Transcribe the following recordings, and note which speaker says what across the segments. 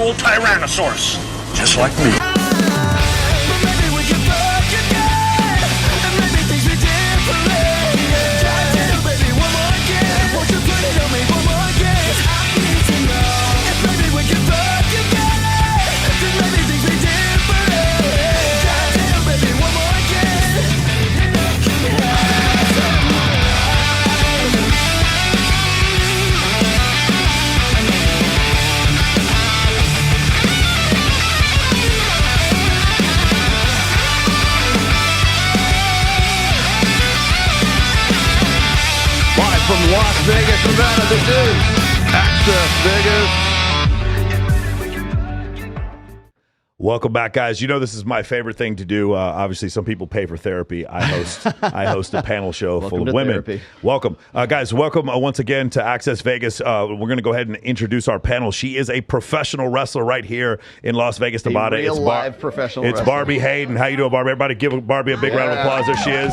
Speaker 1: old Tyrannosaurus, just like me.
Speaker 2: From Las Vegas, Nevada, this is Access Vegas.
Speaker 3: Welcome back, guys. You know this is my favorite thing to do. Obviously, some people pay for therapy. I host a panel show full of women.
Speaker 2: Therapy.
Speaker 3: Welcome, guys. Welcome once again to Access Vegas. We're going to go ahead and introduce our panel. She is a professional wrestler right here in Las Vegas, Nevada.
Speaker 2: It's live professional.
Speaker 3: It's
Speaker 2: wrestler.
Speaker 3: Barbie Hayden. How you doing, Barbie? Everybody, give Barbie a big round of applause. There she is.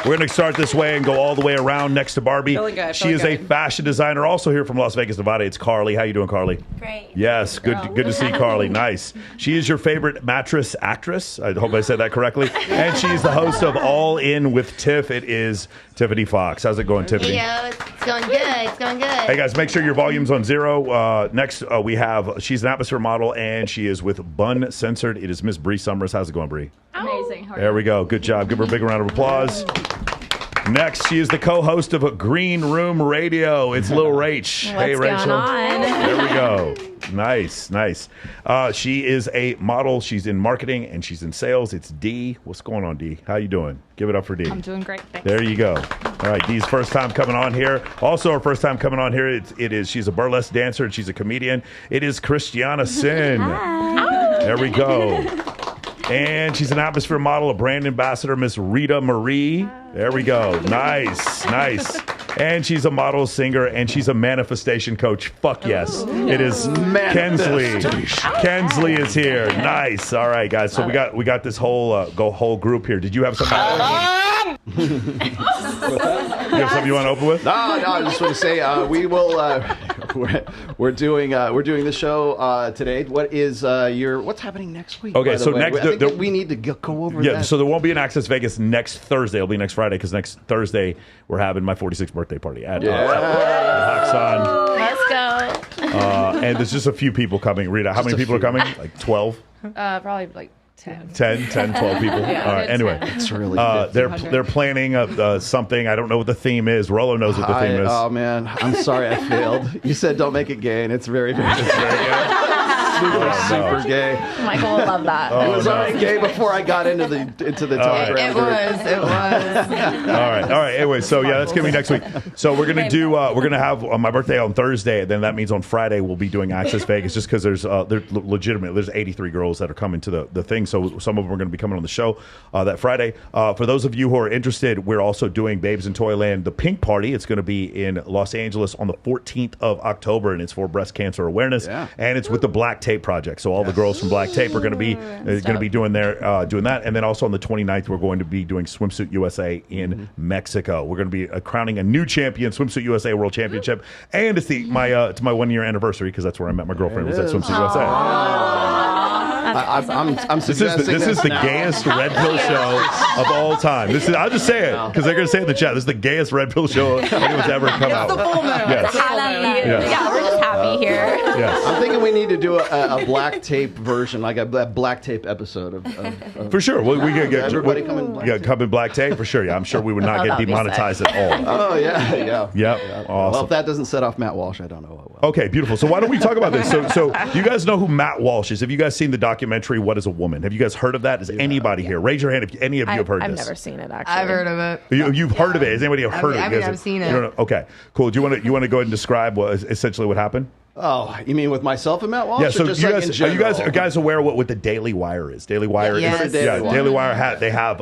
Speaker 3: We're going to start this way and go all the way around next to Barbie. She is a fashion designer, also here from Las Vegas, Nevada. It's Carly. How you doing, Carly?
Speaker 4: Great.
Speaker 3: Yes, good to see Carly. Nice. She is your favorite mattress actress. I hope I said that correctly. And she's the host of All In with Tiff. It is Tiffany Fox. How's it going, Tiffany?
Speaker 4: Hey, yo, it's going good. It's going good.
Speaker 3: Hey, guys, make sure your volume's on 0. Next, we have, she's an atmosphere model, and she is with Bun Censored. It is Miss Bree Summers. How's it going, Bree?
Speaker 5: Amazing.
Speaker 3: There we go. Good job. Give her a big round of applause. Next, she is the co-host of Green Room Radio. It's Lil Rach. Hey, Rachel.
Speaker 5: Going on?
Speaker 3: There we go. Nice. She is a model. She's in marketing and she's in sales. It's Dee. What's going on, Dee? How you doing? Give it up for Dee.
Speaker 5: I'm doing great. Thanks.
Speaker 3: There you go. All right, Dee's first time coming on here. Also, her first time coming on here. She's a burlesque dancer and she's a comedian. It is Christiana Sin.
Speaker 5: Hi.
Speaker 3: There we go. And she's an atmosphere model, a brand ambassador, Miss Rita Marie. There we go. Nice. And she's a model, singer, and she's a manifestation coach. Fuck yes. It is Kensley. Kensley is here. Nice. All right, guys. So we got this whole group here. Did you have something? You have something you want to open with?
Speaker 2: No. I just want to say we will. We're doing the show today. What's happening next week?
Speaker 3: Okay, so next
Speaker 2: I think we need to go over.
Speaker 3: Yeah,
Speaker 2: that.
Speaker 3: so there won't be an Access Vegas next Thursday. It'll be next Friday because next Thursday we're having my 46th birthday party at Hoxon.
Speaker 5: Let's go.
Speaker 3: And there's just a few people coming. Rita, how many people are coming? Like 12?
Speaker 5: Probably like 10.
Speaker 3: 10, 12 people.
Speaker 5: Yeah,
Speaker 3: All right. Anyway,
Speaker 2: It's really
Speaker 3: they're planning something. I don't know what the theme is. Rollo knows what the theme is.
Speaker 2: Oh man, I'm sorry I failed. You said don't make it gay, and it's very super gay.
Speaker 5: Michael will love that.
Speaker 2: It was already gay before I got into the telegram.
Speaker 5: It was.
Speaker 3: All right. Anyway, so yeah, that's gonna be next week. So we're gonna have my birthday on Thursday. Then that means on Friday we'll be doing Access Vegas, just because there's legitimate. There's 83 girls that are coming to the thing. So some of them are going to be coming on the show that Friday. For those of you who are interested, we're also doing Babes in Toyland, the Pink Party. It's going to be in Los Angeles on the 14th of October, and it's for breast cancer awareness. Yeah. And it's with the Black Tape Project. So all the girls from Black Tape are going to be doing that. And then also on the 29th, we're going to be doing Swimsuit USA in Mexico. We're going to be crowning a new champion, Swimsuit USA World Championship, and it's my 1 year anniversary because that's where I met my girlfriend. Was at Swimsuit USA.
Speaker 2: I'm
Speaker 3: This is the gayest red pill show of all time. I'll just say it because they're going to say it in the chat. This is the gayest red pill show anyone's ever come out.
Speaker 5: It's the full moon.
Speaker 3: Yes.
Speaker 5: Yeah, we're just happy here.
Speaker 3: Yes.
Speaker 2: I'm thinking we need to do a Black Tape version, like a Black Tape episode of
Speaker 3: For sure. We could get
Speaker 2: everybody come in Black Tape.
Speaker 3: come in Black Tape for sure. Yeah, I'm sure we would not get demonetized at all.
Speaker 2: Oh yeah.
Speaker 3: Yep. Awesome.
Speaker 2: Well, if that doesn't set off Matt Walsh, I don't know what will.
Speaker 3: Okay, beautiful. So why don't we talk about this? So you guys know who Matt Walsh is? Have you guys seen the documentary What Is a Woman? Have you guys heard of that? Is anybody here? Raise your hand if any of you have heard
Speaker 5: I've
Speaker 3: this.
Speaker 5: I've never seen it, actually.
Speaker 6: I've heard of it.
Speaker 3: You've heard of it. Has anybody heard of it?
Speaker 6: I mean, I've seen it.
Speaker 3: Okay, cool. Do you want to go ahead and describe essentially what happened?
Speaker 2: Oh, you mean with myself and Matt Walsh?
Speaker 3: Yeah, so
Speaker 2: or just
Speaker 3: are
Speaker 2: in
Speaker 3: you guys aware what the Daily Wire is? Daily Wire
Speaker 6: Yes.
Speaker 3: Daily Wire. They have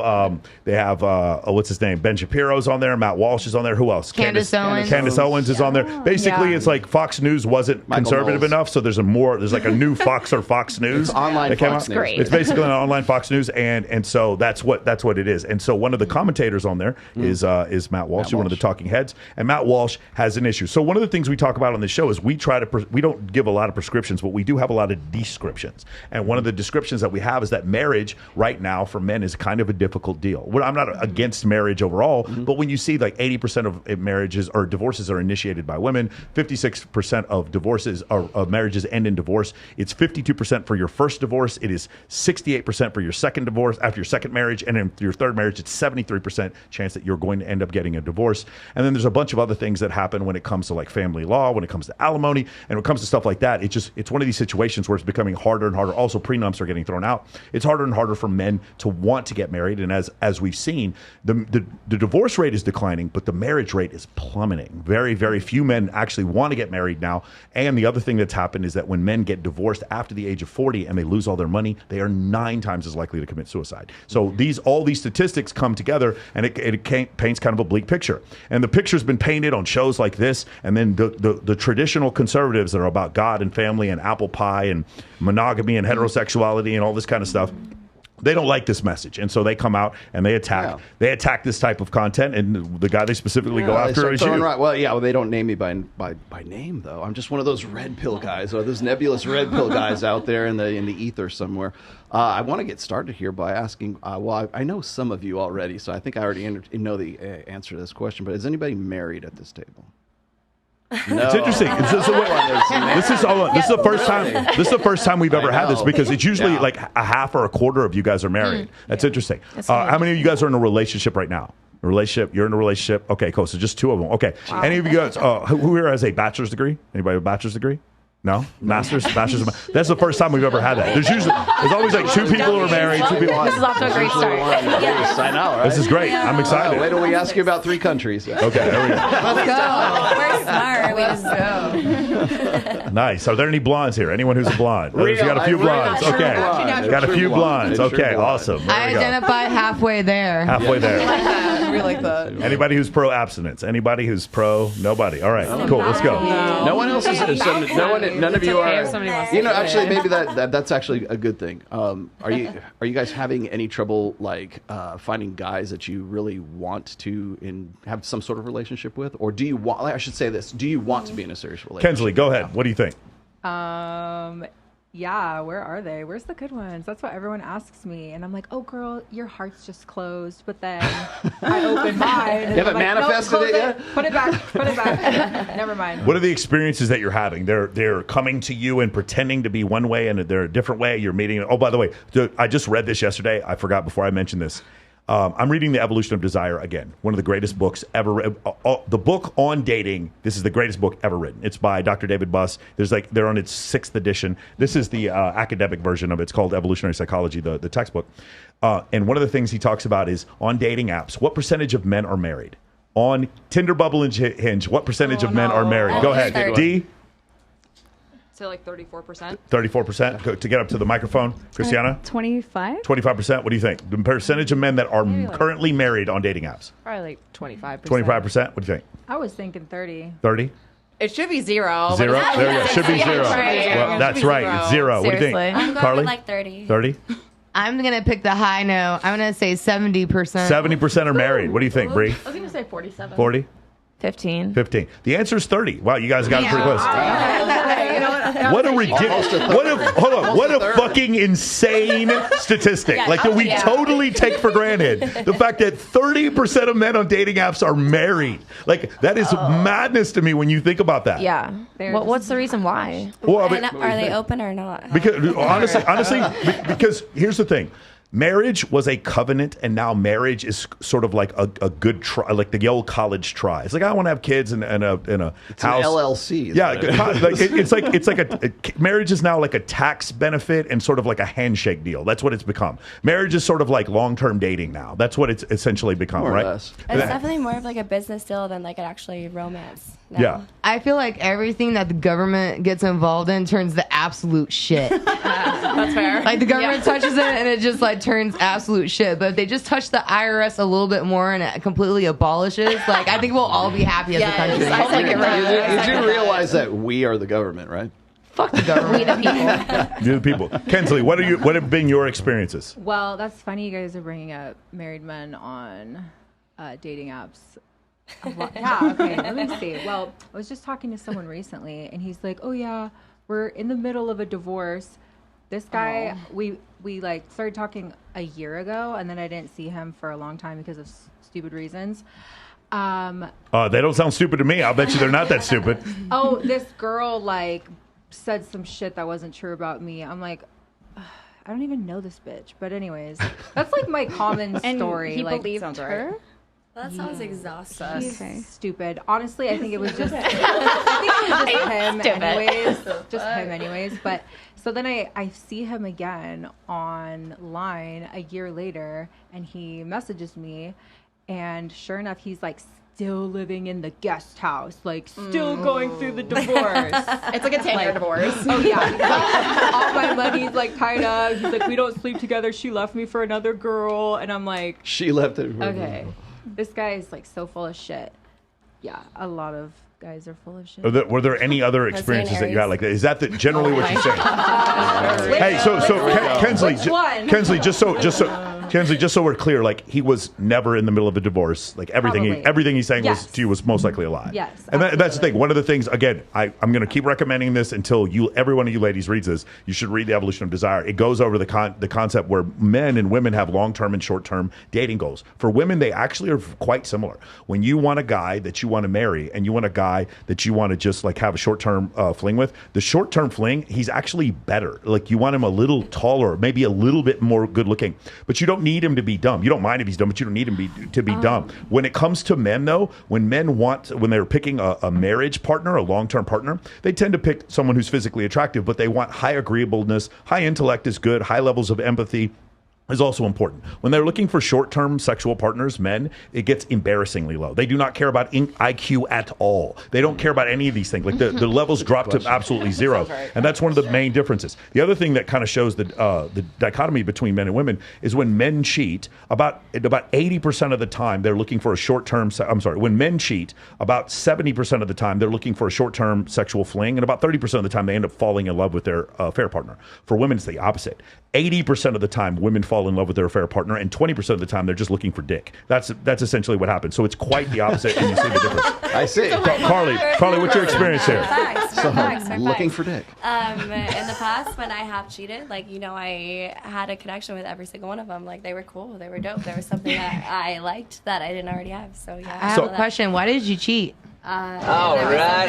Speaker 3: what's his name? Ben Shapiro's on there. Matt Walsh is on there. Who else?
Speaker 6: Candace Owens.
Speaker 3: Candace Owens is on there. Basically, it's like Fox News wasn't conservative enough, so there's like a new Fox or Fox News.
Speaker 2: It's online Fox News.
Speaker 5: Great.
Speaker 3: It's basically an online Fox News, and so that's what it is. And so one of the commentators on there is Matt Walsh, one of the talking heads, and Matt Walsh has an issue. So one of the things we talk about on this show is we try to we don't give a lot of prescriptions, but we do have a lot of descriptions. And one of the descriptions that we have is that marriage right now for men is kind of a difficult deal. Well, I'm not against marriage overall, but when you see like 80% of marriages or divorces are initiated by women, 56% of divorces of marriages end in divorce. It's 52% for your first divorce. It is 68% for your second divorce after your second marriage, and then your third marriage, it's 73% chance that you're going to end up getting a divorce. And then there's a bunch of other things that happen when it comes to like family law, when it comes to alimony, and when it comes to stuff like that. It's one of these situations where it's becoming harder and harder. Also, prenups are getting thrown out. It's harder and harder for men to want to get married. And as we've seen, the divorce rate is declining, but the marriage rate is plummeting. Very, very few men actually want to get married now. And the other thing that's happened is that when men get divorced after the age of 40 and they lose all their money, they are 9 times as likely to commit suicide. So all these statistics come together, and it paints kind of a bleak picture. And the picture's been painted on shows like this, and then the traditional conservatives that are about God and family and apple pie and monogamy and heterosexuality and all this kind of stuff. They don't like this message, and so they come out and they attack. Yeah. They attack this type of content, and the guy they specifically go after is you.
Speaker 2: Right. Well, they don't name me by name though. I'm just one of those red pill guys, or those nebulous red pill guys out there in the ether somewhere. I want to get started here by asking. I know some of you already, so I think I already know the answer to this question. But is anybody married at this table? No.
Speaker 3: It's interesting. This is the first time. This is the first time we've ever had this, because it's usually like a half or a quarter of you guys are married. That's interesting. How many of you guys are in a relationship right now? A relationship? You're in a relationship? Okay, cool. So just 2 of them. Okay. Wow. Any of you guys? Who here has a bachelor's degree? Anybody with a bachelor's degree? No? Bachelor's. That's the first time we've ever had that. There's always like 2 people who are married, 2 people.
Speaker 5: This is off to a great start.
Speaker 2: I know, right?
Speaker 3: This is great. I'm excited.
Speaker 2: Wait till we ask you about 3 countries.
Speaker 3: Okay, there we go.
Speaker 5: Let's go. We're smart. We just go.
Speaker 3: Nice. Are there any blondes here? Anyone who's a blonde? You got a few blondes. Okay. Got a few blondes. Okay, awesome. There
Speaker 6: I identify halfway there.
Speaker 3: Halfway there.
Speaker 5: We like that.
Speaker 3: Anybody who's pro abstinence? Anybody who's pro? Nobody. All right, cool. Let's go.
Speaker 2: No one else is. None of you are. Actually, maybe that's actually a good thing. Are you guys having any trouble finding guys that you really want to have some sort of relationship with, or do you want? I should say this: do you want to be in a serious relationship?
Speaker 3: Kensley, go ahead. What do you think?
Speaker 7: Yeah, where are they? Where's the good ones? That's what everyone asks me. And I'm like, oh, girl, your heart's just closed. But then I open mine.
Speaker 2: You haven't manifested it yet?
Speaker 7: Put it back. Never mind.
Speaker 3: What are the experiences that you're having? They're coming to you and pretending to be one way, and they're a different way. You're meeting. Oh, by the way, I just read this yesterday. I forgot before I mentioned this. I'm reading The Evolution of Desire again. One of the greatest books ever read. The book on dating. This is the greatest book ever written. It's by Dr. David Buss. They're on its 6th edition. This is the academic version of it. It's called Evolutionary Psychology, the textbook. And one of the things he talks about is on dating apps, what percentage of men are married? On Tinder, Bubble, and Hinge, what percentage of men are married? Go ahead, D.
Speaker 8: So like 34%.
Speaker 3: 34%. To get up to the microphone, Christiana.
Speaker 7: 25.
Speaker 3: 25%. What do you think? The percentage of men that are currently married on dating apps.
Speaker 8: Probably like 25%.
Speaker 3: 25%. What do you think?
Speaker 7: I was thinking 30.
Speaker 3: 30.
Speaker 8: It should be 0.
Speaker 3: Zero. There you go. Should be 0. Well, that's right. It's 0. What do you think,
Speaker 4: I'm going
Speaker 3: Carly?
Speaker 4: with like 30.
Speaker 3: 30.
Speaker 6: I'm going to pick the high note. I'm going to say 70%.
Speaker 3: 70% are married. What do you think, Bree?
Speaker 5: I was going to say 47.
Speaker 3: 40.
Speaker 5: 15.
Speaker 3: 15. The answer is 30. Wow, you guys got it pretty close. What a ridiculous! What a fucking insane statistic! That we totally take for granted. The fact that 30% of men on dating apps are married. That is madness to me when you think about that.
Speaker 5: Yeah. What's the reason why?
Speaker 4: Well, are they open or not?
Speaker 3: Because honestly, because here's the thing. Marriage was a covenant, and now marriage is sort of like a good try, like the old college try. It's like, I want to have kids in a house.
Speaker 2: An LLC.
Speaker 3: Yeah, it's like a marriage is now like a tax benefit and sort of like a handshake deal. That's what it's become. Marriage is sort of like long-term dating now. That's what it's essentially become,
Speaker 2: more
Speaker 3: right?
Speaker 2: Or less.
Speaker 4: It's definitely more of like a business deal than like an actually romance. No.
Speaker 3: Yeah.
Speaker 6: I feel like everything that the government gets involved in turns to absolute shit.
Speaker 8: That's fair.
Speaker 6: Like the government touches it and it just turns absolute shit. But if they just touch the IRS a little bit more and it completely abolishes, I think we'll all be happy as a country.
Speaker 2: You do realize that we are the government, right?
Speaker 6: Fuck the government.
Speaker 5: We the people.
Speaker 3: You're the people. Kensley, what have been your experiences?
Speaker 7: Well, that's funny you guys are bringing up married men on dating apps. Yeah, okay, let me see. Well, I was just talking to someone recently, and he's like, oh, yeah, we're in the middle of a divorce. This guy, we like started talking a year ago, and then I didn't see him for a long time because of stupid reasons.
Speaker 3: They don't sound stupid to me. I'll bet you they're not that stupid.
Speaker 7: Oh, this girl, like, said some shit that wasn't true about me. I'm like, I don't even know this bitch. But anyways, that's like my common story.
Speaker 5: He
Speaker 7: like,
Speaker 5: believed her.
Speaker 4: That sounds exhausting.
Speaker 7: He's stupid. Honestly, I think it was just him anyways. Just him anyways. But so then I see him again online a year later, and he messages me, and sure enough, he's like still living in the guest house, like still going through the divorce.
Speaker 8: It's like a 10-year divorce.
Speaker 7: Oh yeah, like, all my money's like tied up. He's like, we don't sleep together. She left me for another girl, and I'm like,
Speaker 2: She left it.
Speaker 7: okay, this guy is like so full of shit. Yeah, a lot of guys are full of shit.
Speaker 3: Were there any other experiences that you had like that? Is that generally what you're saying? Hey, so Kensley, Kensley, just so we're clear, like he was never in the middle of a divorce. Like everything he's saying was to you was most likely a lie.
Speaker 7: Yes,
Speaker 3: and that's the thing. One of the things, again, I'm going to keep recommending this until every one of you ladies reads this. You should read The Evolution of Desire. It goes over the concept where men and women have long-term and short-term dating goals. For women, they actually are quite similar. When you want a guy that you want to marry and you want a guy that you want to just like have a short-term fling with, the short-term fling, he's actually better. Like you want him a little taller, maybe a little bit more good-looking, but you don't need him to be dumb. You don't mind if he's dumb, but you don't need him to be dumb. When it comes to men, though, when they're picking a marriage partner, a long-term partner, they tend to pick someone who's physically attractive, but they want high agreeableness, high intellect is good, high levels of empathy is also important. When they're looking for short-term sexual partners, men, it gets embarrassingly low. They do not care about IQ at all. They don't care about any of these things. Like the levels drop to absolutely zero. And that's one of the main differences. The other thing that kind of shows the dichotomy between men and women is when men cheat, about 80% of the time they're looking for a short-term, when men cheat, about 70% of the time they're looking for a short-term sexual fling, and about 30% of the time they end up falling in love with their affair partner. For women, it's the opposite. 80% of the time women fall in love with their affair partner, and 20% of the time they're just looking for dick. That's essentially what happens. So it's quite the opposite, and you see the difference.
Speaker 2: I see.
Speaker 3: Carly, what's your experience here?
Speaker 2: Looking for dick.
Speaker 4: In the past, when I have cheated, like, I had a connection with every single one of them. Like, they were cool. They were dope. There was something that I liked that I didn't already have. So, yeah.
Speaker 6: I have a question. Why did you cheat?
Speaker 9: All right.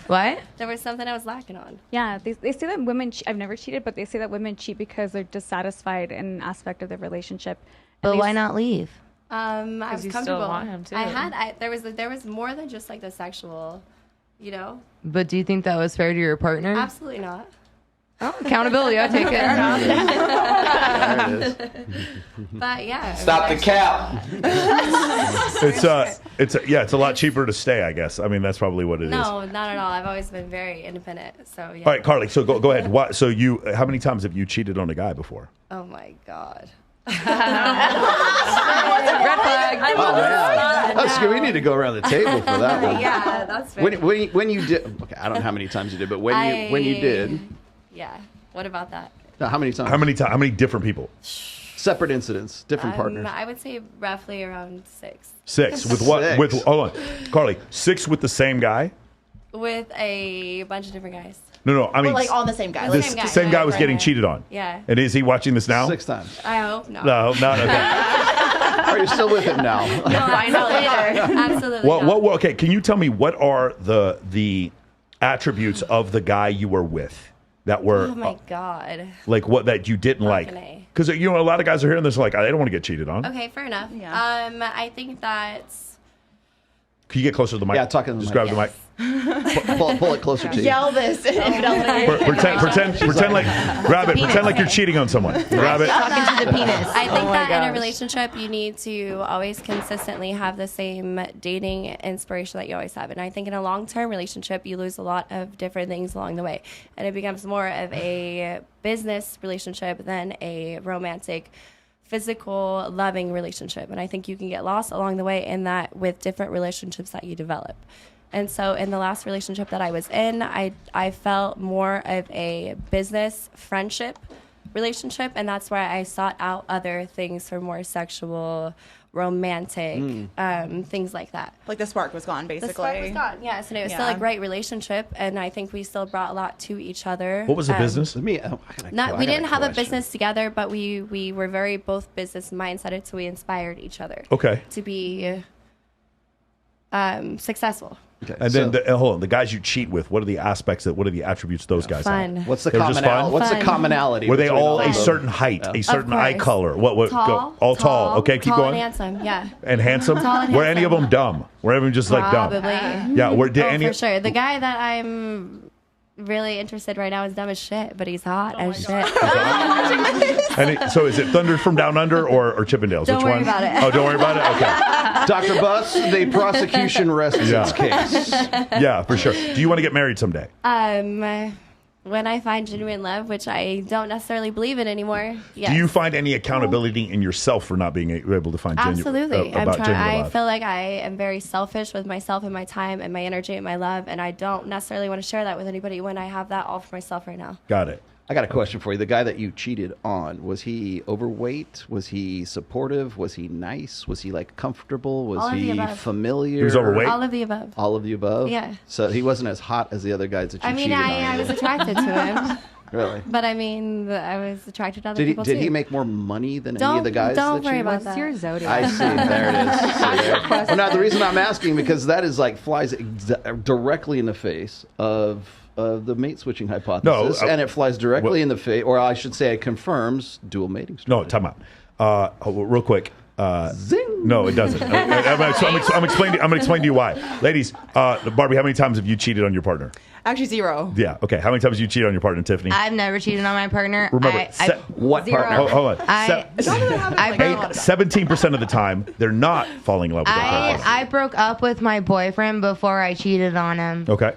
Speaker 6: What?
Speaker 4: There was something I was lacking on.
Speaker 5: Yeah, they say that women, I've never cheated, but they say that women cheat because they're dissatisfied in an aspect of their relationship.
Speaker 6: But why not leave?
Speaker 4: I was
Speaker 8: you
Speaker 4: comfortable.
Speaker 8: still want him too.
Speaker 4: There was more than just like the sexual,
Speaker 6: But do you think that was fair to your partner?
Speaker 4: Absolutely not.
Speaker 6: Oh, accountability. I take it.
Speaker 2: There it is.
Speaker 4: But yeah.
Speaker 9: Stop the cap.
Speaker 3: It's a lot cheaper to stay, I guess. I mean, that's probably what it is.
Speaker 4: No, not at all. I've always been very independent. So yeah.
Speaker 3: All right, Carly. So go ahead. How many times have you cheated on a guy before?
Speaker 4: Oh my God.
Speaker 6: Red flag.
Speaker 2: Oh, yeah. That's good. We need to go around the table for that one.
Speaker 4: Yeah, that's fair.
Speaker 2: When you did, okay, I don't know how many times you did, but when you did,
Speaker 4: yeah. What about that?
Speaker 2: no, how many times?
Speaker 3: How many different people?
Speaker 2: Separate incidents, different partners.
Speaker 4: I would say roughly around 6.
Speaker 3: 6 with what?
Speaker 2: Six.
Speaker 3: With hold on, Carly. 6 with the same guy?
Speaker 4: With a bunch of different guys.
Speaker 3: No. I mean,
Speaker 8: like on the same guy.
Speaker 3: the
Speaker 8: Like,
Speaker 3: same guy was
Speaker 4: Right.
Speaker 3: getting cheated on.
Speaker 4: Yeah.
Speaker 3: And is he watching this now?
Speaker 2: 6 times.
Speaker 4: I hope not.
Speaker 3: No. Okay.
Speaker 2: Are you still with him now?
Speaker 8: find out later.
Speaker 4: Absolutely not.
Speaker 3: What? Okay. Can you tell me what are the attributes of the guy you were with that were
Speaker 4: Oh my God.
Speaker 3: like what that you didn't like?
Speaker 4: Balcony.
Speaker 3: Because a lot of guys are hearing this like I don't want to get cheated on.
Speaker 4: Okay, fair enough.
Speaker 5: Yeah.
Speaker 4: I think that's
Speaker 3: Can you get closer to the mic?
Speaker 2: Yeah, talking to the
Speaker 3: Just
Speaker 2: mic.
Speaker 3: grab the mic.
Speaker 2: Pull it closer to you.
Speaker 8: Yell this.
Speaker 3: Pretend like grab it. Pretend like you're cheating on someone. Grab it.
Speaker 6: Talking to the penis.
Speaker 4: I think
Speaker 8: my
Speaker 4: that in a
Speaker 8: gosh.
Speaker 4: relationship, you need to always consistently have the same dating inspiration that you always have. And I think in a long-term relationship, you lose a lot of different things along the way. And it becomes more of a business relationship than a romantic, physical, loving relationship. And I think you can get lost along the way in that with different relationships that you develop. And so in the last relationship that I was in, I felt more of a business friendship relationship, and that's where I sought out other things for more sexual, romantic, things like that.
Speaker 8: Like the spark was gone, basically.
Speaker 4: The spark was gone, yes, and it was still a great relationship, and I think we still brought a lot to each other.
Speaker 3: What was the business?
Speaker 4: We didn't have a business together, but we were very both business mindseted, so we inspired each other.
Speaker 3: Okay.
Speaker 4: To be successful.
Speaker 3: Okay. And then, hold on, the guys you cheat with, what are the attributes those guys
Speaker 4: fun.
Speaker 3: have?
Speaker 2: What's the commonality? What's the commonality?
Speaker 3: Were they all
Speaker 2: between
Speaker 3: a certain height, a certain eye
Speaker 4: course.
Speaker 3: color? What?
Speaker 4: Tall,
Speaker 3: all tall. Okay, keep
Speaker 4: tall
Speaker 3: going.
Speaker 4: and handsome, yeah.
Speaker 3: And handsome?
Speaker 4: Tall and
Speaker 3: Were any of
Speaker 4: handsome.
Speaker 3: them dumb? Were any of them just like dumb?
Speaker 4: Probably.
Speaker 3: Yeah. Did any?
Speaker 4: For sure. The guy that I'm really interested right now is dumb as shit, but he's hot as shit.
Speaker 3: So is it Thunder from Down Under or Chippendales?
Speaker 4: Don't
Speaker 3: Which
Speaker 4: worry
Speaker 3: one?
Speaker 4: about it.
Speaker 3: Oh, don't worry about it? Okay.
Speaker 2: Dr. Buss, the prosecution rests its case.
Speaker 3: Yeah, for sure. Do you want to get married someday?
Speaker 4: When I find genuine love, which I don't necessarily believe in anymore. Yes.
Speaker 3: Do you find any accountability in yourself for not being able to find
Speaker 4: Absolutely.
Speaker 3: genuine love?
Speaker 4: I feel like I am very selfish with myself and my time and my energy and my love, and I don't necessarily want to share that with anybody when I have that all for myself right now.
Speaker 3: Got it.
Speaker 2: I got a question for you. The guy that you cheated on, was he overweight? Was he supportive? Was he nice? Was he like comfortable? Was
Speaker 4: All of the
Speaker 2: he
Speaker 4: above.
Speaker 2: familiar?
Speaker 3: He was overweight?
Speaker 4: All of the above.
Speaker 2: All of the above?
Speaker 4: Yeah.
Speaker 2: So he wasn't as hot as the other guys that you cheated on?
Speaker 4: I was attracted to him.
Speaker 2: Really?
Speaker 4: But I was attracted to other people
Speaker 2: Did
Speaker 4: too.
Speaker 2: he make more money than any of the guys
Speaker 4: Don't
Speaker 2: that
Speaker 4: worry
Speaker 2: you
Speaker 4: about
Speaker 7: What's
Speaker 4: that.
Speaker 7: your zodiac?
Speaker 2: I see. There it is. Well, now, the reason I'm asking, because that is like flies directly in the face of the mate switching hypothesis, and it flies directly in the face, or I should say, it confirms dual mating strategy.
Speaker 3: No, time out. Real quick.
Speaker 2: Zing.
Speaker 3: No, it doesn't. I'm explaining to you why. Ladies, Barbie, how many times have you cheated on your partner?
Speaker 8: Actually, 0.
Speaker 3: Yeah. Okay. How many times have you cheated on your partner, Tiffany?
Speaker 6: I've never cheated on my partner.
Speaker 3: Remember,
Speaker 2: what
Speaker 7: 0.
Speaker 2: partner?
Speaker 3: Hold on.
Speaker 6: I
Speaker 3: 17% of the time, they're not falling in love with their partner.
Speaker 6: I broke up with my boyfriend before I cheated on him.
Speaker 3: Okay.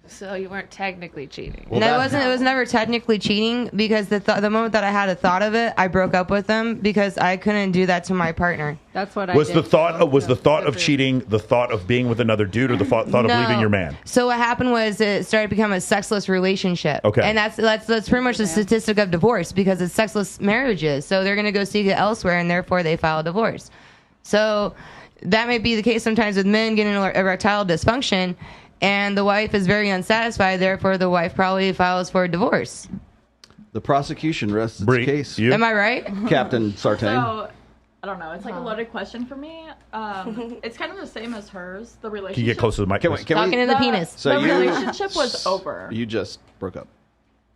Speaker 10: So you weren't technically cheating.
Speaker 6: It was never technically cheating because the moment that I had a thought of it, I broke up with him because I couldn't do that to my partner.
Speaker 7: That's what
Speaker 3: Was the thought of cheating the thought of being with another dude, or the thought of leaving your man?
Speaker 6: So what happened was it started to become a sexless relationship.
Speaker 3: Okay.
Speaker 6: And that's pretty much the statistic of divorce, because it's sexless marriages. So they're going to go seek it elsewhere, and therefore they file a divorce. So that may be the case sometimes with men getting erectile dysfunction, and the wife is very unsatisfied. Therefore, the wife probably files for a divorce.
Speaker 2: The prosecution rests its
Speaker 3: Bree,
Speaker 2: case.
Speaker 3: you?
Speaker 6: Am I right?
Speaker 2: Captain Sartain.
Speaker 11: So, I don't know. It's like a loaded question for me. It's kind of the same as hers. The relationship.
Speaker 3: Can you get close to the mic?
Speaker 6: Talking to the penis.
Speaker 2: So
Speaker 11: the relationship was over.
Speaker 2: You just broke up.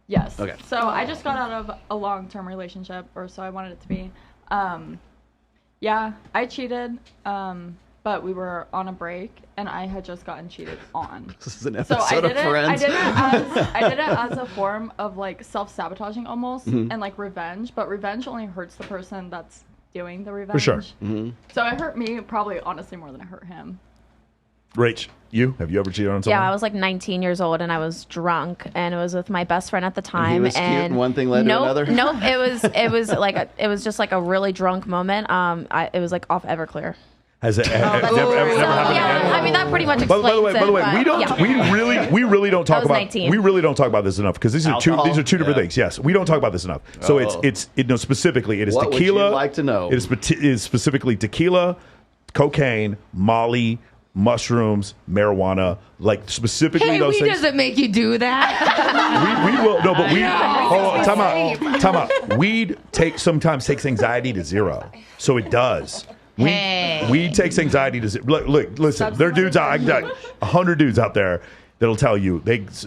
Speaker 11: Yes.
Speaker 2: Okay.
Speaker 11: So I just got out of a long-term relationship, or so I wanted it to be. Yeah, I cheated. But we were on a break, and I had just gotten cheated on.
Speaker 2: This is an
Speaker 11: So
Speaker 2: episode of Friends.
Speaker 11: I did it as a form of like self-sabotaging almost, and like revenge. But revenge only hurts the person that's doing the revenge.
Speaker 3: For sure.
Speaker 11: So it hurt me probably honestly more than it hurt him.
Speaker 3: Rach, have you ever cheated on someone?
Speaker 10: Yeah, I was like 19 years old and I was drunk, and it was with my best friend at the time.
Speaker 2: And he was cute, and one thing led to another.
Speaker 10: Nope, it was just like a really drunk moment. It was like off Everclear.
Speaker 3: Has it never happened again?
Speaker 10: I mean, that pretty much explains
Speaker 3: By the way,
Speaker 10: it.
Speaker 3: we really don't talk
Speaker 10: I was
Speaker 3: about
Speaker 10: 19.
Speaker 3: we really don't talk about this enough, because these are two different things. Yes, we don't talk about this enough. So specifically it is
Speaker 2: What would
Speaker 3: tequila.
Speaker 2: you like to know?
Speaker 3: It is specifically tequila, cocaine, Molly, mushrooms, marijuana, like specifically
Speaker 6: Hey,
Speaker 3: those
Speaker 6: weed
Speaker 3: things.
Speaker 6: doesn't make you do that.
Speaker 3: We will no, but weed. Hold on, time out. Weed sometimes takes anxiety to 0, so it does. Weed takes anxiety to 0. Look, listen. There are dudes out. I got 100 dudes out there that'll tell you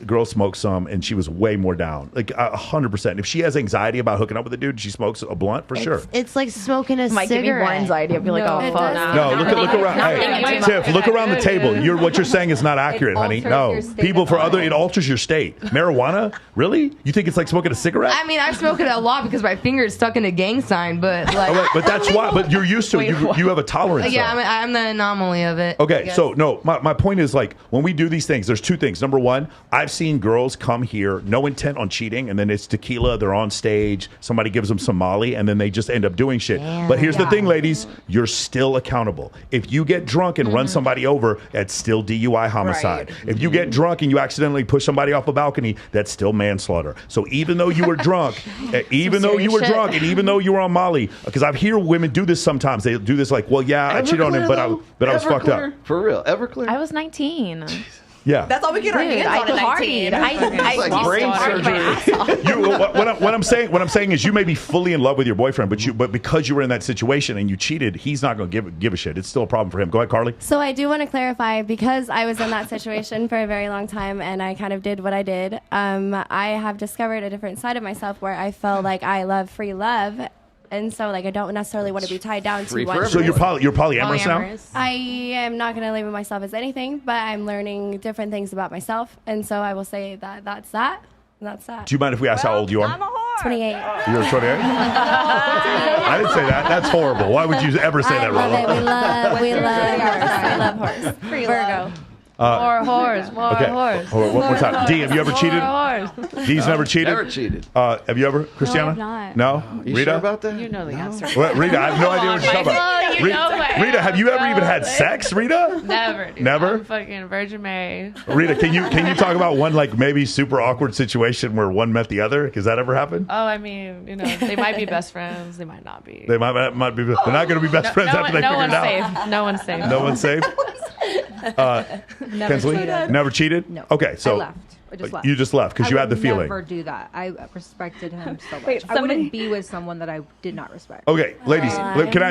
Speaker 3: girl smoked some and she was way more down, like 100%. If she has anxiety about hooking up with a dude, she smokes a blunt for sure.
Speaker 6: It's like smoking a
Speaker 10: Might give me more
Speaker 6: cigarette.
Speaker 10: anxiety. I'd be like,
Speaker 7: No.
Speaker 10: oh fuck.
Speaker 3: No, look around. Hey, Tiff, look around the table. What you're saying is not accurate, honey.
Speaker 7: alters
Speaker 3: No,
Speaker 7: your state
Speaker 3: people
Speaker 7: of
Speaker 3: for
Speaker 7: mind.
Speaker 3: other it alters your state. Marijuana, really? You think it's like smoking a cigarette?
Speaker 6: I mean, I smoke it a lot because my finger is stuck in a gang sign, but like.
Speaker 3: Oh, wait, but that's why. But you're used to it. You have a tolerance.
Speaker 6: Yeah,
Speaker 3: though.
Speaker 6: I'm the anomaly of it. I
Speaker 3: Okay,
Speaker 6: guess.
Speaker 3: so no, my point is, like, when we do these things, there's two things. Number one, I've seen girls come here, no intent on cheating, and then it's tequila, they're on stage, somebody gives them some Molly, and then they just end up doing shit. But here's the thing, ladies, you're still accountable. If you get drunk and run somebody over, that's still DUI homicide.
Speaker 8: Right.
Speaker 3: If you get drunk and you accidentally push somebody off a balcony, that's still manslaughter. So even though you were drunk, and even though you were on Molly, because I hear women do this sometimes. They do this like, well, yeah, I cheated on him, but I was fucked up.
Speaker 2: For real, Everclear.
Speaker 10: I was 19.
Speaker 3: Yeah.
Speaker 8: That's all we get our
Speaker 10: Dude,
Speaker 8: hands on
Speaker 10: I
Speaker 8: at
Speaker 10: partied.
Speaker 8: 19.
Speaker 10: I
Speaker 2: like brain surgery.
Speaker 3: What I'm saying is you may be fully in love with your boyfriend, but because you were in that situation and you cheated, he's not going to give a shit. It's still a problem for him. Go ahead, Carly.
Speaker 4: So I do want to clarify, because I was in that situation for a very long time and I kind of did what I did. I have discovered a different side of myself where I felt like I love free love. And so, like, I don't necessarily want to be tied down to one.
Speaker 3: So you're polyamorous now?
Speaker 4: I am not going to label myself as anything, but I'm learning different things about myself. And so I will say that that's that. That's that.
Speaker 3: Do you mind if we ask how old you are?
Speaker 4: I'm a whore. 28.
Speaker 3: You're 28? I didn't say that. That's horrible. Why would you ever say that, Rollo?
Speaker 4: We love horse. Virgo.
Speaker 10: Horse.
Speaker 3: One more time. D, have you ever cheated? D's never cheated?
Speaker 2: Never cheated.
Speaker 3: Have you ever, Christiana?
Speaker 5: No, I've
Speaker 3: No?
Speaker 2: You
Speaker 3: Rita?
Speaker 2: sure about that?
Speaker 10: You know the answer.
Speaker 3: Well, Rita, I have no idea what you're talking about. Rita, have you ever even had sex, Rita?
Speaker 10: Never. Dude.
Speaker 3: Never?
Speaker 10: I'm fucking Virgin Mary.
Speaker 3: Rita, can you talk about one like maybe super awkward situation where one met the other? Has that ever happened?
Speaker 10: Oh, I mean, they might be best friends. They might not be.
Speaker 3: They might be. They're not going to be best friends after they figure it out.
Speaker 10: No one's safe.
Speaker 3: No one's safe.
Speaker 7: Never cheated.
Speaker 3: Never cheated?
Speaker 7: No.
Speaker 3: Okay, so
Speaker 7: I left. I just left.
Speaker 3: You just left because you had the feeling.
Speaker 7: I would never do that. I respected him so much.
Speaker 5: Wait,
Speaker 7: I wouldn't be with someone that I did not respect.
Speaker 3: Okay, ladies, can I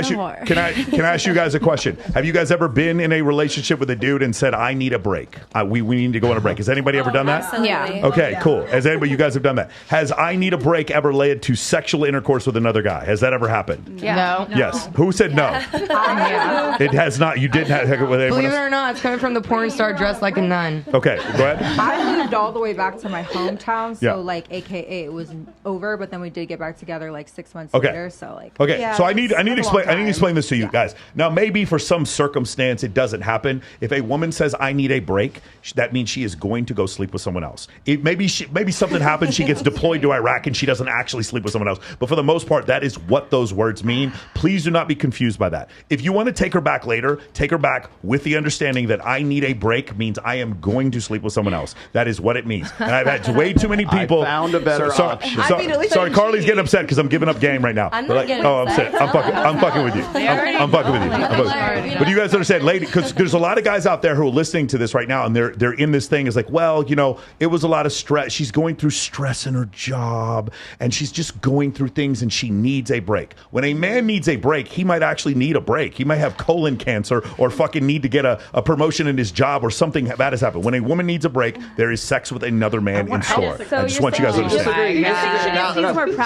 Speaker 3: ask you guys a question? Have you guys ever been in a relationship with a dude and said, "I need a break. We need to go on a break"? Has anybody ever done that?
Speaker 4: Absolutely.
Speaker 10: Yeah.
Speaker 3: Okay, cool. Has anybody? You guys have done that? Has "I need a break" ever led to sexual intercourse with another guy? Has that ever happened?
Speaker 10: Yeah.
Speaker 6: No.
Speaker 3: Yes. Who said no? It has not. You didn't have it with anyone
Speaker 6: Believe it
Speaker 3: else?
Speaker 6: or not, it's coming from the porn star dressed like a nun.
Speaker 3: Okay, go ahead.
Speaker 7: I moved all the way back to my hometown, so
Speaker 3: Yeah.
Speaker 7: like AKA it was over, but then we did get back together like 6 months
Speaker 3: Okay.
Speaker 7: later. So like
Speaker 3: Okay, so I need to explain this to you
Speaker 7: Yeah.
Speaker 3: guys. Now, maybe for some circumstance it doesn't happen. If a woman says I need a break, that means she is going to go sleep with someone else. Maybe something happens. She gets deployed to Iraq and she doesn't actually sleep with someone else. But for the most part, that is what those words mean. Please do not be confused by that. If you want to take her back later, take her back with the understanding that I need a break means I am going to sleep with someone else. That is what it means. And I've had way too many people.
Speaker 2: I found a better option.
Speaker 8: I mean, at least I
Speaker 3: Sorry,
Speaker 8: didn't
Speaker 3: Carly's
Speaker 8: cheat.
Speaker 3: getting upset because I'm giving up game right now.
Speaker 4: I'm
Speaker 3: But
Speaker 4: not getting
Speaker 3: I'm
Speaker 4: upset.
Speaker 3: upset. I'm fucking with you. I'm fucking with you. But you guys understand, lady, because there's a lot of guys out there who are listening to this right now, and they're in this thing. It's like, well, it was a lot of stress. She's going through stress in her job, and she's just going through things, and she needs a break. When a man needs a break, he might actually need a break. He might have colon cancer or fucking need to get a promotion in his job or something bad has happened. When a woman needs a break, there is sex with another man in store.
Speaker 5: So
Speaker 3: I just want you guys to understand.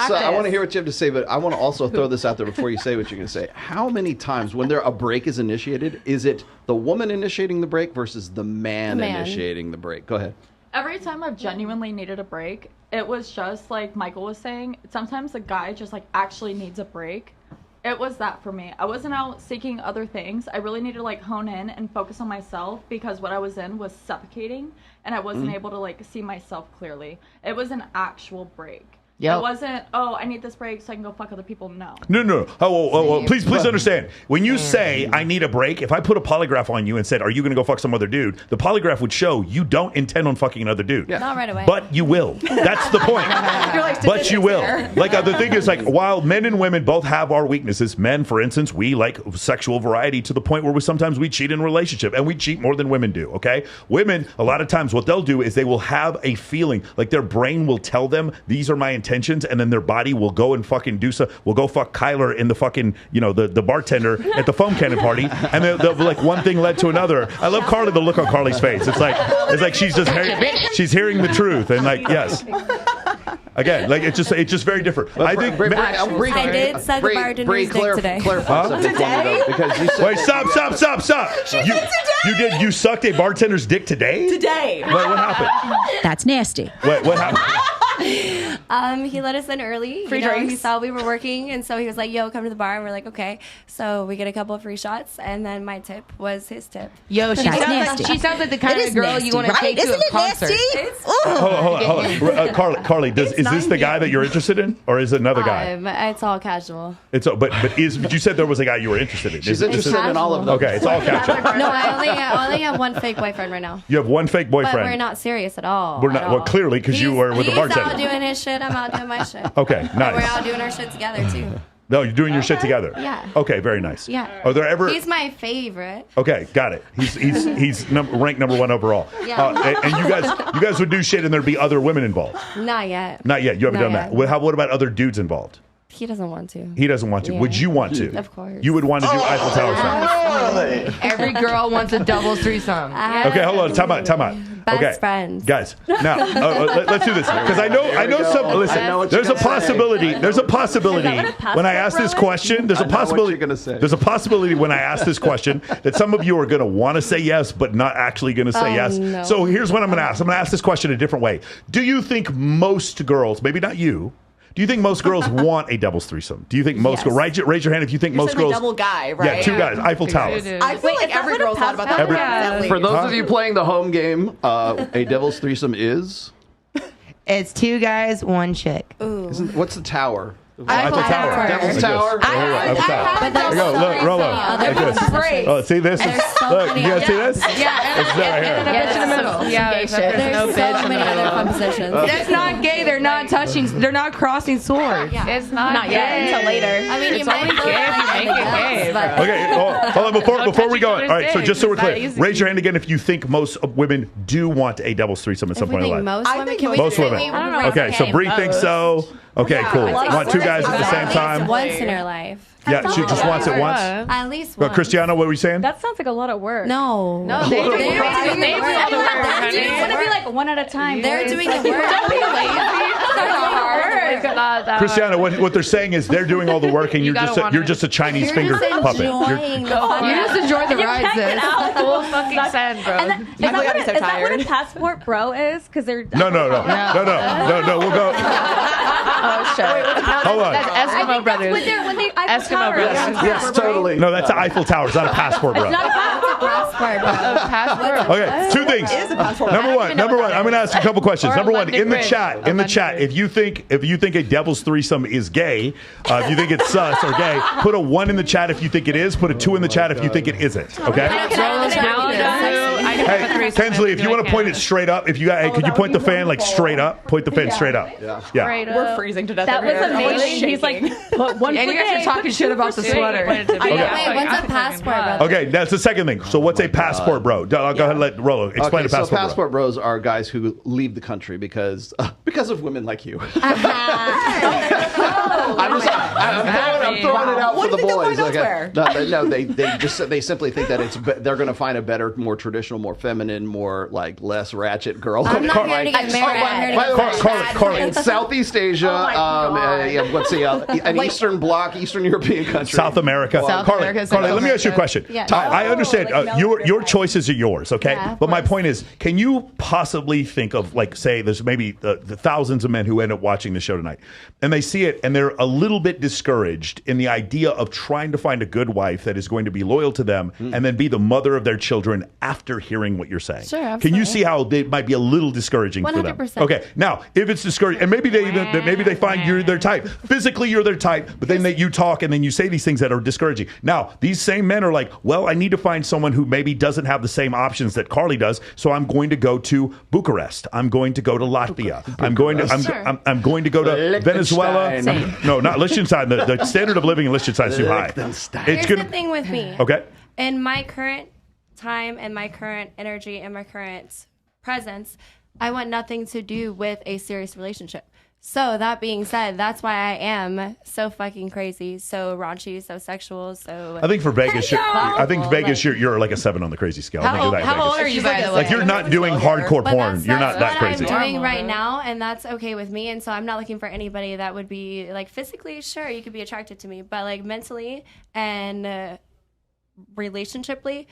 Speaker 2: So I want to hear what you have to say, but I want to also throw this out there before you say what you're going to say. How many times when a break is initiated, is it the woman initiating the break versus the man initiating the break? Go ahead.
Speaker 11: Every time I've genuinely needed a break, it was just like Michael was saying. Sometimes the guy just like actually needs a break. It was that for me. I wasn't out seeking other things. I really needed to like hone in and focus on myself because what I was in was suffocating and I wasn't able to like see myself clearly. It was an actual break.
Speaker 6: Yep.
Speaker 11: It wasn't, I need this break so I can go fuck other people. No.
Speaker 3: No. Oh, please understand. When you say I need a break, if I put a polygraph on you and said, "Are you going to go fuck some other dude?" the polygraph would show you don't intend on fucking another dude.
Speaker 2: Yeah.
Speaker 4: Not right away.
Speaker 3: But you will. That's the point.
Speaker 8: You're like,
Speaker 3: But you will.
Speaker 8: there.
Speaker 3: Like the thing is, like, while men and women both have our weaknesses, men, for instance, we like sexual variety to the point where sometimes we cheat in a relationship, and we cheat more than women do. Okay, women a lot of times what they'll do is they will have a feeling, like their brain will tell them these are my intentions, and then their body will go and fucking do so. We'll go fuck Kyler in the fucking the bartender at the foam cannon party, and they'll like one thing led to another. I love Carly. The look on Carly's face. It's like she's just she's hearing the truth, and like yes. Again, like it's just very different. I think
Speaker 4: I did set the bartender's dick today.
Speaker 2: Clarify something for me, though, because you said
Speaker 3: Wait, stop. You sucked a bartender's dick today?
Speaker 8: Today.
Speaker 3: What happened?
Speaker 12: That's nasty.
Speaker 3: What happened?
Speaker 4: He let us in early.
Speaker 10: Free
Speaker 4: He
Speaker 10: drinks.
Speaker 4: saw we were working, and so he was like, "Yo, come to the bar." And we're like, "Okay." So we get a couple of free shots, and then my tip was his tip.
Speaker 6: Yo, she sounds like the kind of girl you want to take to a concert.
Speaker 3: Hold on. Carly, is this the guy that you're interested in, or is it another guy?
Speaker 4: It's all casual.
Speaker 3: But you said there was a guy you were interested in.
Speaker 2: She's interested in all of them.
Speaker 3: Okay, it's all casual.
Speaker 4: No, I only have one fake boyfriend right now.
Speaker 3: You have one fake boyfriend.
Speaker 4: But we're not serious at all.
Speaker 3: We're not. Well, clearly, because you were with the bartender.
Speaker 4: He's out doing his shit. I'm out doing my shit.
Speaker 3: Okay, nice.
Speaker 4: And we're out doing our shit together too.
Speaker 3: No, you're doing your shit together.
Speaker 4: Yeah.
Speaker 3: Okay, very nice.
Speaker 4: Yeah.
Speaker 3: Are there ever?
Speaker 4: He's my favorite.
Speaker 3: Okay, got it. He's ranked number 1 overall.
Speaker 4: Yeah.
Speaker 3: And you guys would do shit, and there'd be other women involved.
Speaker 4: Not yet.
Speaker 3: Not yet. You haven't done that. What about other dudes involved?
Speaker 4: He doesn't want to.
Speaker 3: He doesn't want to.
Speaker 4: Yeah.
Speaker 3: Would you want to?
Speaker 4: Of course.
Speaker 3: You would want to do Eiffel Tower stuff.
Speaker 6: Every girl wants a doubles threesome.
Speaker 3: Okay, hold on. Time out.
Speaker 4: Best friends.
Speaker 3: Guys, now let's do this because I know some. Listen, there's a possibility. There's a possibility when I ask this question. There's a possibility. There's a possibility when I ask this question that some of you are going to want to say yes, but not actually going to say yes.
Speaker 4: No.
Speaker 3: So here's what I'm going to ask. I'm going to ask this question a different way. Do you think most girls, maybe not you? Do you think most girls want a doubles threesome? Do you think most girls? Raise your hand if you think most girls.
Speaker 8: Double guy, right?
Speaker 3: Yeah, 2 guys. Eiffel Tower.
Speaker 8: I feel like every girl thought about that.
Speaker 2: For those of you playing the home game, a devil's threesome is?
Speaker 6: It's 2 guys, 1 chick.
Speaker 2: What's the tower?
Speaker 6: Eiffel Tower.
Speaker 2: Devil's Tower.
Speaker 3: There you go. Look, Rollo. Like this. Oh, see this? Look, you guys see this?
Speaker 6: Yeah,
Speaker 3: It's right here.
Speaker 6: bitch in the middle. Yeah,
Speaker 4: There's so many other fun positions.
Speaker 6: That's not gay. They're not touching. They're not crossing swords.
Speaker 4: Yeah.
Speaker 10: It's not yet until later.
Speaker 4: I mean,
Speaker 10: It's
Speaker 4: you might
Speaker 10: only gay if you make it gay.
Speaker 3: Okay, hold on. Before we go, all
Speaker 10: touch each
Speaker 3: right. So
Speaker 10: other's
Speaker 3: just so we're
Speaker 10: dick. It's
Speaker 3: clear,
Speaker 10: not easy.
Speaker 3: raise your hand again if you think most women do want a devil's threesome at some point in their life.
Speaker 4: Most women can we
Speaker 3: Most
Speaker 4: say
Speaker 3: women.
Speaker 4: we
Speaker 10: I don't know.
Speaker 4: raise
Speaker 3: Okay, so
Speaker 4: our
Speaker 3: Bree
Speaker 4: hand?
Speaker 3: thinks so. Okay, cool. Want 2 guys at the same time?
Speaker 4: Once in her life.
Speaker 3: Yeah, she just wants it once.
Speaker 4: At least
Speaker 3: Well,
Speaker 4: once.
Speaker 3: Cristiano, what were you saying?
Speaker 5: That sounds like a lot of work.
Speaker 4: No.
Speaker 10: They do
Speaker 4: They're doing the
Speaker 10: all the
Speaker 4: work.
Speaker 10: work, honey.
Speaker 5: It's gonna be like one at a time.
Speaker 4: They're
Speaker 5: boys.
Speaker 4: doing the work.
Speaker 10: Don't be lazy. It's not hard. It's not that
Speaker 3: Cristiano,
Speaker 10: hard.
Speaker 3: what they're saying is they're doing all the work, and
Speaker 10: You
Speaker 3: you're
Speaker 10: gotta want
Speaker 3: just
Speaker 10: it.
Speaker 3: a Chinese
Speaker 4: You're
Speaker 3: finger
Speaker 4: just
Speaker 3: puppet.
Speaker 4: enjoying the fun.
Speaker 6: You just enjoy the ride, sis.
Speaker 10: Full fucking send, bro.
Speaker 5: And then, is that what a passport bro is? Because they're
Speaker 3: No. We'll go.
Speaker 10: Oh, shit.
Speaker 3: Hold on.
Speaker 10: That's Eskimo Brothers.
Speaker 5: when they
Speaker 10: Eskimo Brothers.
Speaker 2: Yes, totally.
Speaker 3: No, that's the Eiffel Tower. It's not a passport, bro.
Speaker 10: Passport.
Speaker 3: Okay, 2 things. Number one, I'm going to ask you a couple questions.
Speaker 10: Or a
Speaker 3: Number one,
Speaker 10: London
Speaker 3: in the
Speaker 10: Bridge.
Speaker 3: chat, if you think a devil's threesome is gay, if you think it's sus or gay, put a 1 in the chat if you think it is. Put a 2 in the chat if you think it isn't. Okay. Hey, Kensley, if you want to point it straight up, could you point the fan like straight up? Point the fan straight up. Yeah.
Speaker 8: We're freezing to death.
Speaker 5: That
Speaker 8: over
Speaker 5: was
Speaker 8: here.
Speaker 5: amazing. He's like, put one
Speaker 6: And
Speaker 5: for
Speaker 6: you guys
Speaker 5: gay,
Speaker 6: are talking
Speaker 5: put
Speaker 6: shit
Speaker 5: two
Speaker 6: about
Speaker 5: for
Speaker 6: the
Speaker 5: straight.
Speaker 6: sweater.
Speaker 4: Wait, what's a passport, brother?
Speaker 3: Okay, that's the second thing. So what's a passport bro? I'll go ahead and let Rollo explain a passport
Speaker 2: so
Speaker 3: bro.
Speaker 2: passport bros are guys who leave the country because of women like you. I'm throwing it out for the boys. No, they simply think that they're going to find a better, more traditional, more feminine, more like less ratchet girl.
Speaker 4: I'm not here to get married. I'm here to get
Speaker 3: Carly.
Speaker 2: In Southeast Asia, an Eastern Bloc, Eastern European country,
Speaker 3: South America. Carly, let me ask you a question.
Speaker 4: Yeah.
Speaker 3: I understand your choices are yours, okay?
Speaker 4: Yeah, of
Speaker 3: but my
Speaker 4: course.
Speaker 3: point is, can you possibly think of, like, say, there's maybe the thousands of men who end up watching the show tonight, and they see it, and they're a little bit discouraged in the idea of trying to find a good wife that is going to be loyal to them and then be the mother of their children after hearing what you're saying.
Speaker 4: Sure,
Speaker 3: Can
Speaker 4: absolutely.
Speaker 3: you see how it might be a little discouraging for them?
Speaker 4: 100%.
Speaker 3: Okay, now, if it's discouraging, and maybe they find you're their type. Physically, you're their type, but then you talk and then you say these things that are discouraging. Now, these same men are like, well, I need to find someone who maybe doesn't have the same options that Carly does, so I'm going to go to Bucharest. I'm going to go to Latvia. I'm going to go to Venezuela. No, not Liechtenstein. The standard of living in Liechtenstein is too high.
Speaker 4: Here's the thing with me.
Speaker 3: Okay.
Speaker 4: In my current time and my current energy and my current presence, I want nothing to do with a serious relationship. So that being said, that's why I am so fucking crazy, so raunchy, so sexual, so.
Speaker 3: I think for Vegas, you're like a 7 on the crazy scale.
Speaker 6: How old are you, by the way?
Speaker 3: Like, you're not doing hardcore porn. You're not that crazy.
Speaker 4: That's what I'm doing right now, and that's okay with me. And so I'm not looking for anybody that would be like physically, sure, you could be attracted to me, but like mentally and relationshiply,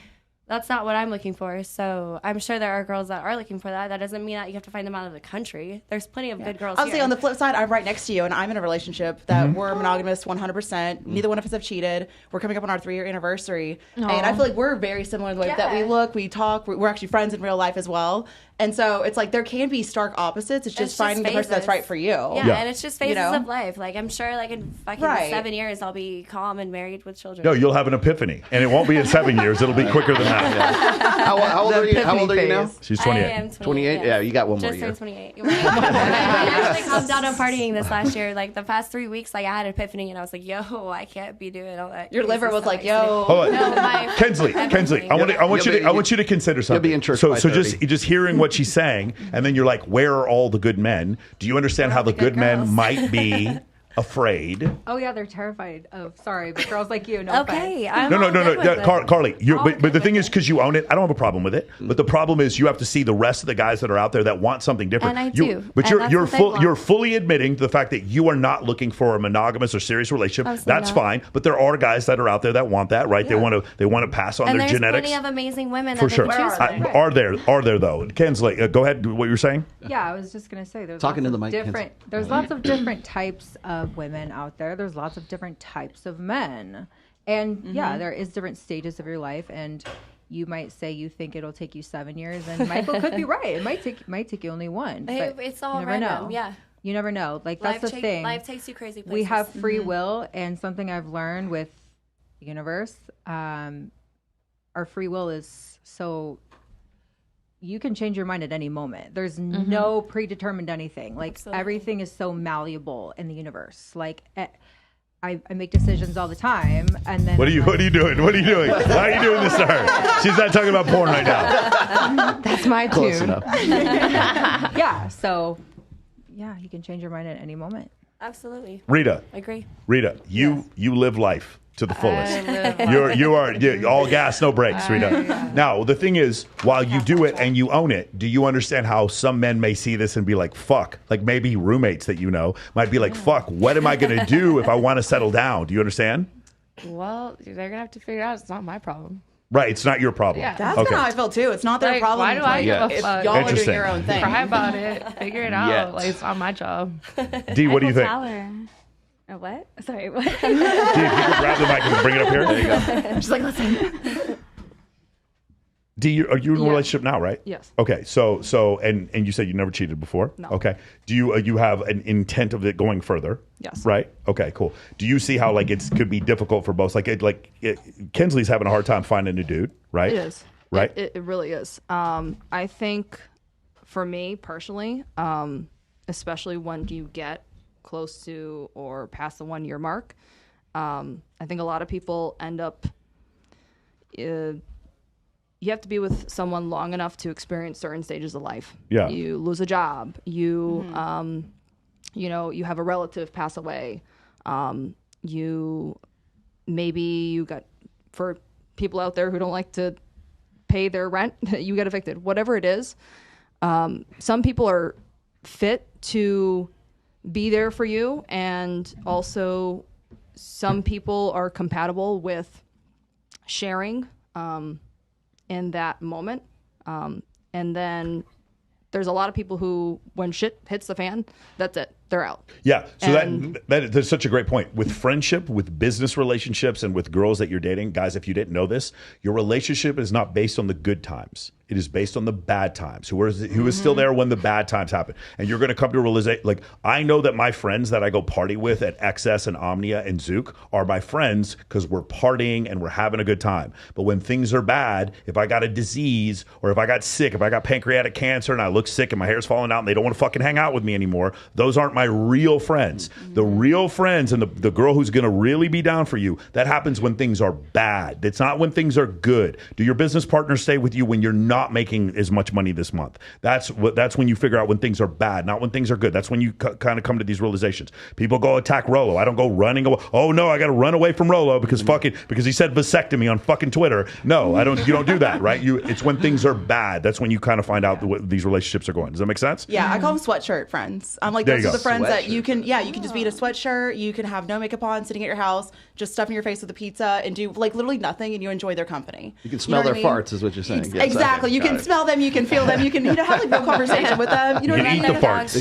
Speaker 4: that's not what I'm looking for. So I'm sure there are girls that are looking for that. That doesn't mean that you have to find them out of the country. There's plenty of good girls
Speaker 8: Obviously,
Speaker 4: here.
Speaker 8: on the flip side, I'm right next to you, and I'm in a relationship that we're monogamous 100%. Neither one of us have cheated. We're coming up on our 3-year anniversary. And I feel like we're very similar in the way that we look, we talk. We're actually friends in real life as well. And so it's like there can be stark opposites. It's just finding the person that's right for you.
Speaker 4: Yeah, and it's just phases of life. Like, I'm sure, like, in fucking 7 years, I'll be calm and married with children.
Speaker 3: No, you'll have an epiphany. And it won't be in 7 years. It'll be quicker than that.
Speaker 2: How old are you? How old are you now?
Speaker 3: She's 28.
Speaker 4: I am
Speaker 2: 28? Yeah, you got one more
Speaker 4: Just
Speaker 2: year.
Speaker 4: turned 28. I actually calmed down on partying this last year. Like, the past 3 weeks, like, I had an epiphany, and I was like, yo, I can't be doing all that.
Speaker 8: Your liver was like, yo.
Speaker 3: Hold on. Kensley, I want you to consider something.
Speaker 2: You'll be in church
Speaker 3: so
Speaker 2: by
Speaker 3: so
Speaker 2: 30.
Speaker 3: just hearing what she's saying, and then you're like, where are all the good men? Do you understand how the good men might be afraid?
Speaker 7: Oh yeah, they're terrified of. Sorry, but girls like you. No
Speaker 4: Okay,
Speaker 7: offense.
Speaker 3: No. Carly, but the thing is, because you own it, I don't have a problem with it. But the problem is, you have to see the rest of the guys that are out there that want something different.
Speaker 4: And I do.
Speaker 3: But
Speaker 4: And that's what they
Speaker 3: you're
Speaker 4: want.
Speaker 3: fully admitting to the fact that you are not looking for a monogamous or serious relationship.
Speaker 4: Absolutely
Speaker 3: That's
Speaker 4: not.
Speaker 3: fine. But there are guys that are out there that want that, right? They want to pass on
Speaker 4: And
Speaker 3: their
Speaker 4: there's
Speaker 3: genetics.
Speaker 4: plenty of amazing women
Speaker 3: For
Speaker 4: that
Speaker 3: sure.
Speaker 4: they can choose from.
Speaker 3: Are there though? Kensley, go ahead. What you were saying?
Speaker 7: Yeah, I was just gonna say there's
Speaker 2: Talking
Speaker 7: lots
Speaker 2: to the
Speaker 7: of
Speaker 2: mic,
Speaker 7: different. There's lots of different types of women out there. There's lots of different types of men, and yeah, there is different stages of your life. And you might say you think it'll take you 7 years, and Michael could be right. It might take you only one. But
Speaker 4: It's all
Speaker 7: you never
Speaker 4: random.
Speaker 7: know.
Speaker 4: Yeah.
Speaker 7: You never know. Like that's the thing.
Speaker 4: Life takes you crazy places.
Speaker 7: We have free will, and something I've learned with the universe, our free will is so you can change your mind at any moment. There's no predetermined anything. Like everything is so malleable in the universe. Like I make decisions all the time, and then
Speaker 3: What are you doing? What are you doing? How are you doing this to her? She's not talking about porn right now.
Speaker 6: That's my
Speaker 2: Close
Speaker 6: tune.
Speaker 2: enough.
Speaker 7: yeah. So yeah, you can change your mind at any moment.
Speaker 4: Absolutely.
Speaker 3: Rita,
Speaker 4: Agree.
Speaker 3: you live life to the fullest. You're all gas, no brakes, Rita. Now, the thing is, while you do it and you own it, do you understand how some men may see this and be like, fuck, like maybe roommates that you know might be like, fuck, what am I going to do if I want to settle down? Do you understand?
Speaker 10: Well, they're going to have to figure it out. It's not my problem.
Speaker 3: Right, it's not your problem.
Speaker 10: Yeah.
Speaker 8: That's
Speaker 3: Okay.
Speaker 8: kind of how I feel too. It's not their
Speaker 10: Like,
Speaker 8: problem.
Speaker 10: why do I give a
Speaker 8: If
Speaker 10: fuck?
Speaker 8: y'all are doing
Speaker 3: Interesting.
Speaker 8: your own thing.
Speaker 10: Cry about it. Figure it out.
Speaker 2: Yes.
Speaker 10: Like, it's not my job.
Speaker 3: Dee, what do you think?
Speaker 5: What? Sorry, what?
Speaker 3: Dee, if you could grab the mic and bring it up here. There you go.
Speaker 10: She's like, listen.
Speaker 3: Dee, are you in a relationship now, right?
Speaker 10: Yes.
Speaker 3: Okay, so and you said you never cheated before?
Speaker 10: No.
Speaker 3: Okay. Do you have an intent of it going further?
Speaker 10: Yes.
Speaker 3: Right? Okay, cool. Do you see how like it could be difficult for both? Kensley's having a hard time finding a dude, right?
Speaker 10: It is.
Speaker 3: Right?
Speaker 10: It really is. I think for me personally, especially when you get close to or past the 1 year mark, I think a lot of people end up, you have to be with someone long enough to experience certain stages of life.
Speaker 3: Yeah.
Speaker 10: You lose a job. You, you have a relative pass away. You got, for people out there who don't like to pay their rent, you get evicted. Whatever it is, some people are fit to be there for you, and also some people are compatible with sharing in that moment. And then there's a lot of people who, when shit hits the fan, that's it. They're out.
Speaker 3: Yeah. So that's such a great point. With friendship, with business relationships, and with girls that you're dating, guys, if you didn't know this, your relationship is not based on the good times. It is based on the bad times. Who is still there when the bad times happen? And you're going to come to a realization. Like, I know that my friends that I go party with at XS and Omnia and Zook are my friends because we're partying and we're having a good time. But when things are bad, if I got a disease or if I got sick, if I got pancreatic cancer and I look sick and my hair's falling out and they don't want to fucking hang out with me anymore, those aren't my real friends. The real friends and the girl who's going to really be down for you, that happens when things are bad. It's not when things are good. Do your business partners stay with you when you're not not making as much money this month. That's when you figure out when things are bad, not when things are good. That's when you kind of come to these realizations. People go attack Rollo. I don't go running away. Oh no, I got to run away from Rollo because he said vasectomy on fucking Twitter. No, I don't. You don't do that, right? It's when things are bad. That's when you kind of find out what these relationships are going. Does that make sense?
Speaker 8: Yeah, I call them sweatshirt friends. I'm like, those are the friends that you can just be in a sweatshirt. You can have no makeup on, sitting at your house, just stuffing your face with a pizza and do like literally nothing, and you enjoy their company.
Speaker 2: You can smell their farts, is what you're saying. Yes,
Speaker 8: exactly. You can smell them. You can feel them. You can have like real conversation with them. You know what I mean?
Speaker 3: Eat the farts.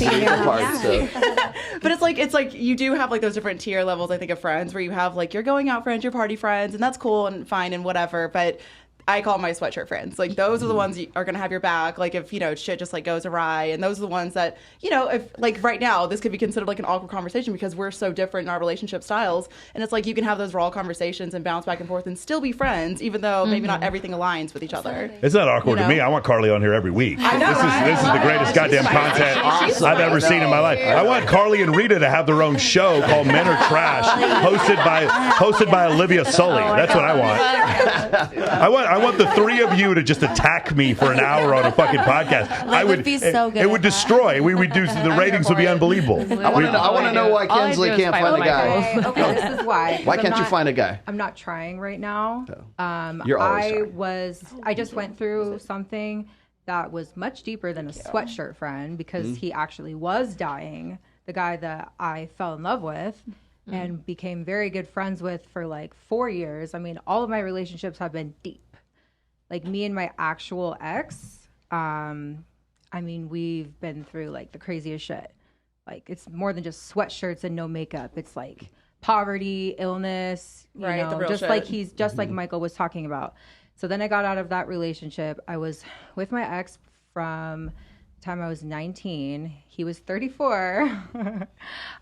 Speaker 8: But it's like you do have like those different tier levels, I think, of friends where you have like your going out friends, your party friends, and that's cool and fine and whatever. But I call my sweatshirt friends. Like those are the ones that are going to have your back. Like if, shit just like goes awry. And those are the ones that, if like right now, this could be considered like an awkward conversation because we're so different in our relationship styles. And it's like you can have those raw conversations and bounce back and forth and still be friends, even though maybe not everything aligns with each other.
Speaker 3: It's not awkward to me. I want Carly on here every week.
Speaker 8: I know,
Speaker 3: this is the greatest goddamn content I've ever seen in my life. I want Carly and Rita to have their own show called Men Are Trash, hosted by Olivia Sully. That's what I want. I want the three of you to just attack me for an hour on a fucking podcast.
Speaker 4: I would be so good.
Speaker 3: It would destroy. We would do. The ratings would be unbelievable.
Speaker 2: I want to know why Kinsley can't find a guy.
Speaker 7: Okay, this is why.
Speaker 2: Why can't you find a guy?
Speaker 7: I'm not trying right now.
Speaker 2: You're always trying.
Speaker 7: I just went through something that was much deeper than a sweatshirt friend because he actually was dying. The guy that I fell in love with and became very good friends with for like 4 years. I mean, all of my relationships have been deep. Like me and my actual ex, I mean, we've been through like the craziest shit. Like it's more than just sweatshirts and no makeup. It's like poverty, illness,
Speaker 8: the real
Speaker 7: just
Speaker 8: shit.
Speaker 7: like he's just like Michael was talking about. So then I got out of that relationship. I was with my ex from the time I was 19. He was 34. But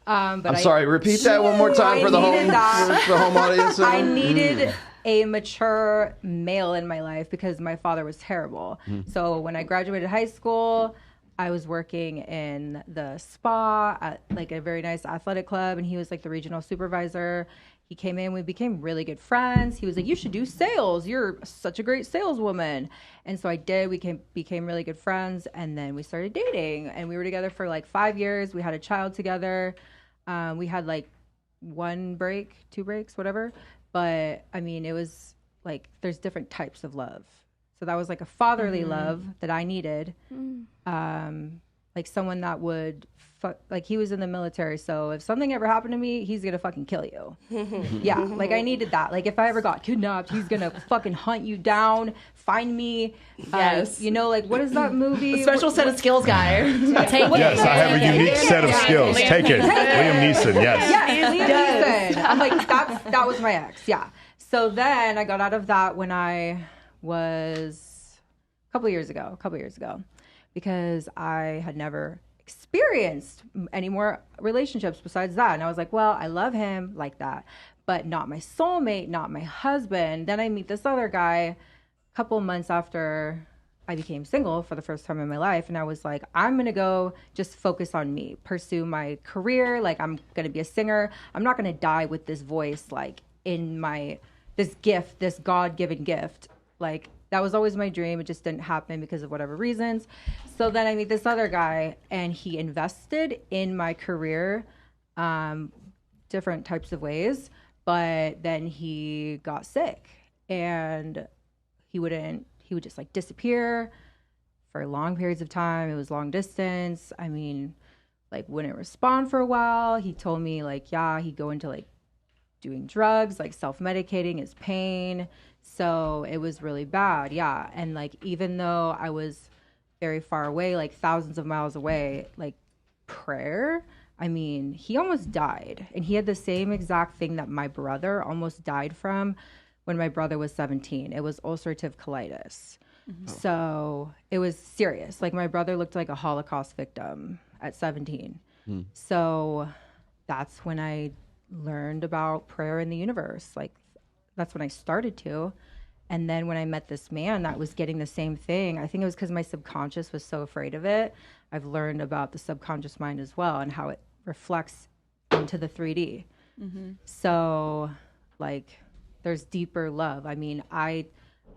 Speaker 2: I'm sorry, repeat that one more time for the home audience.
Speaker 7: I needed a mature male in my life because my father was terrible. So when I graduated high school, I was working in the spa at like a very nice athletic club, and he was like the regional supervisor. He came in, we became really good friends. He was like, you should do sales. You're such a great saleswoman. And so I did. We became really good friends, and then we started dating, and we were together for like 5 years. We had a child together. We had like 1 break, 2 breaks, whatever. But I mean, it was like there's different types of love. So that was like a fatherly love that I needed. Like someone that would like he was in the military, so if something ever happened to me, he's gonna fucking kill you. Yeah, like I needed that. Like if I ever got kidnapped, he's gonna fucking hunt you down, find me.
Speaker 8: Yes.
Speaker 7: Like what is that movie?
Speaker 8: A special set of skills guy.
Speaker 3: Yes, I have a unique set of skills. Take it. Liam Neeson, yes.
Speaker 7: Yeah, Liam Neeson. I'm like, that was my ex, yeah. So then I got out of that when I was a couple years ago, because I had never experienced any more relationships besides that. And I was like, well, I love him like that, but not my soulmate, not my husband. Then I meet this other guy a couple months after I became single for the first time in my life. And I was like, I'm going to go just focus on me, pursue my career. Like I'm going to be a singer. I'm not going to die with this voice, like in this gift, this God-given gift. Like that was always my dream. It just didn't happen because of whatever reasons. So then I meet this other guy, and he invested in my career, different types of ways. But then he got sick, and he would just like disappear for long periods of time. It was long distance. I mean, like wouldn't respond for a while. He told me like, yeah, he'd go into like doing drugs, like self-medicating his pain. So it was really bad. Yeah. And like, even though I was very far away, like thousands of miles away, like prayer, I mean, he almost died. And he had the same exact thing that my brother almost died from when my brother was 17. It was ulcerative colitis. So it was serious. Like my brother looked like a Holocaust victim at 17. So that's when I learned about prayer in the universe. Like that's when I started to. And then when I met this man that was getting the same thing, I think it was because my subconscious was so afraid of it. I've learned about the subconscious mind as well and how it reflects into the 3D. So like there's deeper love. I mean, I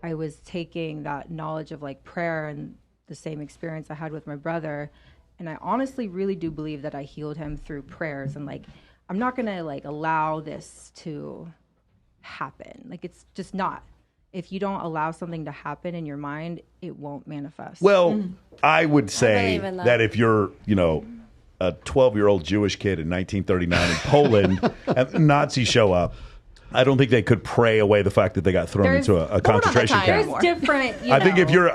Speaker 7: I was taking that knowledge of like prayer and the same experience I had with my brother, and I honestly really do believe that I healed him through prayers. And like, I'm not gonna like allow this to happen. Like, it's just not. If you don't allow something to happen in your mind, it won't manifest.
Speaker 3: Well, I would say
Speaker 4: believe in that.
Speaker 3: that if you're, a 12-year-old Jewish kid in 1939 in Poland and Nazis show up, I don't think they could pray away the fact that they got thrown into a concentration camp.
Speaker 7: There's different.
Speaker 3: I think if you're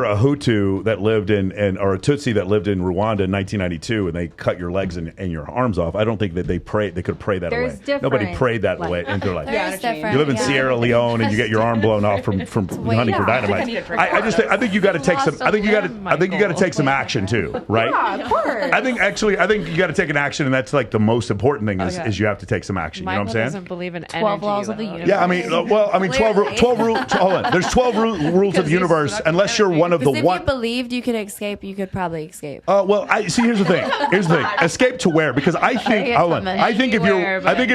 Speaker 3: a Hutu that lived or a Tutsi that lived in Rwanda in 1992 and they cut your legs and your arms off, I don't think that they could pray that away. Nobody prayed that away into their life. You live in Sierra Leone and you get your arm blown off from hunting for dynamite. I think you got to take some. I think you got to take some action too, right?
Speaker 7: Yeah, of course.
Speaker 3: I think you got to take an action, and that's like the most important thing is you have to take some action. You know what I'm saying?
Speaker 12: Doesn't believe in
Speaker 10: 12 laws of the universe.
Speaker 3: Yeah, I mean, 12 rules. Hold on. There's 12 rules of the universe. Unless you're one of the
Speaker 4: If
Speaker 3: one.
Speaker 4: you believed you could escape, you could probably escape.
Speaker 3: Well, here's the thing. Escape to where? Because I think. Hold on. I think if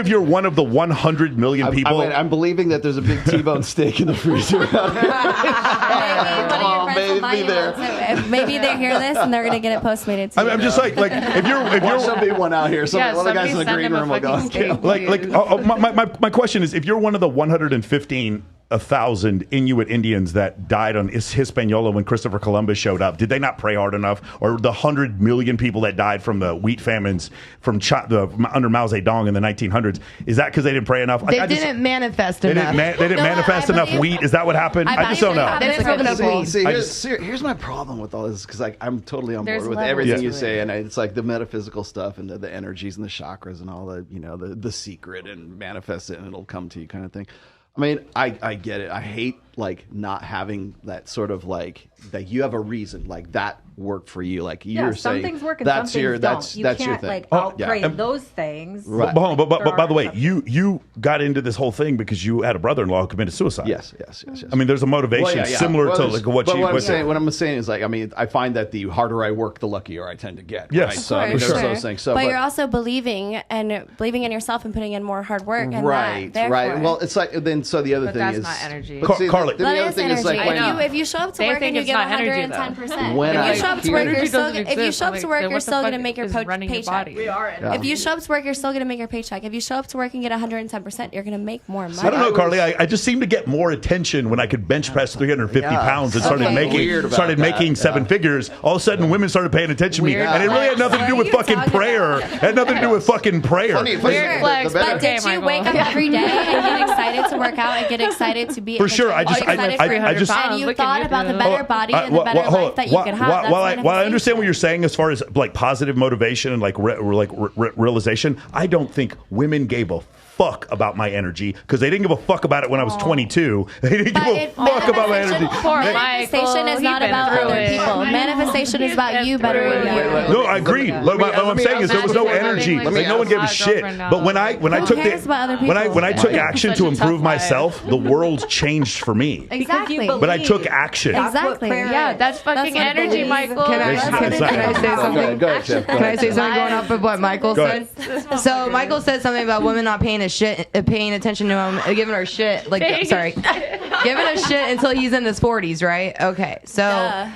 Speaker 3: you're one of the 100 million people.
Speaker 2: I'm believing that there's a big T-bone steak in the freezer.
Speaker 4: Maybe they hear this and they're gonna get it postmated.
Speaker 3: I'm just like if you're
Speaker 2: somebody one out here, some other guys in the green room will go.
Speaker 3: My question is, if you're one of the 115,000 Inuit Indians that died on Hispaniola when Christopher Columbus showed up, did they not pray hard enough? Or the 100 million people that died from the wheat famines under Mao Zedong in the 1900s, is that because they didn't pray enough?
Speaker 6: They didn't manifest enough.
Speaker 3: They didn't manifest enough wheat? Is that what happened? I just don't know.
Speaker 6: They didn't smoke enough weed.
Speaker 2: Here's my problem with all this, because I'm totally on
Speaker 4: There's
Speaker 2: board with
Speaker 4: levels
Speaker 2: everything
Speaker 4: to
Speaker 2: you
Speaker 4: it.
Speaker 2: say, and it's like the metaphysical stuff and the energies and the chakras and all the secret and manifest it and it'll come to you kind of thing. I mean, I get it. I hate not having that sort of that you have a reason that worked for you. Like you're saying,
Speaker 7: some things work and
Speaker 2: that's
Speaker 7: some
Speaker 2: your
Speaker 7: things
Speaker 2: that's
Speaker 7: don't. You
Speaker 2: that's
Speaker 7: can't
Speaker 2: your thing.
Speaker 7: outpray those things.
Speaker 3: Right. But by the way, you got into this whole thing because you had a brother-in-law who committed suicide.
Speaker 2: Yes.
Speaker 3: I mean, there's a motivation similar to what you.
Speaker 2: What I'm saying is I find that the harder I work, the luckier I tend to get.
Speaker 3: Yes,
Speaker 2: right? So I mean, there's those things. So,
Speaker 4: but you're also believing in yourself and putting in more hard work. And
Speaker 2: right. Well, it's like then. So the other thing
Speaker 12: that's
Speaker 2: is
Speaker 12: not energy.
Speaker 3: Carly,
Speaker 2: the other thing is
Speaker 4: if you show up to work and you give 110%, if you show up to work, you're still going to make your paycheck. If you show up to work, you're still going to make your paycheck. If you show up to work and get 110%, you're going to make more money.
Speaker 3: I don't know, Carly. I just seem to get more attention when I could bench press 350 pounds and started making seven figures. All of a sudden, women started paying attention to me, and it really had nothing to do with fucking prayer. It had nothing to do with fucking prayer.
Speaker 4: Weird flex, but did you wake up every day and get excited to work out and get excited to be
Speaker 3: for sure? I just
Speaker 4: and you thought about the better body and the better life that you could have.
Speaker 3: While I understand what you're saying as far as positive motivation and realization, I don't think women gave a fuck about my energy because they didn't give a fuck about it when I was 22. They didn't give a fuck about my energy.
Speaker 4: Manifestation is not about other people. Manifestation is about you bettering you.
Speaker 3: No, I agree. What I'm saying is there was no energy. No one gave a shit. But when I took action to improve myself, the world changed for me.
Speaker 4: Exactly.
Speaker 3: But I took action.
Speaker 4: Exactly.
Speaker 12: Yeah, that's fucking energy, Michael.
Speaker 6: Can I say something?
Speaker 2: Go ahead, Jeff.
Speaker 6: Can I say something going off of what Michael said? So Michael said something about women not paying attention to him, giving her shit. Giving her shit until he's in his 40s, right? Okay, so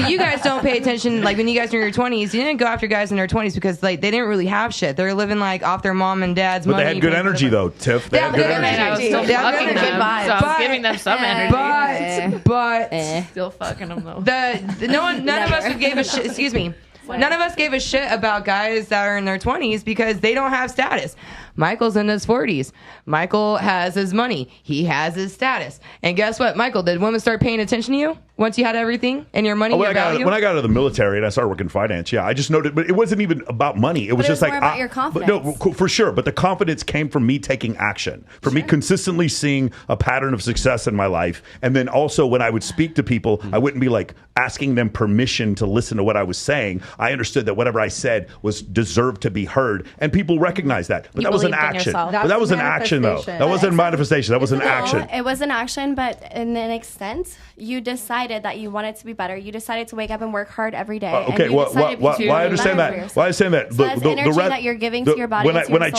Speaker 6: you guys don't pay attention. Like when you guys are in your 20s, you didn't go after guys in their 20s because they didn't really have shit. They're living off their mom and dad's money.
Speaker 3: But they had good energy though, Tiff. They had good energy.
Speaker 12: I was still fucking them, so I was giving them some energy.
Speaker 6: But
Speaker 12: still fucking them though.
Speaker 6: None of us gave a shit. Excuse me. None of us gave a shit about guys that are in their 20s because they don't have status. Michael's in his 40s. Michael has his money. He has his status. And guess what, Michael? Did women start paying attention to you once you had everything and your money?
Speaker 3: When I got out of the military and I started working finance, I just noted, but it wasn't even about money. It was just
Speaker 4: more about your confidence.
Speaker 3: No, for sure. But the confidence came from me taking action, from me consistently seeing a pattern of success in my life, and then also when I would speak to people, I wouldn't be asking them permission to listen to what I was saying. I understood that whatever I said was deserved to be heard, and people recognized that. But that was an action. But that was an action, though. That wasn't manifestation. That was an action.
Speaker 4: It was an action, but in an extent, you decided decided that you wanted to be better. You decided to wake up and work hard every day.
Speaker 3: Okay,
Speaker 4: and you decided to be
Speaker 3: I understand
Speaker 4: better for
Speaker 3: that.
Speaker 4: yourself.
Speaker 3: Why I understand that.
Speaker 4: So that's energy that you're giving to your body.
Speaker 3: When I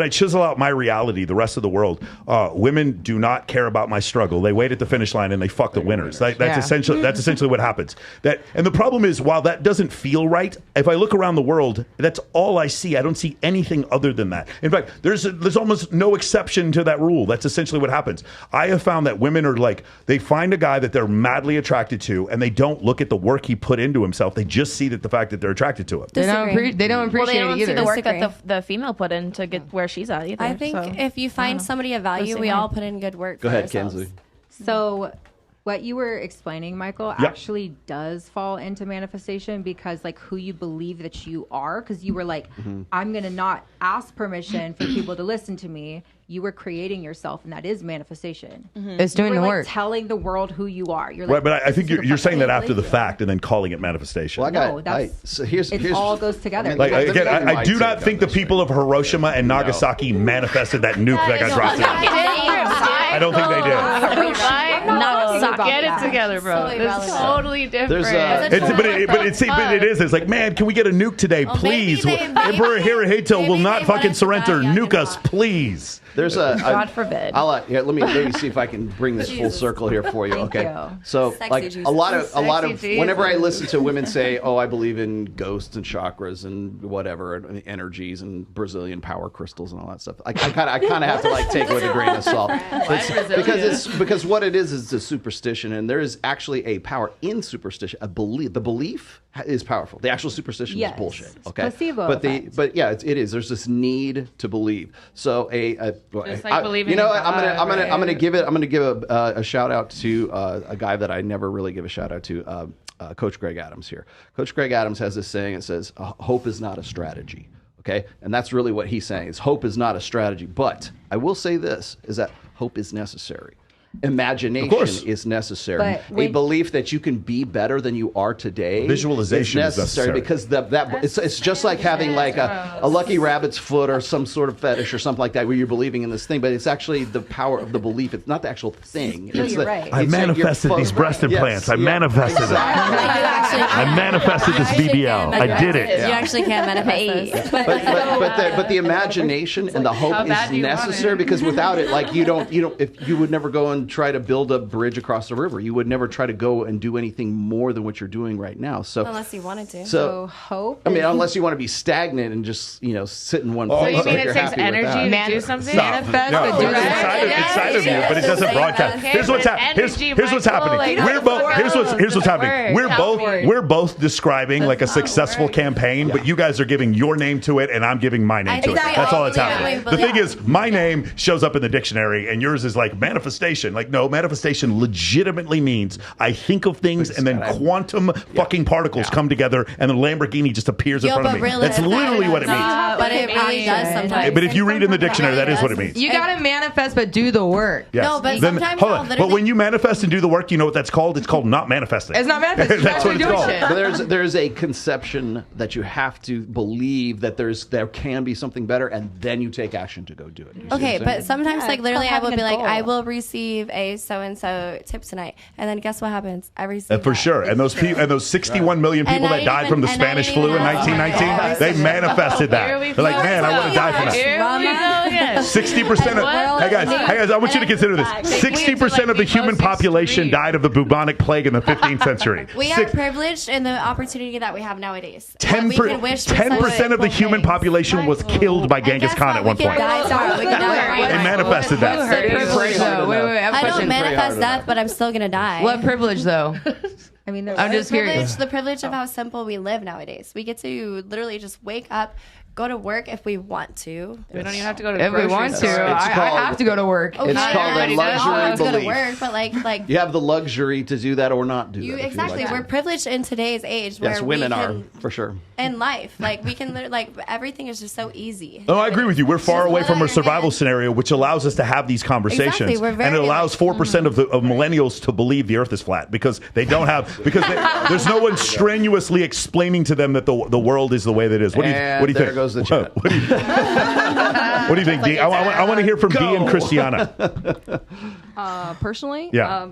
Speaker 3: chisel out my reality, the rest of the world, women do not care about my struggle. They wait at the finish line and they fuck the winners. That's essentially what happens. And the problem is, while that doesn't feel right, if I look around the world, that's all I see. I don't see anything other than that. In fact, there's almost no exception to that rule. That's essentially what happens. I have found that women are like, they find a guy that they're madly attracted to, and they don't look at the work he put into himself. They just see that the fact that they're attracted to him.
Speaker 6: They don't appreciate
Speaker 12: Well, they don't
Speaker 6: it
Speaker 12: see
Speaker 6: either.
Speaker 12: the work that the female put in to get where she's at either.
Speaker 4: I think if you find somebody of value, we all put in good work.
Speaker 2: Go
Speaker 4: for
Speaker 2: ahead,
Speaker 4: ourselves.
Speaker 2: Kenzie.
Speaker 7: So what you were explaining, Michael, actually does fall into manifestation, because like who you believe that you are, because you were like, I'm going to not ask permission for people to listen to me. You were creating yourself, and that is manifestation.
Speaker 6: It's doing the work.
Speaker 7: Telling the world who you are. You're
Speaker 3: Right,
Speaker 7: like,
Speaker 3: but I think you're saying that after the fact and then calling it manifestation.
Speaker 2: Well,
Speaker 7: it all goes together.
Speaker 3: Like, again, I do not think the people of Hiroshima and Nagasaki manifested that nuke that got dropped in. I don't think they did.
Speaker 12: Get it together, bro. It's totally different.
Speaker 3: It's like, man, can we get a nuke today, please? Emperor Hirohito will not fucking surrender. Nuke us, please.
Speaker 2: There's
Speaker 12: God forbid.
Speaker 2: Let me see if I can bring this full circle here for you.
Speaker 7: Thank
Speaker 2: Okay,
Speaker 7: you.
Speaker 2: so
Speaker 4: Sexy
Speaker 2: like
Speaker 4: Jesus.
Speaker 2: a lot of
Speaker 12: Jesus.
Speaker 2: whenever I listen to women say, "Oh, I believe in ghosts and chakras and whatever, and energies and Brazilian power crystals and all that stuff," I kind of have to like take it with a grain of salt. Because what it is a superstition, and there is actually a power in superstition. A belief. The belief is powerful. The actual superstition is bullshit. Okay,
Speaker 7: placebo effect.
Speaker 2: but yeah, it is. There's this need to believe. So
Speaker 12: Just like believing
Speaker 2: you know,
Speaker 12: in
Speaker 2: what? I'm
Speaker 12: God,
Speaker 2: gonna give a shout out to a guy that I never really give a shout out to. Coach Greg Adams here. Coach Greg Adams has this saying. It says, "Hope is not a strategy." Okay, and that's really what he's saying. Is hope is not a strategy. But I will say this: is that hope is necessary. Imagination is necessary.
Speaker 7: But
Speaker 2: a belief that you can be better than you are today.
Speaker 3: Visualization is necessary
Speaker 2: because it's just like having like a lucky rabbit's foot or some sort of fetish or something like that, where you're believing in this thing, but it's actually the power of the belief. It's not the actual thing.
Speaker 7: No, you're right.
Speaker 3: I manifested these breast implants. I manifested it. I manifested this BBL. I did it.
Speaker 4: You actually can't manifest this.
Speaker 2: But the imagination and the hope is necessary, because without it, like you don't if you would never go and try to build a bridge across the river. You would never try to go and do anything more than what you're doing right now. So
Speaker 4: unless you wanted to.
Speaker 7: So hope.
Speaker 2: I mean, unless you want to be stagnant and just sit in one place.
Speaker 12: So you mean
Speaker 2: like
Speaker 12: it takes energy to do something?
Speaker 6: Manifest,
Speaker 3: No,
Speaker 6: but do
Speaker 3: it's inside of you, but it doesn't broadcast.
Speaker 12: Okay,
Speaker 3: Here's what's
Speaker 12: but
Speaker 3: happening.
Speaker 12: energy,
Speaker 3: Here's what's
Speaker 12: Michael,
Speaker 3: happening.
Speaker 12: like,
Speaker 3: Here's what's happening.
Speaker 12: Word.
Speaker 3: We're both describing like a successful campaign, but you guys are giving your name to it, and I'm giving my name to it. That's all that's happening. The thing is, my name shows up in the dictionary, and yours is like manifestation. Like, no, manifestation legitimately means I think of things, and then quantum fucking particles come together, and the Lamborghini just appears in front of me.
Speaker 4: Really,
Speaker 3: That's literally what it means.
Speaker 4: But it really does sometimes.
Speaker 3: But if you read in the dictionary, that is what it means.
Speaker 6: You gotta manifest, but do the work.
Speaker 3: Yes.
Speaker 4: No, but
Speaker 3: Then,
Speaker 4: sometimes
Speaker 3: hold
Speaker 4: I'll
Speaker 3: on. But
Speaker 4: literally-
Speaker 3: when you manifest and do the work, you know what that's called? It's called not manifesting.
Speaker 6: It's not manifesting.
Speaker 3: That's what it's
Speaker 6: doing
Speaker 3: called.
Speaker 6: shit.
Speaker 2: But there's a conception that you have to believe that there can be something better, and then you take action to go do it. You see what
Speaker 4: Okay,
Speaker 2: I'm
Speaker 4: but
Speaker 2: saying?
Speaker 4: sometimes, like, literally, I will
Speaker 7: having
Speaker 4: be
Speaker 7: a
Speaker 4: like,
Speaker 7: goal.
Speaker 4: I will receive a so-and-so tip tonight. And then guess what happens? I receive
Speaker 3: For
Speaker 4: that.
Speaker 3: sure. And those people, and those 61 million people
Speaker 4: And I
Speaker 3: that died
Speaker 4: even-
Speaker 3: from the
Speaker 4: and I
Speaker 3: Spanish
Speaker 4: didn't
Speaker 3: flu in
Speaker 4: even have-
Speaker 3: 1919, they manifested that. They're like, man, I want to die from that.
Speaker 12: Here we go again.
Speaker 3: 60% of hey guys, I want you to consider this. 60% of the human population died of the bubonic plague in the 15th century.
Speaker 4: We are privileged in the opportunity that we have nowadays.
Speaker 3: 10% of the human population was killed by Genghis Khan at one point. They manifested that.
Speaker 4: I don't manifest death, but I'm still gonna die.
Speaker 6: What privilege, though?
Speaker 7: I mean,
Speaker 6: I'm just curious.
Speaker 4: The privilege of how simple we live nowadays. We get to literally just wake up, go to work if we want to.
Speaker 12: We don't even have to go to
Speaker 6: If we want to, I have to go to work.
Speaker 2: It's called a luxury
Speaker 4: to go to
Speaker 2: belief.
Speaker 4: work, but like
Speaker 2: You have the luxury to do that or not do that.
Speaker 4: exactly. We're privileged in today's age.
Speaker 2: Yes,
Speaker 4: where
Speaker 2: women
Speaker 4: we
Speaker 2: are
Speaker 4: can,
Speaker 2: for sure.
Speaker 4: in life. Like we can like everything is just so easy.
Speaker 3: No, I agree with you. We're far
Speaker 4: Just
Speaker 3: away
Speaker 4: let
Speaker 3: from
Speaker 4: out
Speaker 3: a
Speaker 4: your
Speaker 3: survival
Speaker 4: hand.
Speaker 3: scenario, which allows us to have these conversations,
Speaker 4: Exactly, we're very
Speaker 3: and it allows 4% of millennials to believe the Earth is flat because they don't have there's no one strenuously explaining to them that the world is the way that it is. What do you think?
Speaker 2: There goes the chat.
Speaker 3: What do you think, Dee? I want to hear from Dee and Christiana.
Speaker 10: Personally,
Speaker 3: Yeah.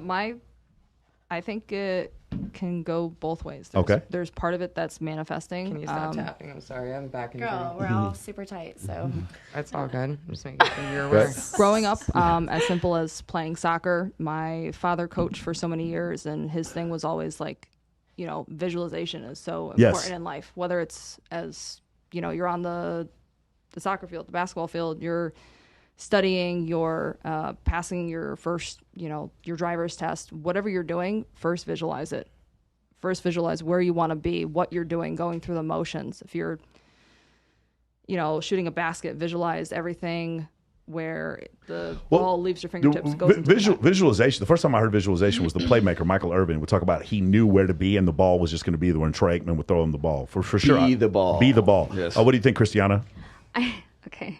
Speaker 10: I think it can go both ways. There's part of it that's manifesting.
Speaker 6: Can you stop tapping? I'm sorry, I'm back in.
Speaker 4: Girl, we're all super tight, so
Speaker 6: that's all good. Just making sure you're aware.
Speaker 10: Growing up, as simple as playing soccer, my father coached for so many years, and his thing was always like, visualization is so important in life. Whether it's as you're on the soccer field, the basketball field, you're studying, you're passing your first, your driver's test, whatever you're doing, first visualize it. First visualize where you want to be, what you're doing, going through the motions. If you're, shooting a basket, visualize everything where the ball leaves your fingertips.
Speaker 3: Visualization. The first time I heard visualization was the playmaker, Michael Irvin, would talk about he knew where to be and the ball was just going to be there when Troy Aikman would throw him the ball. For sure.
Speaker 2: Be the ball.
Speaker 3: Be the ball.
Speaker 2: Yes.
Speaker 3: What do you think, Christiana?
Speaker 5: Okay.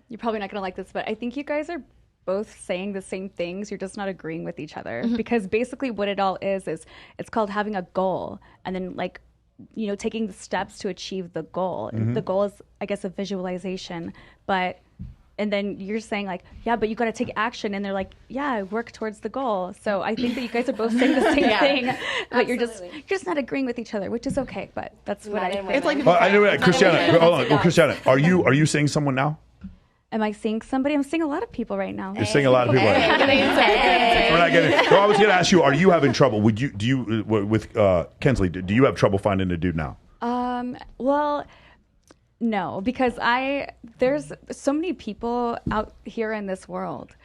Speaker 5: You're probably not going to like this, but I think you guys are both saying the same things. You're just not agreeing with each other. Because basically what it all is it's called having a goal and then taking the steps to achieve the goal. The goal is, I guess, a visualization. And then you're saying but you got to take action. And they're like, yeah, work towards the goal. So I think that you guys are both saying the same thing, but you're just not agreeing with each other, which is okay. But that's what I think.
Speaker 8: It's like
Speaker 3: I know, Christiana. Hold on, Christiana. Are you seeing someone now?
Speaker 5: Am I seeing somebody? I'm seeing a lot of people right now.
Speaker 3: You're seeing a lot of people. Right now. We're not getting. So I was going to ask you: are you having trouble? With Kensley? Do you have trouble finding a dude now?
Speaker 5: Well, no, because there's so many people out here in this world,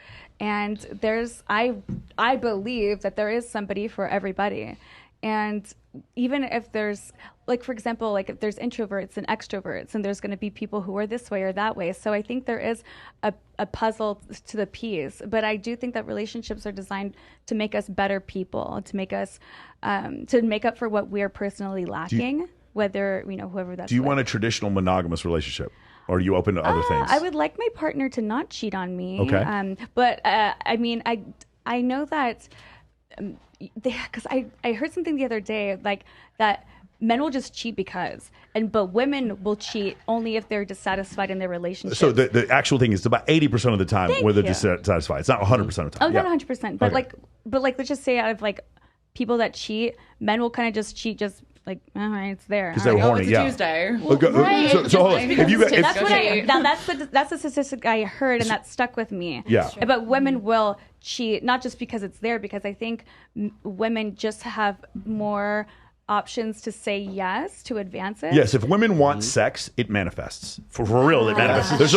Speaker 5: and I believe that there is somebody for everybody, and even if there's for example, if there's introverts and extroverts, and there's going to be people who are this way or that way. So I think there is a puzzle to the piece. But I do think that relationships are designed to make us better people, to make us, to make up for what we're personally lacking, whoever that's
Speaker 3: Do you
Speaker 5: with.
Speaker 3: want a traditional monogamous relationship? Or are you open to other things?
Speaker 5: I would like my partner to not cheat on me.
Speaker 3: Okay.
Speaker 5: But I know that, because I heard something the other day, that men will just cheat but women will cheat only if they're dissatisfied in their relationship.
Speaker 3: So the actual thing is about 80% of the time where they're dissatisfied. It's not 100% of the time.
Speaker 5: Oh, not 100%. But let's just say out of people that cheat, men will kind of just cheat all right, it's there.
Speaker 3: Because they're horny,
Speaker 8: it's a Tuesday.
Speaker 5: Right.
Speaker 3: So hold on.
Speaker 5: That's the statistic I heard, and that stuck with me.
Speaker 3: Yeah.
Speaker 5: But women will cheat, not just because it's there, because I think women just have more options to say yes to advances.
Speaker 3: Yes, if women want sex, it manifests. For real, it manifests. There's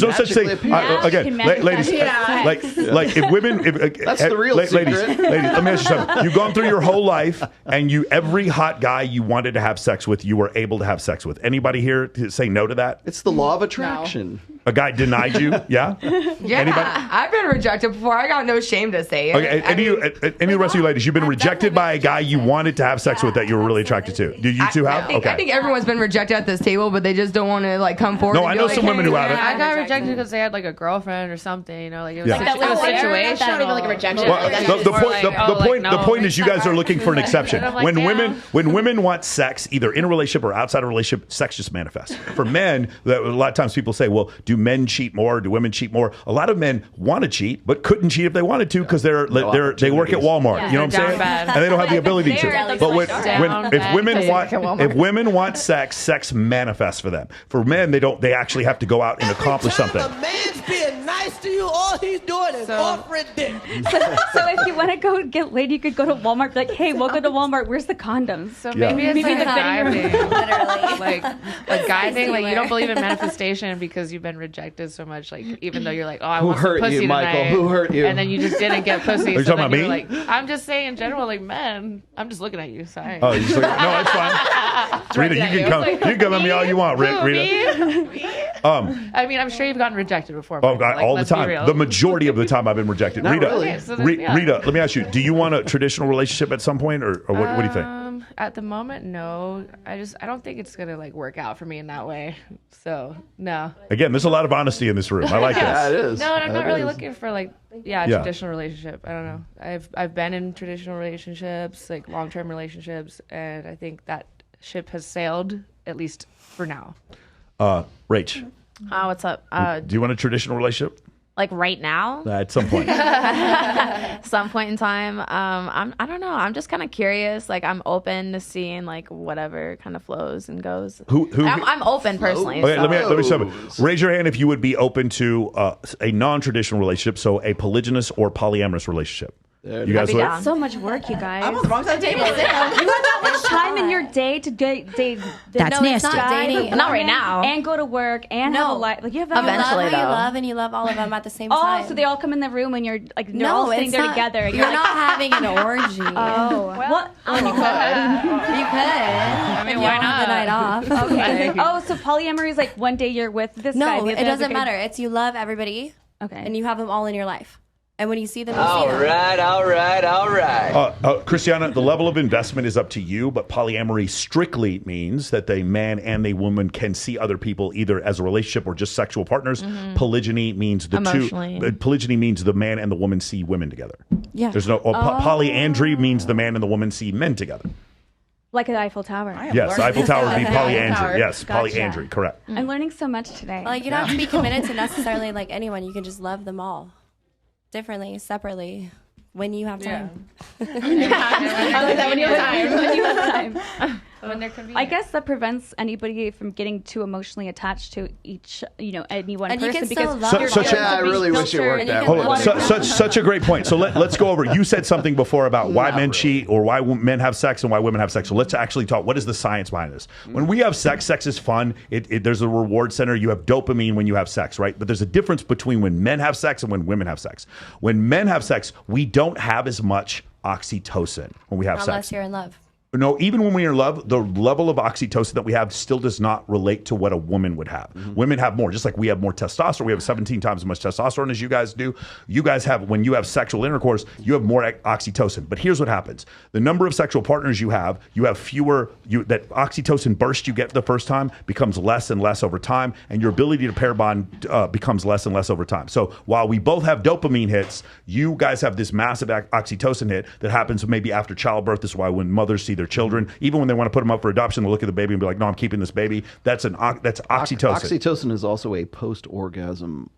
Speaker 3: no such thing. Again, ladies, if women,
Speaker 2: that's the real
Speaker 3: ladies,
Speaker 2: secret.
Speaker 3: Let me ask you something. You've gone through your whole life, and every hot guy you wanted to have sex with, you were able to have sex with. Anybody here say no to that?
Speaker 2: It's the law of attraction.
Speaker 3: No. A guy denied you? Yeah.
Speaker 6: Yeah.
Speaker 3: Anybody?
Speaker 6: I've been rejected before. I got no shame to say it.
Speaker 3: Okay. Any of the rest of you ladies, you've been rejected by a guy you wanted to have sex with that you were really attracted to. Do you two have?
Speaker 6: I think everyone's been rejected at this table, but they just don't want to come forward.
Speaker 3: No, I know some women who have it.
Speaker 12: I got rejected because they had a girlfriend or something. It was,
Speaker 3: Yeah.
Speaker 12: it was situational.
Speaker 8: That's not even like a rejection.
Speaker 3: Well, the point is you guys are looking for an exception. When women want sex, either in a relationship or outside a relationship, sex just manifests. For men, a lot of times people say, well, do men cheat more? Do women cheat more? A lot of men want to cheat, but couldn't cheat if they wanted to because they work at Walmart.
Speaker 12: Yeah.
Speaker 3: You know what I'm saying?
Speaker 12: Bad.
Speaker 3: And they don't have the ability to. But if women want sex manifests for them. For men, they actually have to go out and accomplish something.
Speaker 13: A man's being nice to you, all he's doing is offering dick.
Speaker 5: So if you want to go get laid, you could go to Walmart. Be like, hey, welcome to Walmart. Where's the condoms?
Speaker 12: So maybe it's
Speaker 5: Maybe
Speaker 12: like a guy thing.
Speaker 4: literally.
Speaker 12: A guy thing. You don't believe in manifestation because you've been rejected so much. Even though you're I want some pussy
Speaker 2: Michael?
Speaker 12: tonight.
Speaker 2: Who hurt you?
Speaker 12: And then you just didn't get pussy.
Speaker 3: Are you talking about me?
Speaker 12: I'm just saying in general, men. I'm just looking at you. Sorry.
Speaker 3: Oh, you're just looking, no, that's fine. Rita, you can come at me all you want, Rita.
Speaker 12: I'm sure you've gotten rejected before.
Speaker 3: Oh, God, all the time. The majority of the time I've been rejected.
Speaker 2: Not
Speaker 3: Rita,
Speaker 2: really.
Speaker 12: So then,
Speaker 3: Rita, let me ask you: do you want a traditional relationship at some point, or what do you think?
Speaker 12: At the moment, no. I don't think it's gonna work out for me in that way. So no.
Speaker 3: Again, there's a lot of honesty in this room. I like this.
Speaker 2: Yeah, it is.
Speaker 12: No, and I'm not really looking for a traditional relationship. I don't know. I've been in traditional relationships, long-term relationships, and I think that ship has sailed, at least for now.
Speaker 3: Rach,
Speaker 12: what's up?
Speaker 3: do you want a traditional relationship?
Speaker 14: like right now.
Speaker 3: At some point.
Speaker 14: Some point in time. I don't know. I'm just kind of curious. Like I'm open to seeing like whatever kind of flows and goes. I'm open personally.
Speaker 3: Okay,
Speaker 14: so.
Speaker 3: let me stop it. Raise your hand if you would be open to a non-traditional relationship, so a polygynous or polyamorous relationship. You guys would?
Speaker 5: That's so much work, you guys.
Speaker 8: I'm on the wrong side of the table.
Speaker 5: You have that much time in your day to date.
Speaker 4: That's nasty. It's not dating.
Speaker 14: Not right now.
Speaker 5: And go to work and have a life. Like you have that
Speaker 14: eventually
Speaker 5: much.
Speaker 14: though.
Speaker 4: You love and you love all of them at the same time.
Speaker 5: Oh, so they all come in the room and you're like they're all sitting there together. And
Speaker 4: You're not having an orgy.
Speaker 5: Oh, well,
Speaker 4: you could. I mean, why not? The night off.
Speaker 5: Okay. Oh, so polyamory is like one day you're with this guy.
Speaker 4: No, it doesn't matter. It's you love everybody.
Speaker 5: Okay.
Speaker 4: And you have them all in your life. And when you see them, you
Speaker 9: All
Speaker 4: see them.
Speaker 9: right.
Speaker 3: Christiana, the level of investment is up to you, but polyamory strictly means that the man and the woman can see other people either as a relationship or just sexual partners. Polygyny means polygyny means the man and the woman see women together.
Speaker 4: Yeah.
Speaker 3: There's no polyandry means the man and the woman see men together.
Speaker 5: Like an Eiffel Tower.
Speaker 3: Yes, Eiffel Tower would be polyandry.
Speaker 5: Tower.
Speaker 3: Yes,
Speaker 5: Gotcha.
Speaker 3: polyandry, correct.
Speaker 5: I'm learning so much today.
Speaker 4: Like you don't have to be committed to necessarily like anyone. You can just love them all, differently, separately, when you have time.
Speaker 14: I like that when you have time.
Speaker 5: When you have time.
Speaker 12: When they're convenient.
Speaker 5: I guess that prevents anybody from getting too emotionally attached to any one
Speaker 4: And you
Speaker 5: person
Speaker 4: can still
Speaker 5: because
Speaker 4: love your
Speaker 2: I really wish it worked that
Speaker 3: Hold
Speaker 2: way.
Speaker 3: on. Such a great point. So let's go over. You said something before about why men cheat or why men have sex and why women have sex. So let's actually talk. What is the science behind this? When we have sex, sex is fun. There's a reward center. You have dopamine when you have sex, right? But there's a difference between when men have sex and when women have sex. When men have sex, we don't have as much oxytocin when we have sex.
Speaker 4: Unless you're in love.
Speaker 3: No, even when we're in love, the level of oxytocin that we have still does not relate to what a woman would have. Women have more, just like we have more testosterone. We have 17 times as much testosterone as you guys do. You guys have, when you have sexual intercourse, you have more oxytocin. But here's what happens. The number of sexual partners you have fewer, that oxytocin burst you get the first time becomes less and less over time, and your ability to pair bond becomes less and less over time. So while we both have dopamine hits, you guys have this massive oxytocin hit that happens maybe after childbirth. This is why when mothers see their children, even when they want to put them up for adoption, they'll look at the baby and be like, no, I'm keeping this baby. That's oxytocin.
Speaker 2: Oxytocin is also a post-orgasm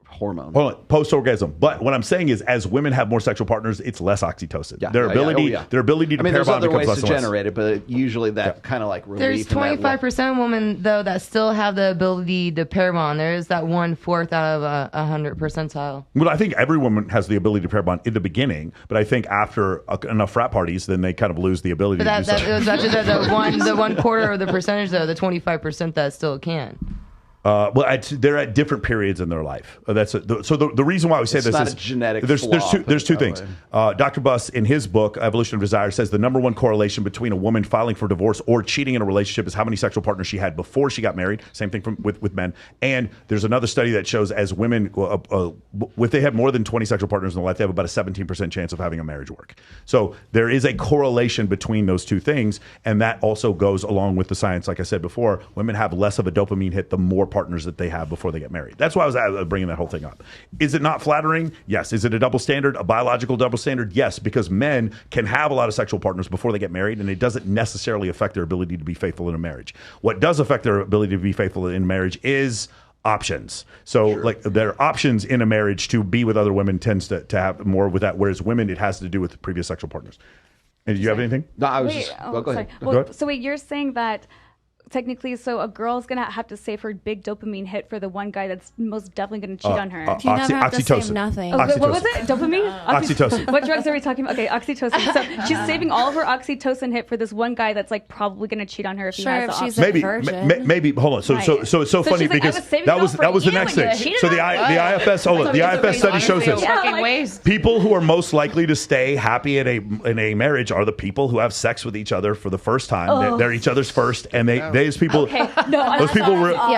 Speaker 2: hormone.
Speaker 3: Hold on, post-orgasm. But what I'm saying is, as women have more sexual partners, it's less oxytocin. Their ability to pair bond becomes
Speaker 2: there's other
Speaker 3: less
Speaker 2: ways
Speaker 3: and
Speaker 2: to
Speaker 3: less.
Speaker 2: generate it, but usually that kind of like relief.
Speaker 6: There's 25% women though that still have the ability to pair bond. There is that 1/4 out of 100 percentile.
Speaker 3: Well, I think every woman has the ability to pair bond in the beginning, but I think after enough frat parties, then they kind of lose the ability
Speaker 6: But
Speaker 3: to do so.
Speaker 6: it was actually the 1/4 of the percentage though, the 25% that still can.
Speaker 3: They're at different periods in their life. So the reason why we say
Speaker 2: It's
Speaker 3: this
Speaker 2: not
Speaker 3: is
Speaker 2: a genetic
Speaker 3: there's
Speaker 2: flaw,
Speaker 3: there's two
Speaker 2: put it
Speaker 3: things.
Speaker 2: that
Speaker 3: Dr. Buss, in his book Evolution of Desire, says the number one correlation between a woman filing for divorce or cheating in a relationship is how many sexual partners she had before she got married. Same thing with men. And there's another study that shows as women, if they have more than 20 sexual partners in their life, they have about a 17% chance of having a marriage work. So there is a correlation between those two things, and that also goes along with the science. Like I said before, women have less of a dopamine hit the more partners that they have before they get married. That's why I was bringing that whole thing up. Is it not flattering? Yes. Is it a double standard, a biological double standard? Yes, because men can have a lot of sexual partners before they get married, and it doesn't necessarily affect their ability to be faithful in a marriage. What does affect their ability to be faithful in marriage is options. So like their options in a marriage to be with other women tends to have more with that, whereas women, it has to do with previous sexual partners. And do you have anything?
Speaker 2: No, I was
Speaker 5: go
Speaker 2: ahead.
Speaker 5: Well, so wait, you're saying that technically, so a girl's gonna have to save her big dopamine hit for the one guy that's most definitely gonna cheat on her.
Speaker 4: You never have to save nothing.
Speaker 5: Oh, what was it? Dopamine?
Speaker 3: Oxytocin.
Speaker 5: What drugs are we talking about? Okay, oxytocin. So she's saving all of her oxytocin hit for this one guy that's like probably gonna cheat on her if he has the option.
Speaker 3: Maybe. Hold on. So it's so
Speaker 5: So
Speaker 3: funny
Speaker 5: she's like,
Speaker 3: because
Speaker 5: I was saving
Speaker 3: that
Speaker 5: it
Speaker 3: was
Speaker 5: all for
Speaker 3: the
Speaker 5: you
Speaker 3: next
Speaker 5: and you
Speaker 3: thing.
Speaker 5: cheated
Speaker 3: So the
Speaker 5: on me.
Speaker 3: IFS. Hold on. The IFS study shows this.
Speaker 12: Waste.
Speaker 3: People who are most likely to stay happy in a marriage are the people who have sex with each other for the first time.
Speaker 5: Oh.
Speaker 3: They're each other's first, and those people.
Speaker 5: Okay. No,
Speaker 3: Those people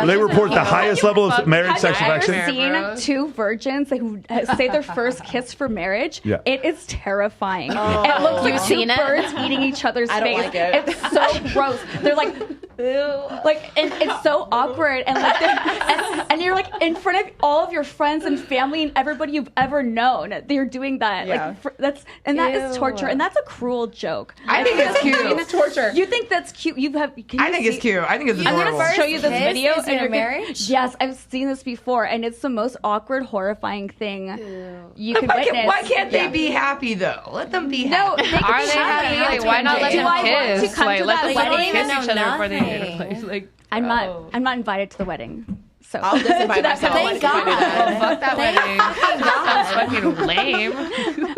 Speaker 3: they report the highest level of marriage
Speaker 5: Have you
Speaker 3: satisfaction.
Speaker 5: ever seen two virgins who say their first kiss for marriage?
Speaker 3: Yeah.
Speaker 5: It is terrifying.
Speaker 14: Oh.
Speaker 5: It looks
Speaker 14: You've
Speaker 5: like two
Speaker 14: seen it?
Speaker 5: birds eating each other's
Speaker 8: I don't
Speaker 5: face.
Speaker 8: like it.
Speaker 5: It's so gross. They're like Like, and it's so awkward, and like, and you're like in front of all of your friends and family and everybody you've ever known. They're doing that.
Speaker 8: Yeah.
Speaker 5: Like, that is torture, and that's a cruel joke.
Speaker 6: I think it's cute.
Speaker 8: It's torture.
Speaker 5: You think that's cute?
Speaker 6: I think it's cute. I think it's
Speaker 5: I'm
Speaker 6: adorable.
Speaker 5: gonna show you this
Speaker 4: Kiss
Speaker 5: video.
Speaker 4: is in a
Speaker 5: you're
Speaker 4: marriage?
Speaker 5: Yes, I've seen this before, and it's the most awkward, horrifying thing you can
Speaker 6: Why
Speaker 5: witness.
Speaker 6: why can't they be happy though? Let them be happy.
Speaker 5: No, they can
Speaker 14: Are
Speaker 5: be
Speaker 14: they happy? Like, why not let
Speaker 5: Do
Speaker 14: them
Speaker 5: I want
Speaker 14: kiss?
Speaker 5: to come
Speaker 14: Like,
Speaker 5: to
Speaker 14: let
Speaker 5: that
Speaker 14: them
Speaker 5: wedding?
Speaker 14: kiss
Speaker 4: know
Speaker 14: each other before they get
Speaker 4: nothing.
Speaker 14: a place. Like,
Speaker 5: I'm not invited to the wedding. So
Speaker 8: I'll disinvite myself.
Speaker 4: Thank God.
Speaker 6: Oh, fuck that wedding.
Speaker 14: that's fucking lame.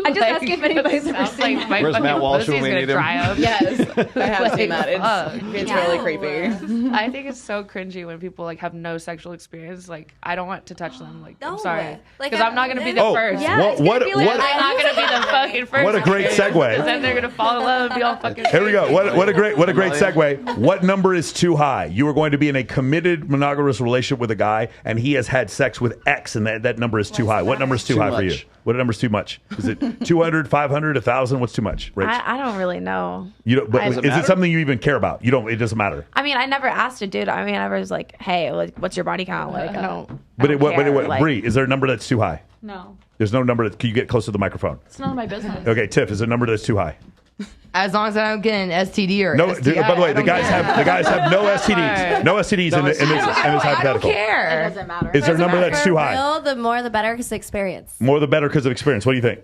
Speaker 5: I'm just asking if anybody's ever
Speaker 14: Sounds
Speaker 5: seen
Speaker 14: like my
Speaker 2: Where's
Speaker 14: fucking
Speaker 2: Matt Walsh
Speaker 14: pussy's
Speaker 2: when we
Speaker 14: gonna
Speaker 2: need him?
Speaker 14: dry up.
Speaker 8: Yes, I have seen that.
Speaker 14: fuck.
Speaker 8: It's really creepy.
Speaker 12: I think it's so cringy when people like have no sexual experience. Like, I don't want to touch them. Like,
Speaker 4: No.
Speaker 12: I'm sorry,
Speaker 4: Like,
Speaker 12: because I'm not gonna be the
Speaker 3: Oh,
Speaker 12: first.
Speaker 5: Yeah,
Speaker 3: what
Speaker 5: it's gonna
Speaker 3: what
Speaker 5: be like-
Speaker 3: what?
Speaker 14: I'm not gonna be the fucking first.
Speaker 3: What a great
Speaker 14: Because
Speaker 3: segue.
Speaker 14: then they're gonna fall in love and be all fucking.
Speaker 3: Here we go. What a great segue. What number is too high? You are going to be in a committed monogamous relationship with a guy, and he has had sex with X, and that number is too high. What number is too high for you?
Speaker 2: much.
Speaker 3: What number is too much? Is it 200, 500, 1,000? What's too much, Rich?
Speaker 14: I don't really know.
Speaker 3: You don't, but
Speaker 14: Does
Speaker 3: is
Speaker 14: it
Speaker 3: it
Speaker 2: matter?
Speaker 3: something you even care about? You don't. It doesn't matter.
Speaker 14: I mean, I never asked a dude. I mean, I was like, "Hey, like, what's your body count?" Like, I don't.
Speaker 3: But
Speaker 14: care.
Speaker 3: Bree, is there a number that's too high?
Speaker 11: No,
Speaker 3: There's no number that. Can you get close to the microphone?
Speaker 11: it's none of my business.
Speaker 3: Okay, Tiff, is there a number that's too high?
Speaker 6: As long as I don't get an STD or
Speaker 3: No.
Speaker 6: STI,
Speaker 3: By the way,
Speaker 6: I
Speaker 3: the
Speaker 6: don't
Speaker 3: guys
Speaker 6: care.
Speaker 3: have no STDs. No STDs in this
Speaker 6: I don't
Speaker 3: hypothetical.
Speaker 14: It
Speaker 6: care.
Speaker 14: doesn't matter.
Speaker 3: Is there a number that's too high?
Speaker 4: Real, the more the better because experience.
Speaker 3: More the better because of experience. What do you think?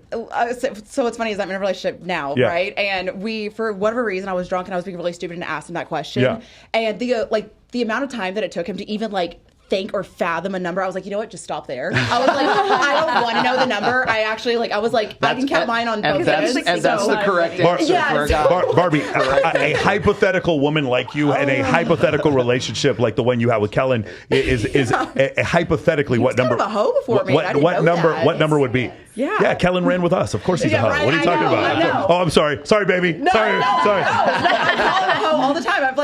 Speaker 8: So what's funny is I'm in a relationship now,
Speaker 3: Yeah.
Speaker 8: right? And we, for whatever reason, I was drunk and I was being really stupid and asked him that question.
Speaker 3: Yeah.
Speaker 8: And the amount of time that it took him to even think or fathom a number, I was like, you know what? Just stop there. I was like, I don't want to know the number. I actually I was like, I can count mine on both hands.
Speaker 2: And that's the correct answer for a guy.
Speaker 3: Barbie, a hypothetical woman like you and a hypothetical relationship like the one you have with Kellen is a hypothetically what number?
Speaker 8: Kind of a hoe before me. I didn't
Speaker 3: What
Speaker 8: know
Speaker 3: number?
Speaker 8: that.
Speaker 3: What number would be?
Speaker 8: Yeah.
Speaker 3: Kellen ran with us. Of course he's a
Speaker 8: Yeah,
Speaker 3: hoe.
Speaker 8: right,
Speaker 3: What are you
Speaker 8: I
Speaker 3: talking
Speaker 8: know,
Speaker 3: about?
Speaker 8: I know.
Speaker 3: Oh, I'm sorry. Sorry, baby. Sorry.
Speaker 8: I call him a hoe all the time. I've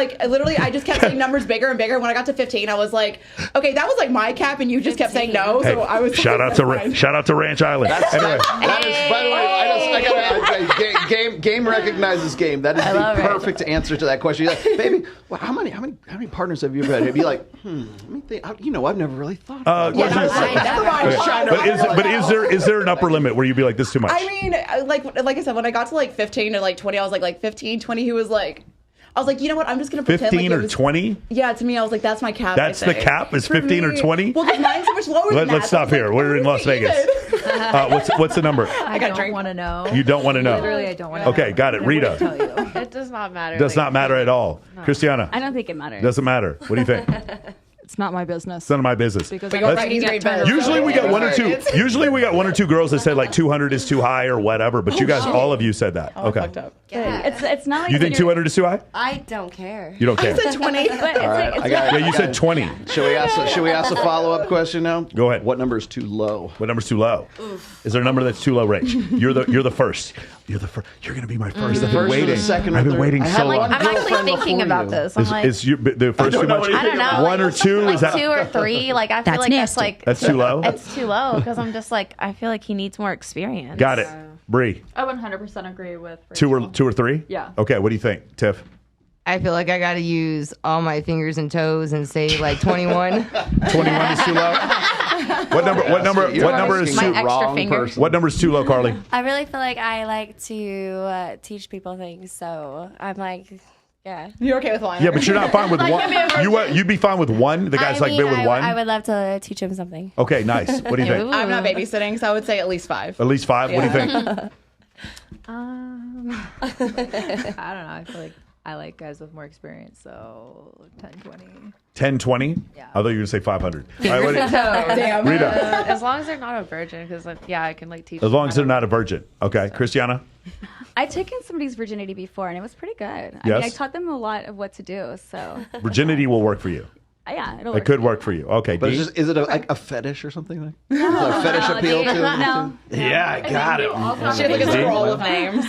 Speaker 8: I just kept saying numbers bigger and bigger. When I got to 15, I was like, okay, that was like my cap, and you just kept saying no.
Speaker 3: Hey,
Speaker 8: So I was
Speaker 3: shout out to Ranch Island. Anyway.
Speaker 2: That is, by the way, I gotta game recognizes game. That is the perfect answer to that question. You're like, baby, well, how many partners have you ever had? He'd be like, let me think. I've never really thought.
Speaker 8: Never mind.
Speaker 3: But is there an upper limit where you'd be like, this is too much?
Speaker 8: I mean, like I said, when I got to 15 or 20, I was like 15, 20. He was like, I was like, you know what? I'm just gonna pretend
Speaker 3: 15
Speaker 8: like
Speaker 3: or 20?
Speaker 8: Yeah, to me, I was like, that's my cap.
Speaker 3: That's the cap? Is 15 or 20?
Speaker 8: Well, because mine's so much lower than that.
Speaker 3: Let's stop here. We're in Las Vegas. What's the number?
Speaker 7: I don't want to know.
Speaker 3: You don't want to know.
Speaker 7: Literally, I don't want to know.
Speaker 3: Okay, got it. Rita.
Speaker 7: Tell you.
Speaker 12: It does not matter.
Speaker 3: Does not matter at all. Christiana.
Speaker 5: I don't think it matters.
Speaker 3: Doesn't matter. What do you think?
Speaker 10: It's not my business.
Speaker 3: It's none of my business.
Speaker 10: Because
Speaker 3: Usually we got one or two. Usually we got one or two girls that said like 200 is too high or whatever. But you guys, all of you said that. Okay.
Speaker 4: Yeah.
Speaker 5: It's not like
Speaker 3: You think 200 is too high?
Speaker 4: I don't care.
Speaker 3: You don't care.
Speaker 8: I said 20.
Speaker 5: But it's like, it's
Speaker 3: Yeah, you said 20.
Speaker 2: Should we ask a follow-up question now?
Speaker 3: Go ahead.
Speaker 2: What number is too low?
Speaker 3: What number's too low? Is there a number that's too low, Rach? You're the first. You're the first. You're gonna be my first. I've been
Speaker 2: First or the
Speaker 3: waiting.
Speaker 2: second or
Speaker 3: I've been
Speaker 2: third?
Speaker 3: waiting
Speaker 2: I
Speaker 3: so
Speaker 2: had
Speaker 3: long.
Speaker 2: one
Speaker 14: I'm actually
Speaker 2: girlfriend
Speaker 14: thinking
Speaker 2: before
Speaker 14: about
Speaker 2: you.
Speaker 14: this. I'm like,
Speaker 3: Is the first too much?
Speaker 14: I don't know.
Speaker 3: One or two?
Speaker 14: Like
Speaker 3: Is that
Speaker 14: 2 or 3? Like I feel like that's like
Speaker 3: that's too low?
Speaker 14: it's too low because I'm just like I feel like he needs more experience.
Speaker 3: Got it. Bree,
Speaker 11: I 100% agree with.
Speaker 3: 2 or 3?
Speaker 11: Yeah.
Speaker 3: Okay. What do you think, Tiff?
Speaker 6: I feel like I got to use all my fingers and toes and say like 21.
Speaker 3: 21 is too low. What number is
Speaker 14: My
Speaker 3: too?
Speaker 14: extra finger.
Speaker 3: What number is too low, Carly?
Speaker 4: I really feel like I like to teach people things, so I'm like, yeah.
Speaker 8: You're okay with one?
Speaker 3: Yeah, but you're not fine with one. You'd be fine with one. The guy's like been with one.
Speaker 4: I would love to teach him something.
Speaker 3: Okay, nice. What do you think?
Speaker 8: I'm not babysitting, so I would say at least 5.
Speaker 3: At least 5. What do you think?
Speaker 7: I don't know. I feel like I like guys with more experience, so 10, 20.
Speaker 3: 10, 20?
Speaker 7: Yeah.
Speaker 3: I thought you were gonna say 500. All right, what do you-
Speaker 8: Damn.
Speaker 3: Rita.
Speaker 12: As long as they're not a virgin, because I can like teach.
Speaker 3: As long as they're not a virgin. Okay, Christiana.
Speaker 5: I've taken somebody's virginity before, and it was pretty good. I
Speaker 3: Yes?
Speaker 5: mean, I taught them a lot of what to do. So
Speaker 3: Virginity will work for you.
Speaker 5: Yeah, it'll
Speaker 3: It
Speaker 5: work.
Speaker 3: could work for you. Okay.
Speaker 2: But
Speaker 3: D?
Speaker 2: is it like a fetish or something? Like? A fetish appeal to it?
Speaker 5: No.
Speaker 2: Yeah, I got it.
Speaker 15: She look at
Speaker 3: D?
Speaker 15: the roll of names.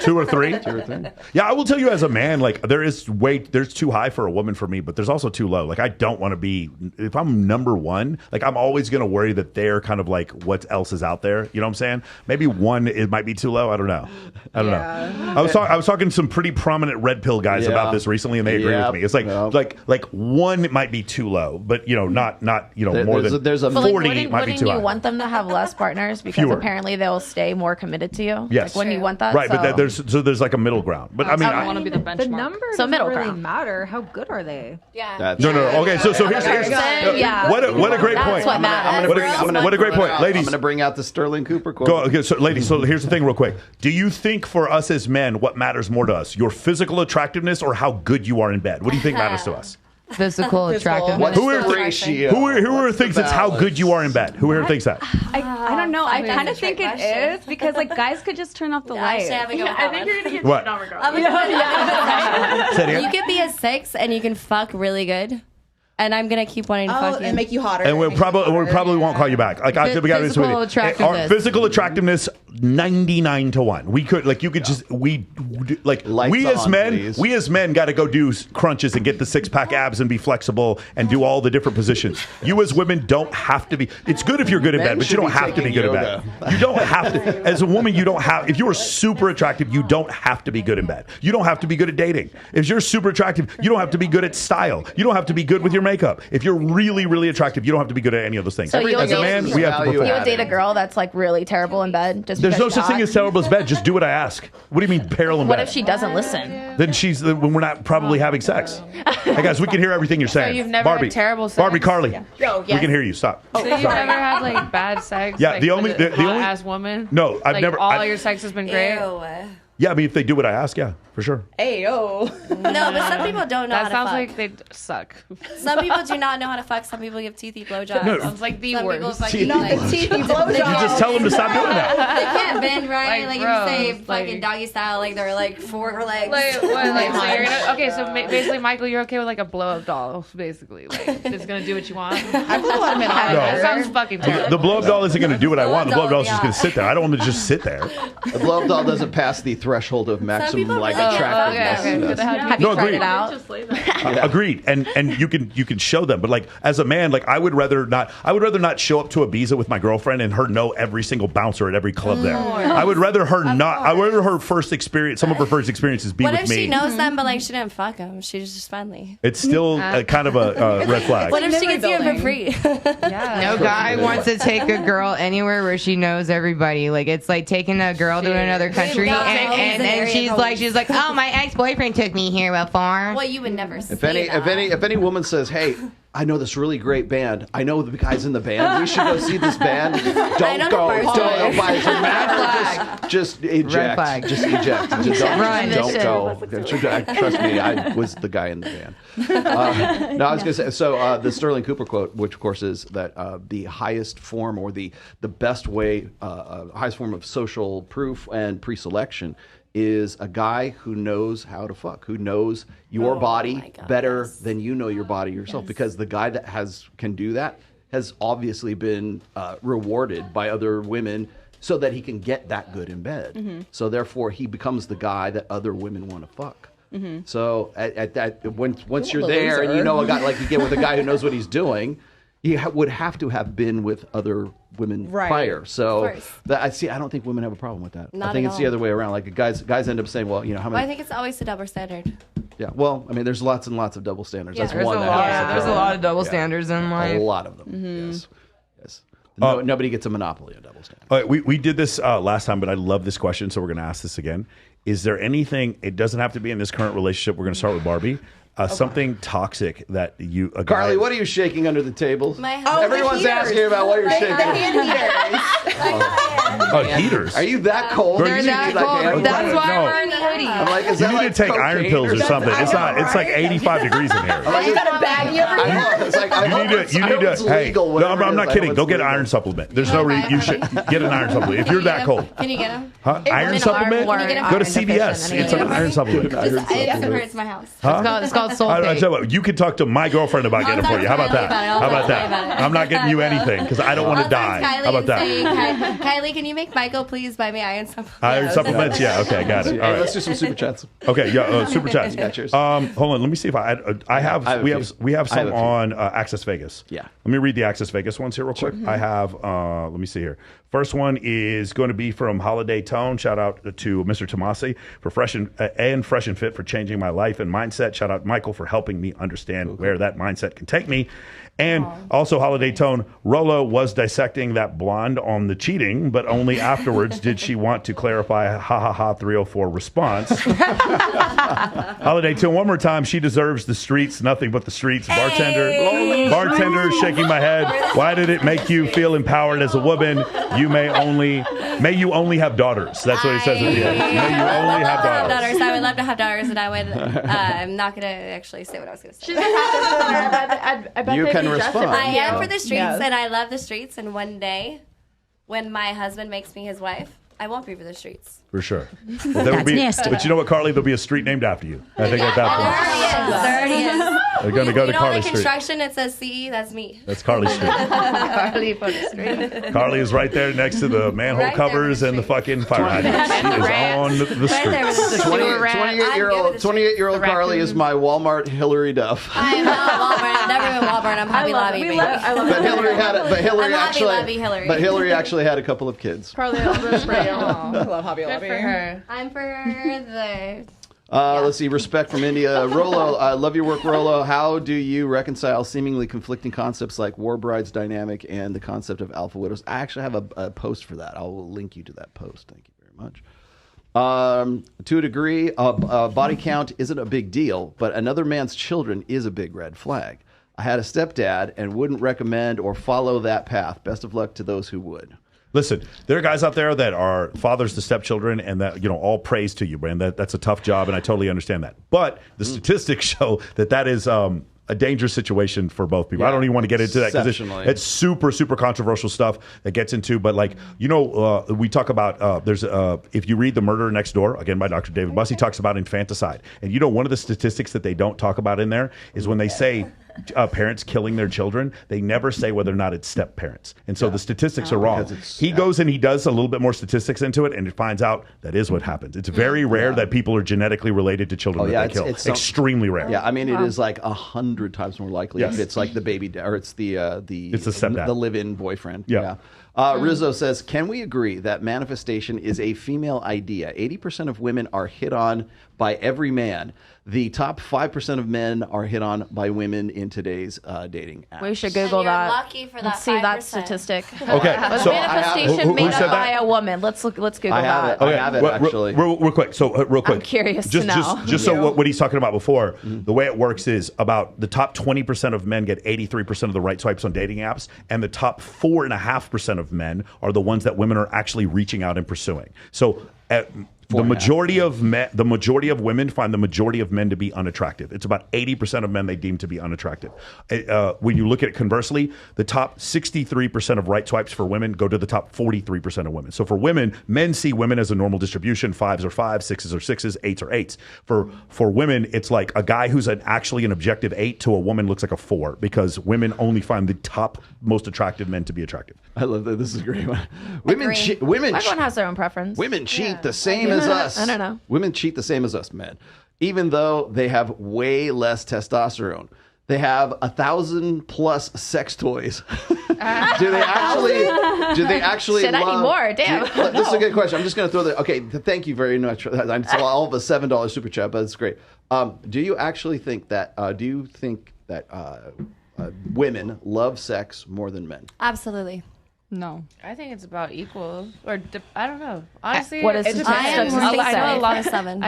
Speaker 3: 2 or 3? 2 or 3. Yeah, I will tell you as a man, like there's too high for a woman for me, but there's also too low. Like I don't want to be, if I'm number 1, like I'm always going to worry that they're kind of like what else is out there. You know what I'm saying? Maybe 1, it might be too low. I don't know. I was talking to some pretty prominent red pill guys about this recently, and they agree with me. It's like 1 might be too low, but not more than
Speaker 2: there's a
Speaker 3: 40
Speaker 14: wouldn't
Speaker 3: might be too
Speaker 14: you
Speaker 3: high.
Speaker 14: want them to have less partners because
Speaker 3: Fewer.
Speaker 14: apparently they'll stay more committed to you?
Speaker 3: Yes.
Speaker 14: Like, wouldn't you want that?
Speaker 3: Right,
Speaker 14: so.
Speaker 3: but there's like a middle ground. But I mean,
Speaker 10: I want to be the benchmark.
Speaker 7: The numbers
Speaker 14: So
Speaker 7: don't
Speaker 14: middle
Speaker 7: really
Speaker 14: ground.
Speaker 7: matter. How good are they?
Speaker 14: Yeah.
Speaker 3: No. Okay, so here's
Speaker 14: Yeah.
Speaker 3: what a great
Speaker 14: That's
Speaker 3: point.
Speaker 14: what matters.
Speaker 3: What a great point,
Speaker 2: I'm
Speaker 3: ladies.
Speaker 2: going to bring out the Sterling Cooper quote.
Speaker 3: Okay, so ladies, so here's the thing real quick. Do you think for us as men, what matters more to us? Your physical attractiveness or how good you are in bed? What do you think matters to us?
Speaker 6: Physical attractiveness.
Speaker 3: Who here thinks it's how good you are in bed? Who here thinks that?
Speaker 5: I don't know. I kind of think it is because like guys could just turn off the lights.
Speaker 11: I think you're gonna get
Speaker 3: What?
Speaker 11: shit on regardless.
Speaker 3: Say it again.
Speaker 4: You could be a 6 and you can fuck really good. And I'm going to keep wanting to fuck you.
Speaker 8: And make you hotter.
Speaker 3: And we probably won't call you back. Like I gotta be honest with you. Our physical attractiveness 99 to 1. We could like you could just we as men got to go do crunches and get the 6-pack abs and be flexible and do all the different positions. You as women don't have to be. It's good if you're good in bed, but you don't have to be good in bed. You don't have to. As a woman, you don't have. If you are super attractive, you don't have to be good in bed. You don't have to be good at dating. If you're super attractive, you don't have to be good at style. You don't have to be good with your makeup. If you're really, really attractive, you don't have to be good at any of those things.
Speaker 14: So
Speaker 3: As a man, we have to
Speaker 14: you
Speaker 3: perform.
Speaker 14: would date a girl that's like really terrible in bed. Just
Speaker 3: There's
Speaker 14: because
Speaker 3: no
Speaker 14: she's
Speaker 3: such thing
Speaker 14: hot?
Speaker 3: as terrible as bed. Just do what I ask. What do you mean terrible in
Speaker 14: What
Speaker 3: bed?
Speaker 14: if she doesn't listen?
Speaker 3: Then when we're not probably having sex. Hey guys, we can hear everything you're saying.
Speaker 6: you've never
Speaker 3: Barbie,
Speaker 6: had terrible sex?
Speaker 3: Barbie, Carly,
Speaker 14: Oh,
Speaker 3: we can hear you. Stop.
Speaker 6: So you've never had like bad sex?
Speaker 3: Yeah,
Speaker 6: like,
Speaker 3: the only-
Speaker 6: with a
Speaker 3: the only-
Speaker 6: hot-ass woman.
Speaker 3: No, I've
Speaker 6: like,
Speaker 3: never-
Speaker 6: All
Speaker 3: I-
Speaker 6: your sex has been great.
Speaker 3: Yeah, I mean, if they do what I ask, yeah, for sure.
Speaker 8: Ayo.
Speaker 4: No, but some people don't know
Speaker 6: That
Speaker 4: how to
Speaker 6: sounds
Speaker 4: fuck.
Speaker 6: like they suck.
Speaker 4: Some people do not know how to fuck. Some people give teethy blowjobs.
Speaker 3: No.
Speaker 6: Sounds like the
Speaker 4: Some people
Speaker 6: worst.
Speaker 4: fucking like
Speaker 8: Teethy blowjob.
Speaker 3: You just tell them to stop doing that.
Speaker 4: They can't bend right.
Speaker 6: Like,
Speaker 4: Like, if you say
Speaker 6: bro,
Speaker 4: fucking
Speaker 6: like-
Speaker 4: doggy style, like they're like 4 legs.
Speaker 6: Like, what, like, so you're gonna, okay, so basically, Michael, you're okay with like a blow up doll, basically. Like, it's gonna do what you want.
Speaker 8: I put a lot of men on
Speaker 3: No.
Speaker 6: That sounds fucking terrible.
Speaker 3: The blow up doll isn't going to do what I want. The blow up doll is just going to sit there. I don't want to just sit there.
Speaker 2: The blow up doll doesn't pass the threshold of maximum
Speaker 4: people
Speaker 2: like
Speaker 4: really get
Speaker 2: attractiveness.
Speaker 6: okay.
Speaker 2: Yes.
Speaker 14: Have
Speaker 3: No,
Speaker 14: you tried
Speaker 3: agreed.
Speaker 14: it out?
Speaker 11: Just lay there.
Speaker 3: Agreed, and you can show them, but like as a man, like I would rather not show up to Ibiza with my girlfriend and her know every single bouncer at every club there. I would rather her not. I would rather her first experience, some of her first experiences, be
Speaker 4: What
Speaker 3: with
Speaker 4: if
Speaker 3: me.
Speaker 4: she knows them, but like she didn't fuck them? She's just friendly.
Speaker 3: It's still kind of a red flag.
Speaker 4: What if she gets you in for free?
Speaker 6: No guy wants to take a girl anywhere where she knows everybody. Like it's like taking a girl to another country, and she's like, oh, my ex-boyfriend took me here before.
Speaker 4: Well, you would never see
Speaker 2: If any woman says, "Hey, I know this really great band. I know the guys in the band. We should go see this band." Don't go. Don't buy it. Just eject.
Speaker 6: flag.
Speaker 2: Just eject. Just don't,
Speaker 6: Run.
Speaker 2: don't go. Trust me, I was the guy in the band. No, I was going to say. So the Sterling Cooper quote, which of course is that the highest form or the best way, highest form of social proof and pre-selection is a guy who knows how to fuck, who knows your body better than you know your body yourself. Because the guy that can do that has obviously been rewarded by other women so that he can get that good in bed.
Speaker 8: Mm-hmm.
Speaker 2: So therefore, he becomes the guy that other women want to fuck. Mm-hmm. So at that, once you're there and you know a guy like you get with a guy who knows what he's doing, you would have to have been with other women prior. So I don't think women have a problem with that.
Speaker 4: Not
Speaker 2: I think
Speaker 4: at
Speaker 2: it's the
Speaker 4: all.
Speaker 2: other way around. Like guys end up saying, well, you know, how
Speaker 4: Well, I
Speaker 2: many?
Speaker 4: think it's always a double standard.
Speaker 2: Yeah. Well, I mean, there's lots and lots of double standards.
Speaker 4: Yeah.
Speaker 2: That's
Speaker 6: There's
Speaker 2: one.
Speaker 6: a
Speaker 2: that
Speaker 6: lot.
Speaker 2: has to
Speaker 6: There's a
Speaker 2: go.
Speaker 6: lot of double
Speaker 2: Yeah.
Speaker 6: standards in life.
Speaker 2: A lot of them.
Speaker 8: Mm-hmm.
Speaker 2: Yes. Nobody gets a monopoly on double standards.
Speaker 3: All right, we did this last time, but I love this question, so we're going to ask this again. Is there anything? It doesn't have to be in this current relationship. We're going to start with Barbie. Something toxic that you, a guy.
Speaker 2: Carly, what are you shaking under the table?
Speaker 4: My
Speaker 2: Everyone's asking about what you're shaking.
Speaker 8: The hand heaters.
Speaker 3: Heaters.
Speaker 2: Are you that cold?
Speaker 6: They're that cold. That's why
Speaker 3: No.
Speaker 6: we're wearing the hoodie.
Speaker 2: I'm like, is
Speaker 3: You
Speaker 2: that
Speaker 3: need
Speaker 2: like
Speaker 3: to take
Speaker 2: cocaine
Speaker 3: iron pills or something. It's not. It's like 85 degrees in here.
Speaker 8: You got a baggie over
Speaker 2: I
Speaker 8: here?
Speaker 2: know. It's like, I hope
Speaker 3: You
Speaker 2: it's
Speaker 3: hey,
Speaker 2: legal,
Speaker 3: no,
Speaker 2: whatever
Speaker 3: I'm
Speaker 2: it
Speaker 3: not
Speaker 2: is. I
Speaker 3: kidding.
Speaker 2: hope
Speaker 3: Go
Speaker 2: it's
Speaker 3: get an
Speaker 2: legal.
Speaker 3: iron supplement. There's no reason you should get an iron supplement if you're that cold.
Speaker 4: Can you get them?
Speaker 3: Huh? Iron
Speaker 14: Men
Speaker 3: supplement?
Speaker 14: are
Speaker 3: Go to
Speaker 14: iron
Speaker 3: CVS.
Speaker 14: deficient
Speaker 3: It's an
Speaker 14: anyway.
Speaker 3: iron supplement.
Speaker 4: It hurts my house.
Speaker 3: Huh?
Speaker 14: It's called
Speaker 6: called soul
Speaker 3: I
Speaker 6: pay.
Speaker 3: tell you what, you can talk to my girlfriend about getting it for you. How about that? How about that? I'm not getting you anything because I don't want to die. How about that?
Speaker 4: Kylie, can you make Michael please buy me iron supplements?
Speaker 3: Iron supplements? Yeah, okay, got it. All right.
Speaker 2: Let's do some super chats.
Speaker 3: Okay, yeah, super chats.
Speaker 2: Yeah, cheers.
Speaker 3: Hold on, let me see if we have some on Access Vegas.
Speaker 2: Yeah.
Speaker 3: Let me read the Access Vegas ones here real quick. I have, let me see here. First one is going to be from Holiday Tone. Shout out to Mr. Tomassi for Fresh and Fit for changing my life and mindset. Shout out Michael for helping me understand where that mindset can take me. And also Holiday Tone, Rollo was dissecting that blonde on the cheating, but only afterwards did she want to clarify 304 response. Holiday Tone, one more time, she deserves the streets, nothing but the streets. Bartender shaking my head. Why did it make you feel empowered as a woman? May you only have daughters. That's what he says at the end. May you only have daughters.
Speaker 4: I would love to have daughters, and I would. I'm not gonna actually say what I was gonna say.
Speaker 11: She's a I bet
Speaker 2: You
Speaker 11: they
Speaker 2: can
Speaker 11: do justice.
Speaker 2: respond.
Speaker 4: I am for the streets, and I love the streets. And one day, when my husband makes me his wife, I won't be for the streets.
Speaker 3: For sure. But you know what, Carly? There'll be a street named after you. I think at that point.
Speaker 4: There he is.
Speaker 3: They're going to go to Carly
Speaker 4: the
Speaker 3: Street.
Speaker 4: construction, it says CE, that's me.
Speaker 3: That's Carly Street.
Speaker 6: Carly for the street.
Speaker 3: Carly is right there next to the manhole covers and the fucking fire hydrants. She is on the street.
Speaker 2: 28-year-old Carly is my Walmart Hillary Duff.
Speaker 4: I'm not Walmart. I've never been Walmart. I'm Hobby Lobby, baby.
Speaker 2: But Hillary actually had a couple of kids.
Speaker 11: Carly, I love this spray.
Speaker 8: I love Hobby Lobby.
Speaker 11: For her.
Speaker 4: I'm for the...
Speaker 2: Let's see. Respect from India. Rollo, I love your work, Rollo. How do you reconcile seemingly conflicting concepts like war brides dynamic and the concept of alpha widows? I actually have a post for that. I will link you to that post. Thank you very much. To a degree, body count isn't a big deal, but another man's children is a big red flag. I had a stepdad and wouldn't recommend or follow that path. Best of luck to those who would.
Speaker 3: Listen, there are guys out there that are fathers to stepchildren, and that, you know, all praise to you, man. That's a tough job, and I totally understand that. But the statistics show that is a dangerous situation for both people. I don't even want to get into that because it's super, super controversial stuff that gets into. But like, you know, we talk about if you read The Murder Next Door, again by Dr. David Buss, he talks about infanticide. And you know, one of the statistics that they don't talk about in there is when they say parents killing their children, they never say whether or not it's step parents. And so the statistics are wrong. He goes and he does a little bit more statistics into it, and it finds out that is what happens. It's very rare that people are genetically related to children that they kill. It's extremely rare.
Speaker 2: Yeah, I mean, it is like 100 times more likely if it's like the baby or it's the
Speaker 3: stepdad,
Speaker 2: the live-in boyfriend.
Speaker 3: Yeah.
Speaker 2: Rizzo says, can we agree that manifestation is a female idea? 80% of women are hit on by every man. The top 5% of men are hit on by women in today's dating apps.
Speaker 14: We should Google that.
Speaker 4: Lucky for that.
Speaker 14: Let's see that statistic.
Speaker 3: Okay,
Speaker 14: Was
Speaker 3: so
Speaker 14: manifestation made
Speaker 3: said
Speaker 14: up by
Speaker 3: that?
Speaker 14: a woman? Let's Google
Speaker 2: I
Speaker 14: that.
Speaker 2: have it actually.
Speaker 3: Real quick. So real quick.
Speaker 14: I'm curious
Speaker 3: just,
Speaker 14: to know.
Speaker 3: Just so what he's talking about before, the way it works is about the top 20% of men get 83% of the right swipes on dating apps, and the top 4.5% of men are the ones that women are actually reaching out and pursuing. So the majority of women find the majority of men to be unattractive. It's about 80% of men they deem to be unattractive. When you look at it conversely, the top 63% of right swipes for women go to the top 43% of women. So for women, men see women as a normal distribution. 5s are 5s, 6s are 6s, 8s are 8s. For women, it's like a guy who's actually an objective 8 to a woman looks like a 4, because women only find the top most attractive men to be attractive.
Speaker 2: I love that. This is a great one.
Speaker 14: Everyone has their own preference.
Speaker 2: Women cheat the same as us.
Speaker 14: I don't know.
Speaker 2: Women cheat the same as us men, even though they have way less testosterone. They have 1,000+ sex toys. Do they actually?
Speaker 14: Shit, I need more. Damn.
Speaker 2: This is a good question. I'm just going to throw that. Okay, thank you very much. It's all of a $7 super chat, but it's great. Do you actually think that? Women love sex more than men?
Speaker 4: Absolutely.
Speaker 10: No.
Speaker 12: I think it's about equal, or I don't know. Honestly,
Speaker 14: what is
Speaker 12: I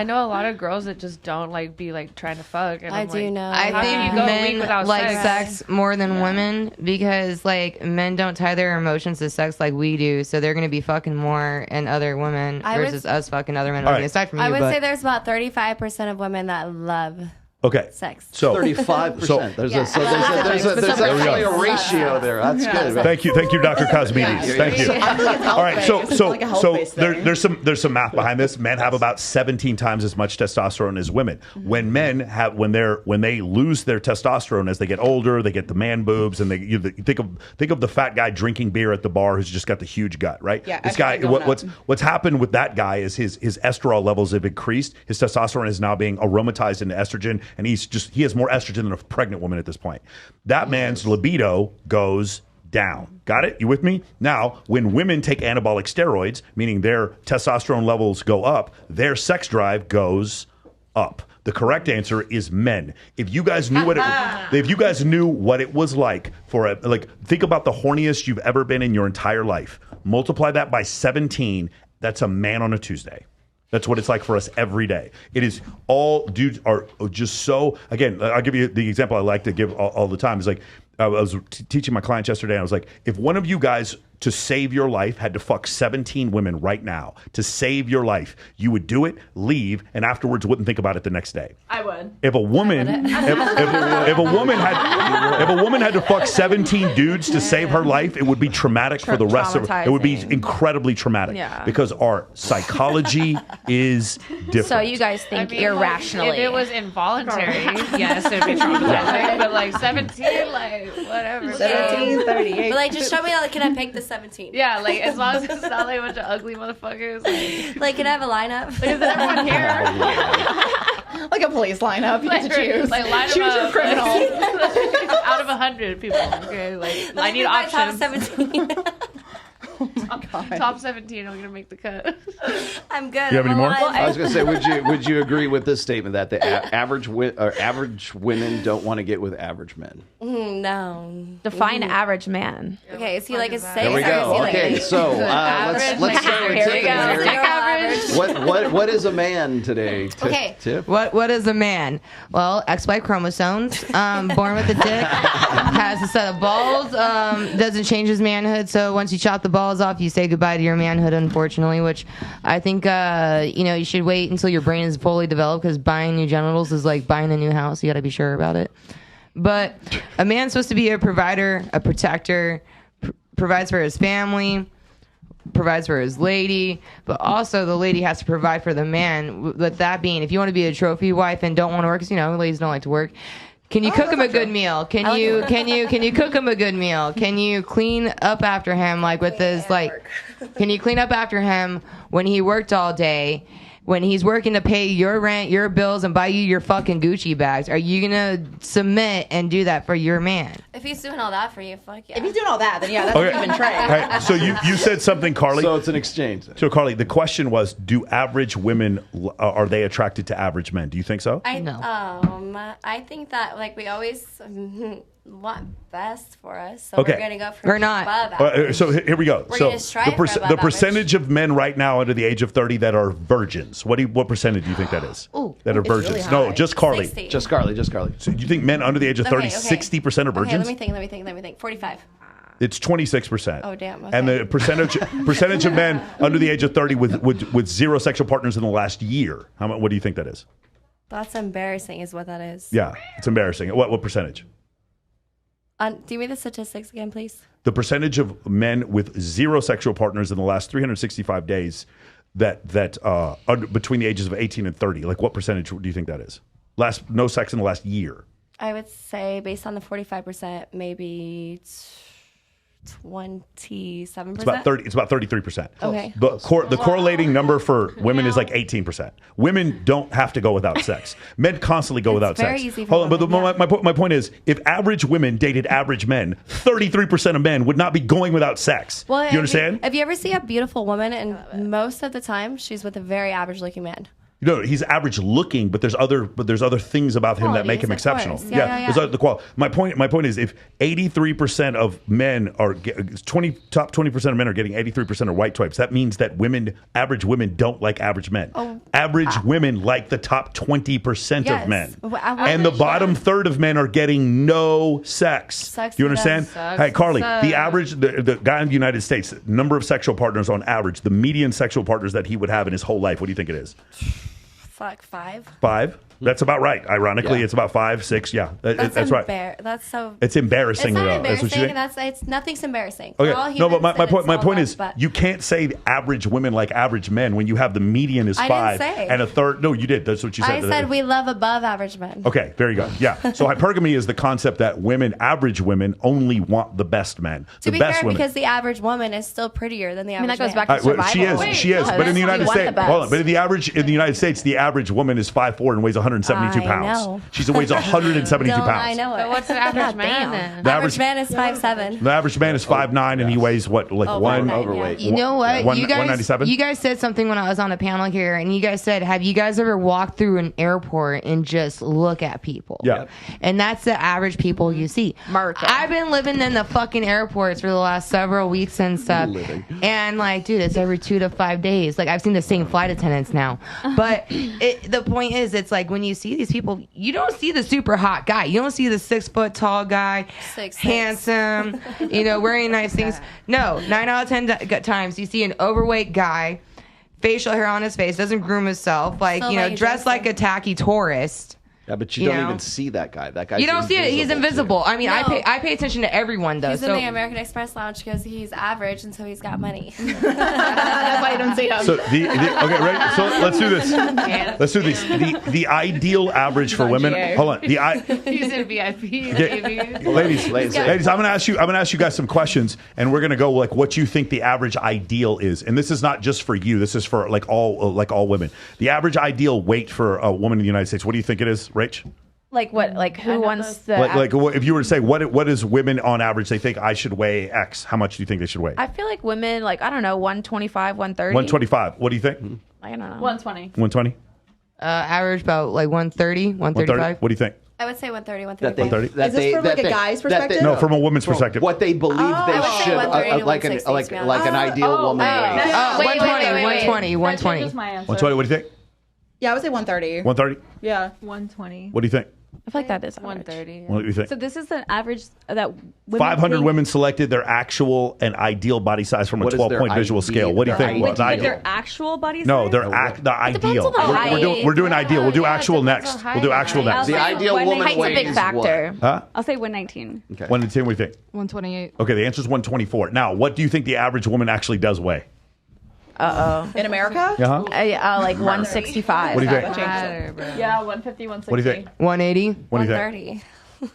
Speaker 12: know a lot of girls that just don't be trying to fuck. And
Speaker 4: I do know.
Speaker 6: I think men like sex more than women because men don't tie their emotions to sex like we do, so they're gonna be fucking more and other women versus us fucking other men. Aside from you,
Speaker 4: I would say there's about 35% of women that love
Speaker 3: Okay.
Speaker 4: Sex.
Speaker 3: So
Speaker 2: 35%. There's actually a ratio there. That's good.
Speaker 3: Thank you, Dr. Cosmides. Thank you. All right, there's some math behind this. Men have about 17 times as much testosterone as women. When they lose their testosterone as they get older, they get the man boobs, and you think of the fat guy drinking beer at the bar who's just got the huge gut, right?
Speaker 8: Yeah,
Speaker 3: this guy, what's happened with that guy is his estrol levels have increased. His testosterone is now being aromatized into estrogen, and he has more estrogen than a pregnant woman at this point. That man's libido goes down. Got it? You with me? Now, when women take anabolic steroids, meaning their testosterone levels go up, their sex drive goes up. The correct answer is men. If you guys knew what it was like think about the horniest you've ever been in your entire life. Multiply that by 17. That's a man on a Tuesday. That's what it's like for us every day. It is all dudes are just so. Again, I'll give you the example I like to give all the time. Is like I was teaching my clients yesterday. And I was like, if one of you guys to save your life had to fuck 17 women right now to save your life, you would do it, leave, and afterwards wouldn't think about it the next day.
Speaker 11: I would.
Speaker 3: If a woman, if a woman had to fuck 17 dudes to save her life, it would be traumatic for the rest of her. It would be incredibly traumatic because our psychology is different.
Speaker 14: So you guys think irrationally?
Speaker 12: If it was involuntary, yes, it'd be traumatizing. But like 17, like whatever.
Speaker 8: 17, 38.
Speaker 4: But like, just show me can I pick the 17?
Speaker 12: Yeah, like as long as it's not like a bunch of ugly motherfuckers.
Speaker 4: Like, can I have a lineup?
Speaker 12: Like, is everyone here?
Speaker 8: Like a police lineup, you get to choose.
Speaker 12: Like, line
Speaker 8: choose your criminal.
Speaker 12: Out of 100 people, okay. Like, I need
Speaker 4: Top
Speaker 12: options.
Speaker 4: 17.
Speaker 12: Top 17 are gonna make the cut.
Speaker 4: I'm good.
Speaker 3: You have any more?
Speaker 2: I was going to say, would you agree with this statement that the average women don't want to get with average men?
Speaker 4: No.
Speaker 14: Define average man.
Speaker 4: Okay, is he like a 6?
Speaker 2: There we go. Okay, so let's start with Tiffany here. What is a man today?
Speaker 6: Okay.
Speaker 2: Tiff?
Speaker 6: What is a man? Well, XY chromosomes, born with a dick, has a set of balls, doesn't change his manhood. So once you chop the balls off, you say goodbye to your manhood, unfortunately, which I think, you should wait until your brain is fully developed, because buying new genitals is like buying a new house. You got to be sure about it. But a man's supposed to be a provider, a protector, provides for his family, provides for his lady, but also the lady has to provide for the man. With that being, if you want to be a trophy wife and don't want to work, because ladies don't like to work, can you cook him a good meal? Can you cook him a good meal? Can you clean up after him, like with this, can you clean up after him when he worked all day? When he's working to pay your rent, your bills, and buy you your fucking Gucci bags, are you gonna submit and do that for your man?
Speaker 4: If he's doing all that for you, fuck yeah.
Speaker 8: If he's doing all that, then yeah, that's an even trade.
Speaker 3: All right, so you said something, Carly.
Speaker 2: So it's an exchange.
Speaker 3: So Carly, the question was, do average women, are they attracted to average men? Do you think so?
Speaker 4: No. I think that we always want best for us, so we're gonna go for above average.
Speaker 3: So here we go.
Speaker 4: We're
Speaker 3: so
Speaker 4: gonna strive for above
Speaker 3: the percentage of men right now under the age of 30 that are virgins. What percentage do you think that is? That are virgins?
Speaker 4: Really
Speaker 3: no, just Carly.
Speaker 4: 60.
Speaker 2: Just Carly. So
Speaker 3: you think men under the age of 30, 60% are virgins?
Speaker 4: Okay, let me think. 45.
Speaker 3: It's 26%.
Speaker 4: Oh damn! Okay.
Speaker 3: And the percentage of men under the age of 30 with zero sexual partners in the last year. What do you think that is?
Speaker 4: That's embarrassing, is what that is.
Speaker 3: Yeah, it's embarrassing. What percentage?
Speaker 4: Do you read the statistics again, please?
Speaker 3: The percentage of men with zero sexual partners in the last 365 days that are between the ages of 18 and 30. Like, what percentage do you think that is? No sex in the last year.
Speaker 4: I would say, based on the 45%, maybe 27%.
Speaker 3: It's about 30. It's about 33%.
Speaker 4: Okay.
Speaker 3: The correlating number for women is like 18%. Women don't have to go without sex. Men constantly go without sex.
Speaker 4: Easy for
Speaker 3: Hold on, but my point is, if average women dated average men, 33% of men would not be going without sex.
Speaker 4: Well,
Speaker 3: you understand?
Speaker 4: If you ever see a beautiful woman, and most of the time she's with a very average-looking man.
Speaker 3: He's average looking, but there's other things about him that make him exceptional.
Speaker 4: Yeah.
Speaker 3: There's the quality. My point is, if 83% of men are top 20% of men are getting 83% of white types, that means that average women don't like average men. Average women like the top 20% of men, and the bottom third of men are getting no sex. You understand? Hey, Carly, the guy in the United States, number of sexual partners on average, the median sexual partners that he would have in his whole life. What do you think it is?
Speaker 4: Fuck, 5.
Speaker 3: 5? That's about right. Ironically, it's about 5, 6. Yeah, that's right.
Speaker 4: That's so.
Speaker 3: It's embarrassing
Speaker 4: It's not
Speaker 3: though.
Speaker 4: embarrassing.
Speaker 3: That's what you think.
Speaker 4: It's nothing's embarrassing.
Speaker 3: Okay.
Speaker 4: We're all
Speaker 3: No, but
Speaker 4: humans,
Speaker 3: my
Speaker 4: and
Speaker 3: point
Speaker 4: it's
Speaker 3: is
Speaker 4: all love,
Speaker 3: you can't say average women like average men when you have the median is
Speaker 4: I
Speaker 3: 5
Speaker 4: didn't say.
Speaker 3: and a third. No, you did. That's what you said.
Speaker 4: I said we love above average men.
Speaker 3: Okay, very good. Yeah. So hypergamy is the concept that women, average women, only want the best men.
Speaker 4: To
Speaker 3: The
Speaker 4: be
Speaker 3: best
Speaker 4: fair,
Speaker 3: women.
Speaker 4: because the average woman is still prettier than the
Speaker 14: I mean,
Speaker 4: average
Speaker 14: that goes
Speaker 4: man.
Speaker 14: back to survival.
Speaker 3: She is. But in the United States, hold on. But in the United States, the average woman is 5'4" and weighs 172
Speaker 4: I
Speaker 3: pounds.
Speaker 4: know.
Speaker 3: She weighs 172
Speaker 4: Don't
Speaker 3: pounds.
Speaker 4: I know it.
Speaker 12: But what's the average man then?
Speaker 3: The
Speaker 4: average man is 5'7".
Speaker 3: The average man is 5'9", and he weighs what, like one
Speaker 2: overweight.
Speaker 6: You know what?
Speaker 3: One-
Speaker 6: You guys,
Speaker 3: 197?
Speaker 6: you guys said something when I was on a panel here, and you guys said, "Have you guys ever walked through an airport and just look at people?"
Speaker 3: Yeah.
Speaker 6: And that's the average people you see. I've been living in the fucking airports for the last several weeks and stuff, and like, dude, it's every 2 to 5 days. Like, I've seen the same flight attendants now. But the point is, it's like when you see these people, you don't see the super hot guy. You don't see the 6 foot tall guy,
Speaker 4: 6'6".
Speaker 6: handsome, wearing nice things. No, 9 out of 10 times you see an overweight guy, facial hair on his face, doesn't groom himself, like,
Speaker 4: So
Speaker 6: dressed like a tacky tourist.
Speaker 2: Yeah, but you don't even see that guy. That guy.
Speaker 6: You don't see it. He's invisible. I mean,
Speaker 4: No.
Speaker 6: I pay attention to everyone though.
Speaker 4: He's
Speaker 6: So
Speaker 4: in the American Express lounge because he's average and so he's got money.
Speaker 14: That's why you don't see him.
Speaker 3: So okay, ready? So let's do this. Let's do this. The ideal average for women. Hold on.
Speaker 12: He's in VIP.
Speaker 3: Ladies, I'm gonna ask you guys some questions, and we're gonna go like what you think the average ideal is. And this is not just for you. This is for like all women. The average ideal weight for a woman in the United States. What do you think it is, Rach?
Speaker 14: Like what? Like who wants the?
Speaker 3: Like if you were to say what is women on average they think I should weigh X? How much do you think they should weigh?
Speaker 14: I feel like women, like, I don't know, 125, 130.
Speaker 3: 125. What do you think?
Speaker 14: I don't know.
Speaker 11: 120.
Speaker 3: 120.
Speaker 6: average about like 130, 135.
Speaker 3: What do you think?
Speaker 4: I would say 130,
Speaker 2: That they,
Speaker 4: 135.
Speaker 2: that
Speaker 8: Is this
Speaker 2: they,
Speaker 8: from,
Speaker 2: that
Speaker 8: like, a
Speaker 2: they-
Speaker 8: guy's
Speaker 2: that they-
Speaker 8: perspective?
Speaker 3: No, from a woman's perspective.
Speaker 2: What they believe
Speaker 4: I
Speaker 2: they
Speaker 4: would say
Speaker 2: should,
Speaker 4: 130 to
Speaker 2: like
Speaker 4: 160, to be honest.
Speaker 2: an ideal woman weight.
Speaker 14: Wait,
Speaker 6: 120, 120,
Speaker 11: That
Speaker 6: 120.
Speaker 11: changes my answer.
Speaker 3: 120. What do you think?
Speaker 8: Yeah, I would say 130.
Speaker 3: 130.
Speaker 8: Yeah.
Speaker 7: 120.
Speaker 3: What do you think?
Speaker 14: I feel like that is average.
Speaker 12: 130.
Speaker 3: What do you think?
Speaker 5: So this is the average that women
Speaker 3: 500
Speaker 5: think-
Speaker 3: women selected their actual and ideal body size from a
Speaker 2: What is their
Speaker 3: 12-point visual
Speaker 2: ideal-
Speaker 3: scale. What do you
Speaker 2: their
Speaker 3: think?
Speaker 2: ideal?
Speaker 3: What's
Speaker 5: But
Speaker 3: ideal?
Speaker 5: their actual body size?
Speaker 3: No, the ideal. We're doing ideal. We'll do actual next. We'll do actual next.
Speaker 2: The ideal woman
Speaker 14: Height's a
Speaker 2: weight
Speaker 14: big
Speaker 2: is
Speaker 14: factor.
Speaker 3: Huh?
Speaker 5: I'll say 119.
Speaker 2: Okay.
Speaker 3: 1 to 10. What do you think?
Speaker 10: 128.
Speaker 3: Okay, the answer is 124. Now, what do you think the average woman actually does weigh?
Speaker 8: In America?
Speaker 3: Uh-huh.
Speaker 14: Like 165.
Speaker 3: What do you think?
Speaker 11: Yeah, 150, 160.
Speaker 3: What do you think?
Speaker 6: 180.
Speaker 3: What do you think?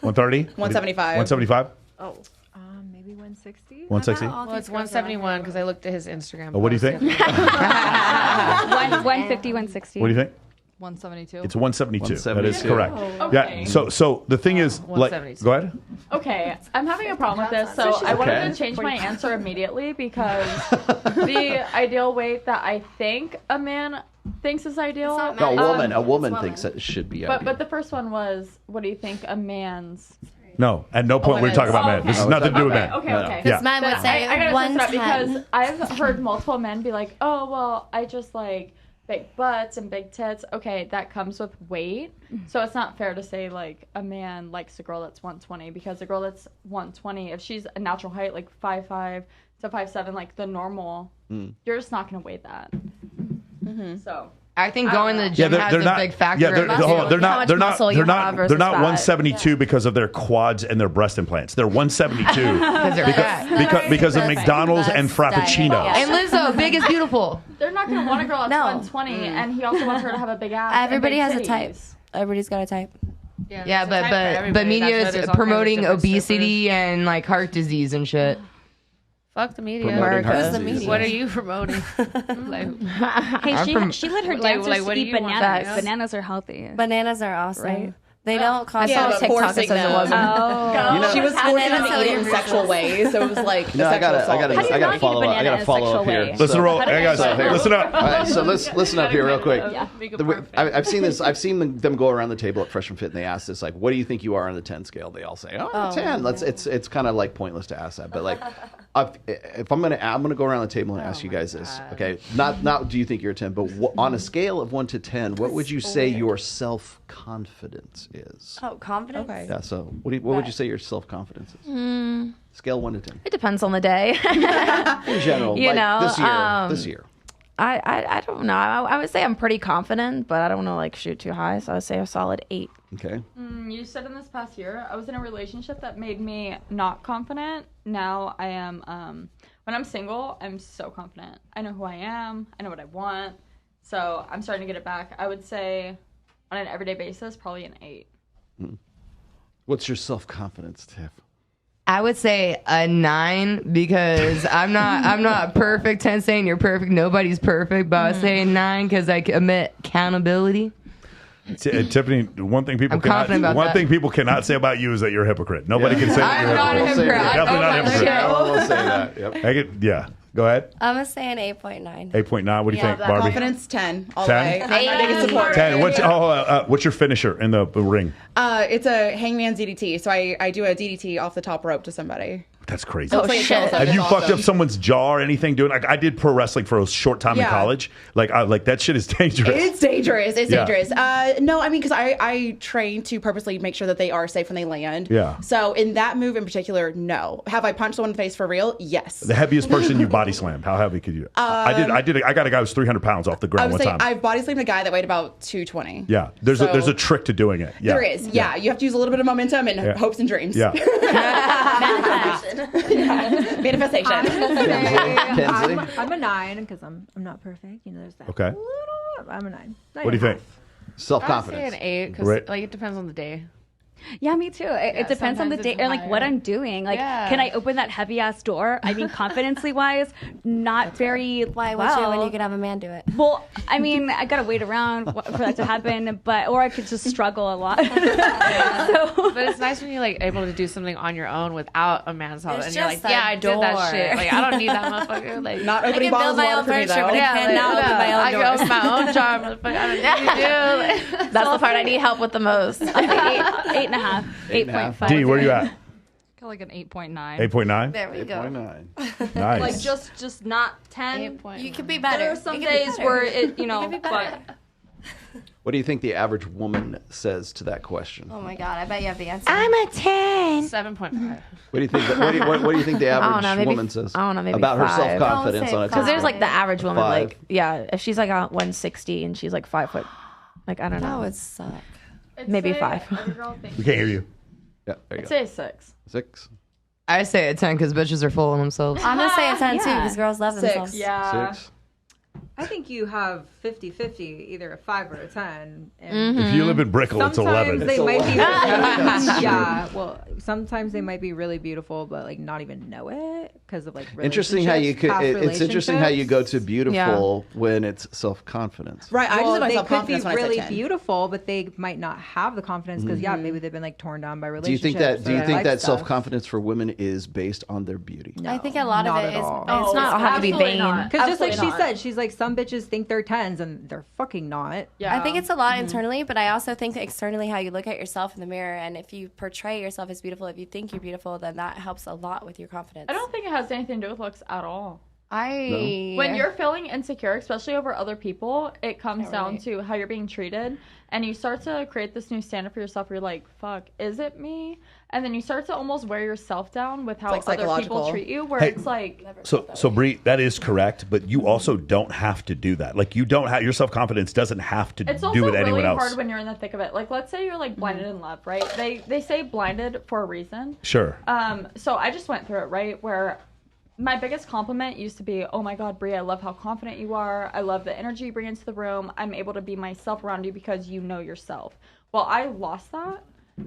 Speaker 4: 130.
Speaker 3: 130?
Speaker 8: 175.
Speaker 3: 175?
Speaker 7: Maybe 160.
Speaker 3: 160?
Speaker 12: Well, it's 171 because I looked at his Instagram.
Speaker 3: What do you think?
Speaker 5: 150, 160.
Speaker 3: What do you think?
Speaker 10: 172.
Speaker 3: It's 172. That is
Speaker 2: 172.
Speaker 3: correct.
Speaker 11: Okay.
Speaker 3: Yeah. So the thing is, like,
Speaker 12: 172.
Speaker 3: go ahead.
Speaker 11: Okay, I'm having a problem with this, so I wanted to change my answer immediately because the ideal weight that I think a man thinks is ideal.
Speaker 2: No, a woman thinks it should be ideal.
Speaker 11: But the first one was, what do you think a man's?
Speaker 3: No, at no point we're talking about men. This has nothing to do with men.
Speaker 11: Okay.
Speaker 3: Yeah.
Speaker 4: Man would say
Speaker 11: I gotta switch it up
Speaker 4: 110.
Speaker 11: because I've heard multiple men be like, oh, well, I just like big butts and big tits. Okay, that comes with weight. So it's not fair to say like a man likes a girl that's 120 because a girl that's 120, if she's a natural height like 5'5" to 5'7", like the normal, you're just not gonna weigh that. So
Speaker 6: I think going to the gym
Speaker 3: they're
Speaker 6: has a
Speaker 3: not.
Speaker 6: big factor.
Speaker 3: Yeah, they're,
Speaker 6: in
Speaker 3: hold on,
Speaker 6: muscle.
Speaker 3: they're
Speaker 14: How
Speaker 3: not.
Speaker 14: much
Speaker 3: They're not.
Speaker 14: muscle you
Speaker 3: They're not.
Speaker 14: have versus
Speaker 3: They're not
Speaker 14: fat.
Speaker 3: 172 because of their quads and their breast implants. They're 172
Speaker 6: they're fat.
Speaker 3: because of McDonald's and Frappuccinos.
Speaker 6: And Lizzo, big is beautiful.
Speaker 11: they're not gonna want a girl that's
Speaker 4: No.
Speaker 11: 120, and he also wants her to have a big ass. and
Speaker 4: Everybody
Speaker 11: big
Speaker 4: has a
Speaker 11: titties.
Speaker 4: type. Everybody's got a type.
Speaker 6: Yeah,
Speaker 12: there's a type for
Speaker 6: but
Speaker 12: everybody.
Speaker 6: media
Speaker 12: That's why
Speaker 6: is
Speaker 12: there's all kinds of
Speaker 6: promoting
Speaker 12: different
Speaker 6: obesity and like heart disease and shit.
Speaker 12: Fuck the media.
Speaker 2: Promoting heart
Speaker 4: Who's the
Speaker 2: disease.
Speaker 4: media?
Speaker 12: What are you promoting? Like,
Speaker 5: Hey,
Speaker 6: I'm from-
Speaker 5: she let her
Speaker 12: Like,
Speaker 5: dancers
Speaker 12: what do
Speaker 5: eat
Speaker 12: you want
Speaker 5: bananas.
Speaker 12: from us?
Speaker 5: Bananas are healthy.
Speaker 4: Bananas are awesome.
Speaker 5: Right.
Speaker 4: They don't cost
Speaker 14: I saw
Speaker 8: but
Speaker 14: a TikTok that
Speaker 8: forcing
Speaker 14: says it
Speaker 8: them.
Speaker 14: wasn't.
Speaker 8: Oh.
Speaker 2: You know-
Speaker 8: She was forcing
Speaker 4: Bananas
Speaker 8: them to
Speaker 4: are
Speaker 8: eat it in
Speaker 4: your
Speaker 8: sexual ways, so it was like
Speaker 2: No,
Speaker 8: a
Speaker 2: I
Speaker 8: sexual
Speaker 2: gotta
Speaker 8: assault.
Speaker 5: How do you not eat
Speaker 2: follow.
Speaker 5: a
Speaker 2: I
Speaker 5: banana
Speaker 2: gotta
Speaker 5: in a
Speaker 2: follow up
Speaker 5: sexual
Speaker 2: here.
Speaker 5: way?
Speaker 3: Listen, roll. Hey guys, listen up.
Speaker 2: All right, so listen up here real quick.
Speaker 12: Make it
Speaker 2: The-
Speaker 12: perfect.
Speaker 2: I've seen this. I've seen them go around the table at Freshman Fit, and they ask this like, "What do you think you are on the 10 scale?" They all say, "Oh, 10." It's kind of like pointless to ask that, but like, if I'm gonna go around the table and ask you guys this, okay? Not do you think you're a 10, but on a scale of 1 to 10, what would you say your self confidence is?
Speaker 4: Oh, confidence?
Speaker 8: Okay.
Speaker 2: Yeah. So what would you say your self confidence is? Scale 1 to 10.
Speaker 14: It depends on the day.
Speaker 2: In general,
Speaker 14: You
Speaker 2: like
Speaker 14: know,
Speaker 2: this year.
Speaker 14: I don't know. I would say I'm pretty confident, but I don't want to like shoot too high. So I would say a solid 8.
Speaker 2: Okay.
Speaker 11: You said in this past year, I was in a relationship that made me not confident. Now I am, when I'm single, I'm so confident. I know who I am. I know what I want. So I'm starting to get it back. I would say on an everyday basis, probably an 8.
Speaker 2: What's your self-confidence, Tiff?
Speaker 6: I would say a 9 because I'm not perfect. 10 saying you're perfect. Nobody's perfect, but I would say a 9 because I admit accountability.
Speaker 3: Tiffany, one thing people cannot say about you is that you're a hypocrite. Nobody can say that you're a hypocrite. Definitely not a hypocrite.
Speaker 2: I will say that. Yep.
Speaker 3: Go ahead.
Speaker 4: I'm going to say an 8.9.
Speaker 3: 8.9. What do you think, Barbie?
Speaker 8: Confidence 10 all
Speaker 3: 10?
Speaker 8: the way. I'm not gonna support
Speaker 3: 10. What's your finisher in the ring?
Speaker 8: It's a hangman DDT. So I do a DDT off the top rope to somebody.
Speaker 3: That's crazy.
Speaker 8: Oh, shit.
Speaker 3: Have you fucked up someone's jaw or anything doing? Like I did pro wrestling for a short time in college. Like that shit is dangerous.
Speaker 8: It's dangerous. It's dangerous. No, I mean because I train to purposely make sure that they are safe when they land.
Speaker 3: Yeah.
Speaker 8: So in that move in particular, no. Have I punched someone in the face for real? Yes.
Speaker 3: The heaviest person you body slammed. How heavy could you? I got a guy who was 300 pounds off the ground one time.
Speaker 8: I've body slammed a guy that weighed about 220.
Speaker 3: Yeah. There's a trick to doing it. Yeah.
Speaker 8: There is. Yeah. You have to use a little bit of momentum and hopes and dreams.
Speaker 3: Yeah.
Speaker 8: Manifestation.
Speaker 7: I'm a 9 because I'm not perfect. You know, there's that.
Speaker 3: Okay.
Speaker 7: I'm a 9.
Speaker 3: What do you think?
Speaker 2: Self-confidence.
Speaker 12: I would say an 8 because like it depends on the day.
Speaker 5: Yeah, me too. It depends on the day or like what I'm doing. Like, can I open that heavy ass door? I mean, confidence wise, not very.
Speaker 4: Why would you when you could have a man do it?
Speaker 5: Well, I mean, I gotta wait around for that to happen, or I could just struggle a lot.
Speaker 12: But it's nice when you're like able to do something on your own without a man's help, and you're like, yeah, I did that shit. Like, I don't need that motherfucker. Like,
Speaker 8: not opening bottles of water for me though.
Speaker 4: But I cannot open my own doors.
Speaker 12: I can open my own jar, motherfucker. I don't need you.
Speaker 14: That's the part I need help with the most.
Speaker 5: 8.5. 8.5.
Speaker 3: D, where are you at?
Speaker 10: Like an 8.9.
Speaker 3: 8.9?
Speaker 4: There we go.
Speaker 3: 8.9. Nice.
Speaker 10: Like just not 10.
Speaker 4: You could be better.
Speaker 10: There are some days where it, you know, but
Speaker 2: What do you think the average woman says to that question?
Speaker 4: Oh my God, I bet you have the answer.
Speaker 6: I'm a 10.
Speaker 12: 7.5.
Speaker 2: What do you think? What do you think the average woman says
Speaker 14: maybe
Speaker 2: about her
Speaker 14: 5.
Speaker 2: self-confidence on a
Speaker 14: Because there's like the average woman,
Speaker 2: 5.
Speaker 14: like if she's like 160 and she's like 5 foot, like I don't know.
Speaker 4: That would suck.
Speaker 14: Maybe 5.
Speaker 3: We can't hear you.
Speaker 2: Yeah, there you
Speaker 11: I'd
Speaker 2: go.
Speaker 11: say 6.
Speaker 2: 6.
Speaker 6: I say a 10 because bitches are full of themselves.
Speaker 4: I'm gonna say a 10 too because girls love
Speaker 8: 6.
Speaker 4: themselves.
Speaker 11: Yeah.
Speaker 2: 6.
Speaker 7: I think you have 50-50, either a 5 or a 10.
Speaker 14: Mm-hmm.
Speaker 3: If you live in Brickell, it's 11.
Speaker 7: Sometimes they
Speaker 3: It's
Speaker 7: might
Speaker 3: 11.
Speaker 7: be yeah. Well, sometimes they might be really beautiful, but like not even know it because of like
Speaker 2: Interesting how you could. It's interesting how you go to beautiful when it's self-confidence.
Speaker 8: Right. I
Speaker 7: Well,
Speaker 8: just
Speaker 7: they
Speaker 8: myself
Speaker 7: could be
Speaker 8: confidence when I
Speaker 7: really
Speaker 8: said 10.
Speaker 7: beautiful, but they might not have the confidence because maybe they've been like torn down by
Speaker 2: Do you
Speaker 7: relationships.
Speaker 2: think that? Do you
Speaker 7: or
Speaker 2: think
Speaker 7: life
Speaker 2: that
Speaker 7: stuff.
Speaker 2: self-confidence for women is based on their beauty?
Speaker 4: I think a lot of
Speaker 7: Not
Speaker 4: it
Speaker 7: at
Speaker 4: is.
Speaker 7: all.
Speaker 4: It's not
Speaker 14: have to be
Speaker 11: absolutely
Speaker 14: vain.
Speaker 11: not.
Speaker 7: Because just like
Speaker 11: Absolutely
Speaker 7: she
Speaker 11: not.
Speaker 7: said, she's like some bitches think they're 10s and they're fucking not.
Speaker 11: Yeah.
Speaker 4: I think it's a lot internally, but I also think externally how you look at yourself in the mirror, and if you portray yourself as beautiful, if you think you're beautiful, then that helps a lot with your confidence.
Speaker 11: I don't think it has anything to do with looks at all.
Speaker 12: When
Speaker 11: When you're feeling insecure, especially over other people, it comes down to how you're being treated. And you start to create this new standard for yourself where you're like, fuck, is it me? And then you start to almost wear yourself down with how
Speaker 8: like
Speaker 11: other people
Speaker 8: psychological.
Speaker 11: treat you, where
Speaker 3: Hey,
Speaker 11: it's like...
Speaker 3: So Bree, that is correct, but you also don't have to do that. Like you don't have your self-confidence doesn't have to
Speaker 11: It's
Speaker 3: do
Speaker 11: also
Speaker 3: with anyone
Speaker 11: really
Speaker 3: else.
Speaker 11: hard when you're in the thick of it. Like, let's say you're like blinded in love, right? They say blinded for a reason.
Speaker 3: Sure.
Speaker 11: So I just went through it, right? Where my biggest compliment used to be, oh my God, Brie, I love how confident you are. I love the energy you bring into the room. I'm able to be myself around you because you know yourself. Well, I lost that.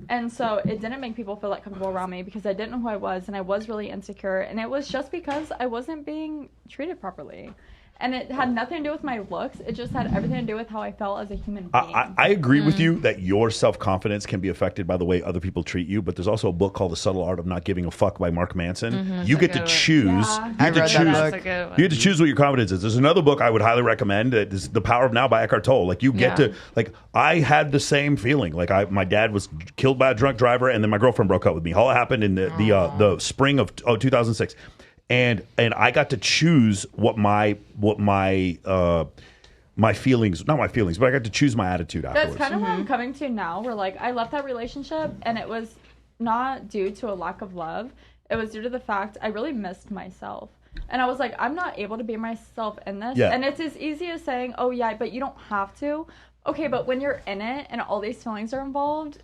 Speaker 11: And so it didn't make people feel that comfortable around me because I didn't know who I was and I was really insecure. And it was just because I wasn't being treated properly. And it had nothing to do with my looks. It just had everything to do with how I felt as a human being.
Speaker 3: I agree with you that your self-confidence can be affected by the way other people treat you, but there's also a book called The Subtle Art of Not Giving a Fuck by Mark Manson. You get to choose.
Speaker 11: Yeah.
Speaker 3: You get to choose what your confidence is. There's another book I would highly recommend. It is The Power of Now by Eckhart Tolle. Like you get to, like I had the same feeling. Like my dad was killed by a drunk driver, and then my girlfriend broke up with me. All happened in the spring of 2006. And I got to choose what my feelings, not my feelings, but I got to choose my attitude afterwards.
Speaker 11: That's kind of where I'm coming to now, where like I left that relationship and it was not due to a lack of love. It was due to the fact I really missed myself. And I was like, I'm not able to be myself in this.
Speaker 3: Yeah.
Speaker 11: And it's as easy as saying, oh, yeah, but you don't have to. Okay, but when you're in it and all these feelings are involved.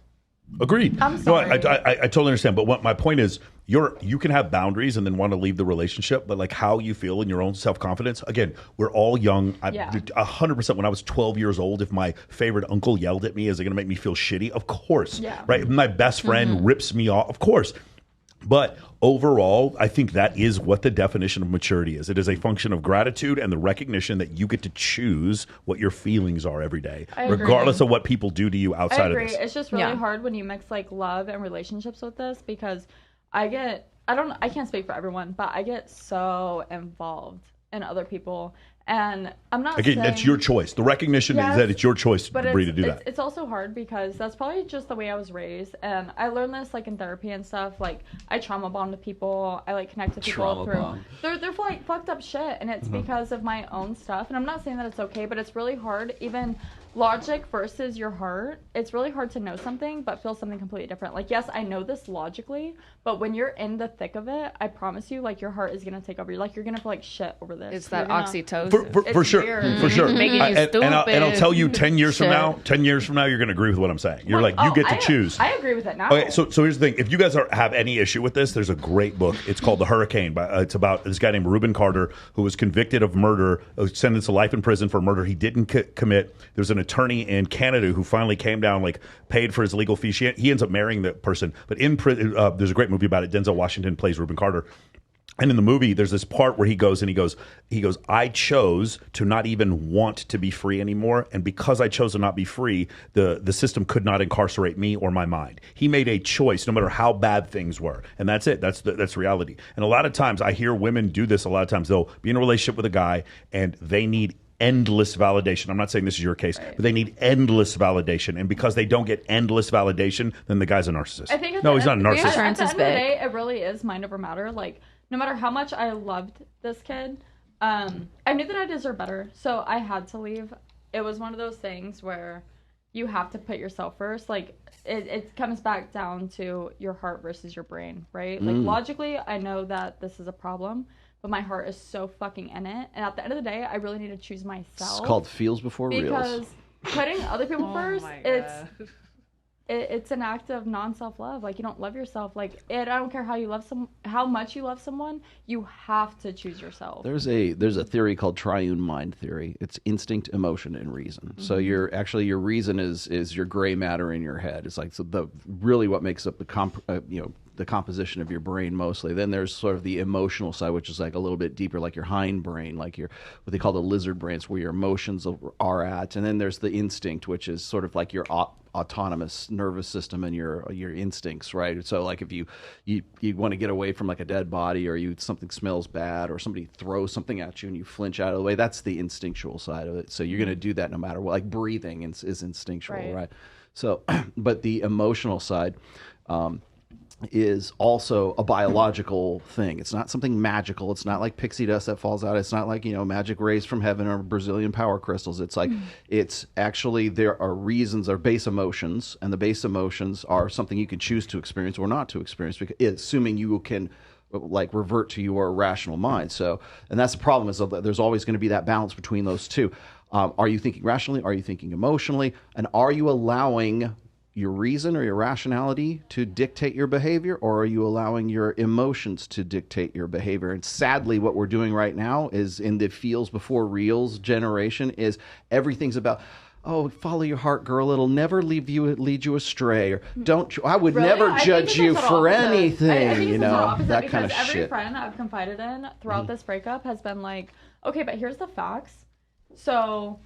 Speaker 3: Agreed.
Speaker 11: I'm sorry.
Speaker 3: No, I totally understand. But what my point is, you can have boundaries and then want to leave the relationship, but like how you feel in your own self-confidence. Again, we're all young. 100%. When I was 12 years old, if my favorite uncle yelled at me, is it going to make me feel shitty? Of course. Yeah. Right. If my best friend rips me off, of course. But overall, I think that is what the definition of maturity is. It is a function of gratitude and the recognition that you get to choose what your feelings are every day, regardless of what people do to you outside of this.
Speaker 11: It's just really hard when you mix like love and relationships with this, because I can't speak for everyone, but I get so involved in other people. And I'm not saying...
Speaker 3: That's your choice. The recognition is that it's your choice, Bree, to do that.
Speaker 11: It's also hard because that's probably just the way I was raised. And I learned this like in therapy and stuff. Like I trauma bond with people. I like connect with people through... They're like fucked up shit. And it's because of my own stuff. And I'm not saying that it's okay, but it's really hard. Even logic versus your heart. It's really hard to know something but feel something completely different. Like, yes, I know this logically, but when you're in the thick of it, I promise you, like, your heart is going to take over. Like, you're going to feel like shit over this.
Speaker 12: It's that oxytocin.
Speaker 3: For sure.
Speaker 12: Weird.
Speaker 3: For sure.
Speaker 12: Making you stupid.
Speaker 3: And I'll tell you 10 years from now, you're going to agree with what I'm saying. You're like, you get to choose.
Speaker 11: I agree with it now.
Speaker 3: Okay, so here's the thing. If you guys have any issue with this, there's a great book. It's called The Hurricane. It's about this guy named Reuben Carter who was convicted of murder, sentenced to life in prison for murder he didn't commit. There's an attorney in Canada who finally came down, like paid for his legal fees. He ends up marrying the person. But in prison, there's a great movie about it. Denzel Washington plays Reuben Carter. And in the movie, there's this part where he goes, I chose to not even want to be free anymore. And because I chose to not be free, the system could not incarcerate me or my mind. He made a choice no matter how bad things were. And that's it. That's reality. And a lot of times I hear women do this. A lot of times they'll be in a relationship with a guy and they need endless validation. I'm not saying this is your case, but they need endless validation. And because they don't get endless validation, then the guy's a narcissist.
Speaker 11: I think
Speaker 3: no, he's not a narcissist.
Speaker 11: At the end of the day, it really is mind over matter. Like, no matter how much I loved this kid, I knew that I deserved better. So I had to leave. It was one of those things where you have to put yourself first. Like, it comes back down to your heart versus your brain, right? Like, logically, I know that this is a problem, but my heart is so fucking in it. And at the end of the day, I really need to choose myself.
Speaker 2: It's called feels before reals.
Speaker 11: Because putting other people first, it's an act of non-self-love. Like, you don't love yourself. Like, I don't care how much you love someone, you have to choose yourself.
Speaker 2: There's a theory called triune mind theory. It's instinct, emotion, and reason. So your reason is your gray matter in your head. It's like really what makes up the composition of your brain mostly. Then there's sort of the emotional side, which is like a little bit deeper, like your hindbrain, like what they call the lizard brain. It's where your emotions are at. And then there's the instinct, which is sort of like your autonomous nervous system and your instincts, right? So like if you want to get away from like a dead body, or something smells bad, or somebody throws something at you and you flinch out of the way, that's the instinctual side of it. So you're going to do that no matter what. Like breathing is instinctual, right? So, but the emotional side is also a biological thing. It's not something magical. It's not like pixie dust that falls out. It's not like, magic rays from heaven or Brazilian power crystals. It's like, it's actually, there are reasons, or base emotions, and the base emotions are something you can choose to experience or not to experience, because assuming you can like revert to your rational mind. So, and that's the problem, is that there's always going to be that balance between those two. Are you thinking rationally? Are you thinking emotionally? And are you allowing your reason or your rationality to dictate your behavior, or are you allowing your emotions to dictate your behavior? And sadly, what we're doing right now is, in the feels before reals generation, is everything's about, oh, follow your heart, girl. It'll never lead you astray. Or I would never judge you for anything. That kind of shit.
Speaker 11: Every friend I've confided in throughout this breakup has been like, okay, but here's the facts. So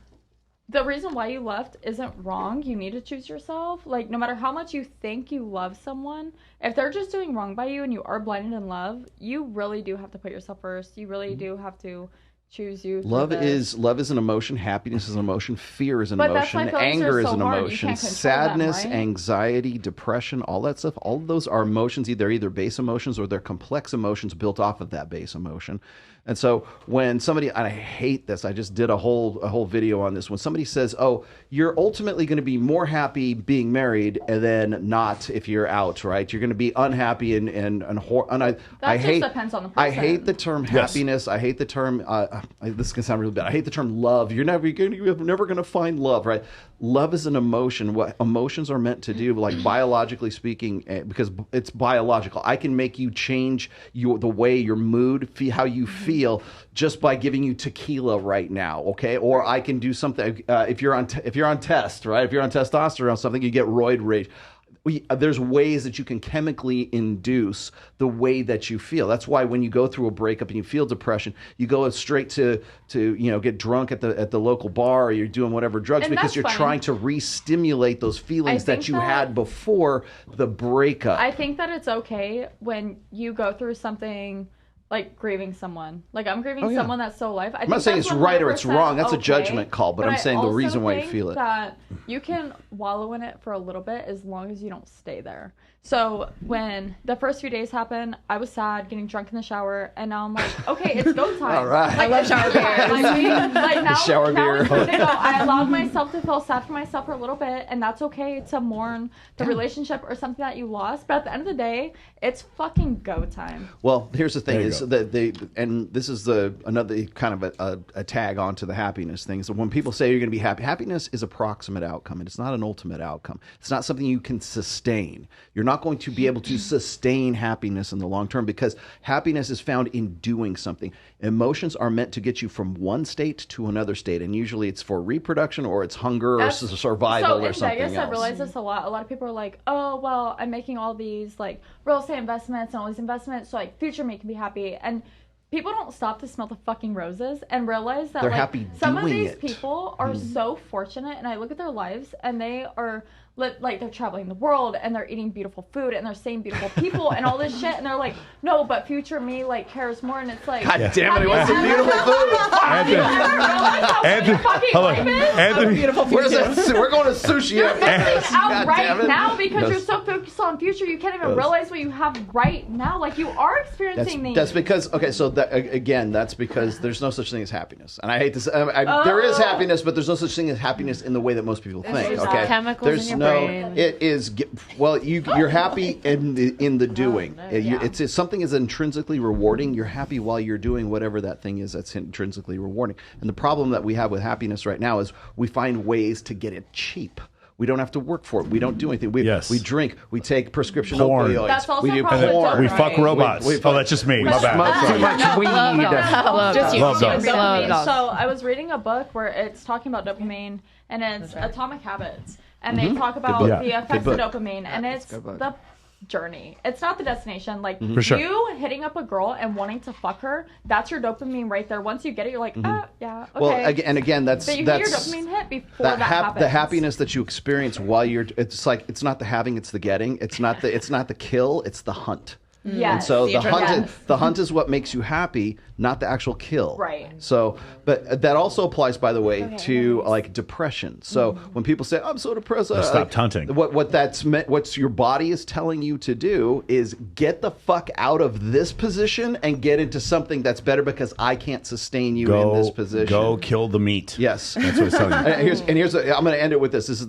Speaker 11: the reason why you left isn't wrong. You need to choose yourself. Like, no matter how much you think you love someone, if they're just doing wrong by you and you are blinded in love, you really do have to put yourself first. You really do have to choose you.
Speaker 2: Love is an emotion. Happiness is an emotion. Fear is an
Speaker 11: But that's why
Speaker 2: emotion.
Speaker 11: feelings
Speaker 2: Anger
Speaker 11: are
Speaker 2: is
Speaker 11: so
Speaker 2: an
Speaker 11: hard. You
Speaker 2: emotion.
Speaker 11: can't control
Speaker 2: Sadness,
Speaker 11: them, right?
Speaker 2: anxiety, depression, all that stuff. All of those are emotions. They're either base emotions or they're complex emotions built off of that base emotion. And so when somebody, and I hate this, I just did a whole video on this. When somebody says, "Oh, you're ultimately going to be more happy being married, and then not if you're out, right? You're going to be unhappy and I hate.
Speaker 11: Depends on the person.
Speaker 2: I hate the term happiness. I hate the term. This can sound really bad. I hate the term love. You're never going to find love, right? Love is an emotion. What emotions are meant to do, like biologically speaking, because it's biological. I can make you change the way your mood, how you feel, just by giving you tequila right now, okay? Or I can do something if you're on test, right? If you're on testosterone or something, you get roid rage. There's ways that you can chemically induce the way that you feel. That's why when you go through a breakup and you feel depression, you go straight to get drunk at the local bar, or you're doing whatever drugs,
Speaker 11: And
Speaker 2: because you're
Speaker 11: that's fine.
Speaker 2: trying to re-stimulate those feelings that you had before the breakup.
Speaker 11: I think that it's okay when you go through something like grieving someone. Like I'm grieving someone that's still alive.
Speaker 2: I'm not saying it's right or it's wrong. That's a judgment call, but I'm saying the reason why you feel it.
Speaker 11: That you can wallow in it for a little bit as long as you don't stay there. So when the first few days happened, I was sad, getting drunk in the shower, and now I'm like, okay, it's go time.
Speaker 2: All right.
Speaker 11: Like,
Speaker 2: I love shower beer.
Speaker 11: Like now,
Speaker 2: Shower beer.
Speaker 11: It's time to go. I allowed myself to feel sad for myself for a little bit, and that's okay to mourn the relationship or something that you lost. But at the end of the day, it's fucking go time.
Speaker 2: Well, here's the thing: is that and this is another kind of a tag onto the happiness thing. So when people say you're going to be happy, happiness is a proximate outcome. It's not an ultimate outcome. It's not something you can sustain. You're not going to be able to sustain happiness in the long term, because happiness is found in doing something. Emotions are meant to get you from one state to another state, and usually it's for reproduction or it's hunger or survival or something else.
Speaker 11: I realize this a lot. A lot of people are like, "Oh, well, I'm making all these like real estate investments and all these investments, so like future me can be happy." And people don't stop to smell the fucking roses and realize that
Speaker 2: they're
Speaker 11: like
Speaker 2: happy
Speaker 11: some of
Speaker 2: doing
Speaker 11: these
Speaker 2: it.
Speaker 11: people are so fortunate, and I look at their lives and they are like they're traveling the world and they're eating beautiful food and they're seeing beautiful people and all this shit, and they're like, "No, but future me like cares more." And it's like,
Speaker 2: God damn it, he wants some beautiful food.
Speaker 3: Anthony,
Speaker 2: we're going to sushi
Speaker 11: You're
Speaker 2: after
Speaker 11: missing
Speaker 2: this.
Speaker 11: out
Speaker 2: God
Speaker 11: right
Speaker 2: damn it.
Speaker 11: now because you're so focused on future, you can't even realize what you have right now. Like you are experiencing these.
Speaker 2: That's because, okay, so that's because there's no such thing as happiness. And I hate this. There is happiness, but there's no such thing as happiness in the way that most people think. Okay,
Speaker 6: chemicals
Speaker 2: there's
Speaker 6: in your brain.
Speaker 2: It is. Well, you're happy in the doing. It's something is intrinsically rewarding. You're happy while you're doing whatever that thing is that's intrinsically rewarding. And the problem that we have with happiness right now is we find ways to get it cheap. We don't have to work for it. We don't do anything. We drink. We take prescription
Speaker 3: Porn.
Speaker 2: opioids.
Speaker 11: That's also
Speaker 2: we do
Speaker 11: probably
Speaker 2: porn.
Speaker 3: we fuck robots. Oh, that's just me. My bad.
Speaker 2: Smoke too much weed.
Speaker 11: Just you.
Speaker 3: Love dogs.
Speaker 11: So I was reading a book where it's talking about dopamine, and it's Atomic Habits, and they talk about
Speaker 3: book.
Speaker 11: the effects
Speaker 2: Good
Speaker 11: of
Speaker 2: book.
Speaker 11: dopamine, and it's the journey. It's not the destination. Like
Speaker 3: For sure.
Speaker 11: you hitting up a girl and wanting to fuck her, that's your dopamine right there. Once you get it, you're like, yeah, okay.
Speaker 2: Well, again, that's
Speaker 11: but you get your dopamine hit before that happens.
Speaker 2: The happiness that you experience while it's like it's not the having, it's the getting. It's not the kill, it's the hunt.
Speaker 11: Yes.
Speaker 2: And so the hunt is what makes you happy, not the actual kill.
Speaker 11: Right.
Speaker 2: So, but that also applies, by the way, to like depression. So when people say, "I'm so depressed,"
Speaker 3: I stopped hunting.
Speaker 2: What that's meant, what your body is telling you to do is get the fuck out of this position and get into something that's better, because I can't sustain you in this position.
Speaker 3: Go kill the meat.
Speaker 2: Yes,
Speaker 3: that's what it's telling you.
Speaker 2: I'm going to end it with this. This is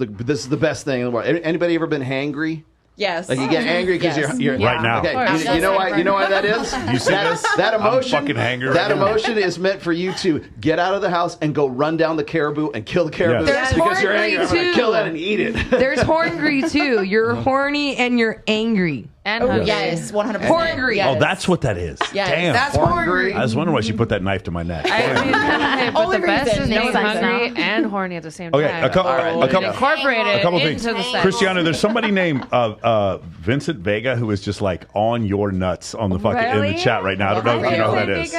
Speaker 2: the best thing in the world. Anybody ever been hangry?
Speaker 8: Yes.
Speaker 2: Like you get angry because you're
Speaker 3: right now.
Speaker 2: Okay, you know why that is?
Speaker 3: You see this?
Speaker 2: That emotion.
Speaker 3: I'm fucking hangry.
Speaker 2: That
Speaker 3: right now.
Speaker 2: emotion is meant for you to get out of the house and go run down the caribou and kill the caribou.
Speaker 6: There's
Speaker 2: because you're angry. I'm
Speaker 6: horny
Speaker 2: gonna
Speaker 6: too.
Speaker 2: kill that and eat it.
Speaker 6: There's horngry too. You're horny and you're angry.
Speaker 14: And hungry.
Speaker 8: Yes, 100%.
Speaker 6: Horngry.
Speaker 8: Yes.
Speaker 3: Oh, that's what that is.
Speaker 8: Yes.
Speaker 3: Damn.
Speaker 6: That's horngry.
Speaker 3: I was wondering why she put that knife to my neck.
Speaker 12: I mean, hey, but
Speaker 8: Only
Speaker 12: the best
Speaker 8: reason.
Speaker 12: is
Speaker 8: No
Speaker 12: being
Speaker 8: sense
Speaker 12: hungry
Speaker 8: now.
Speaker 12: and horny at the same
Speaker 3: Okay,
Speaker 12: time.
Speaker 3: a couple
Speaker 12: Incorporate it
Speaker 3: things.
Speaker 12: into the sex.
Speaker 3: Christiana, there's somebody named Vincent Vega who is just like on your nuts on the fucking in the chat right now. I don't know if you know who that is.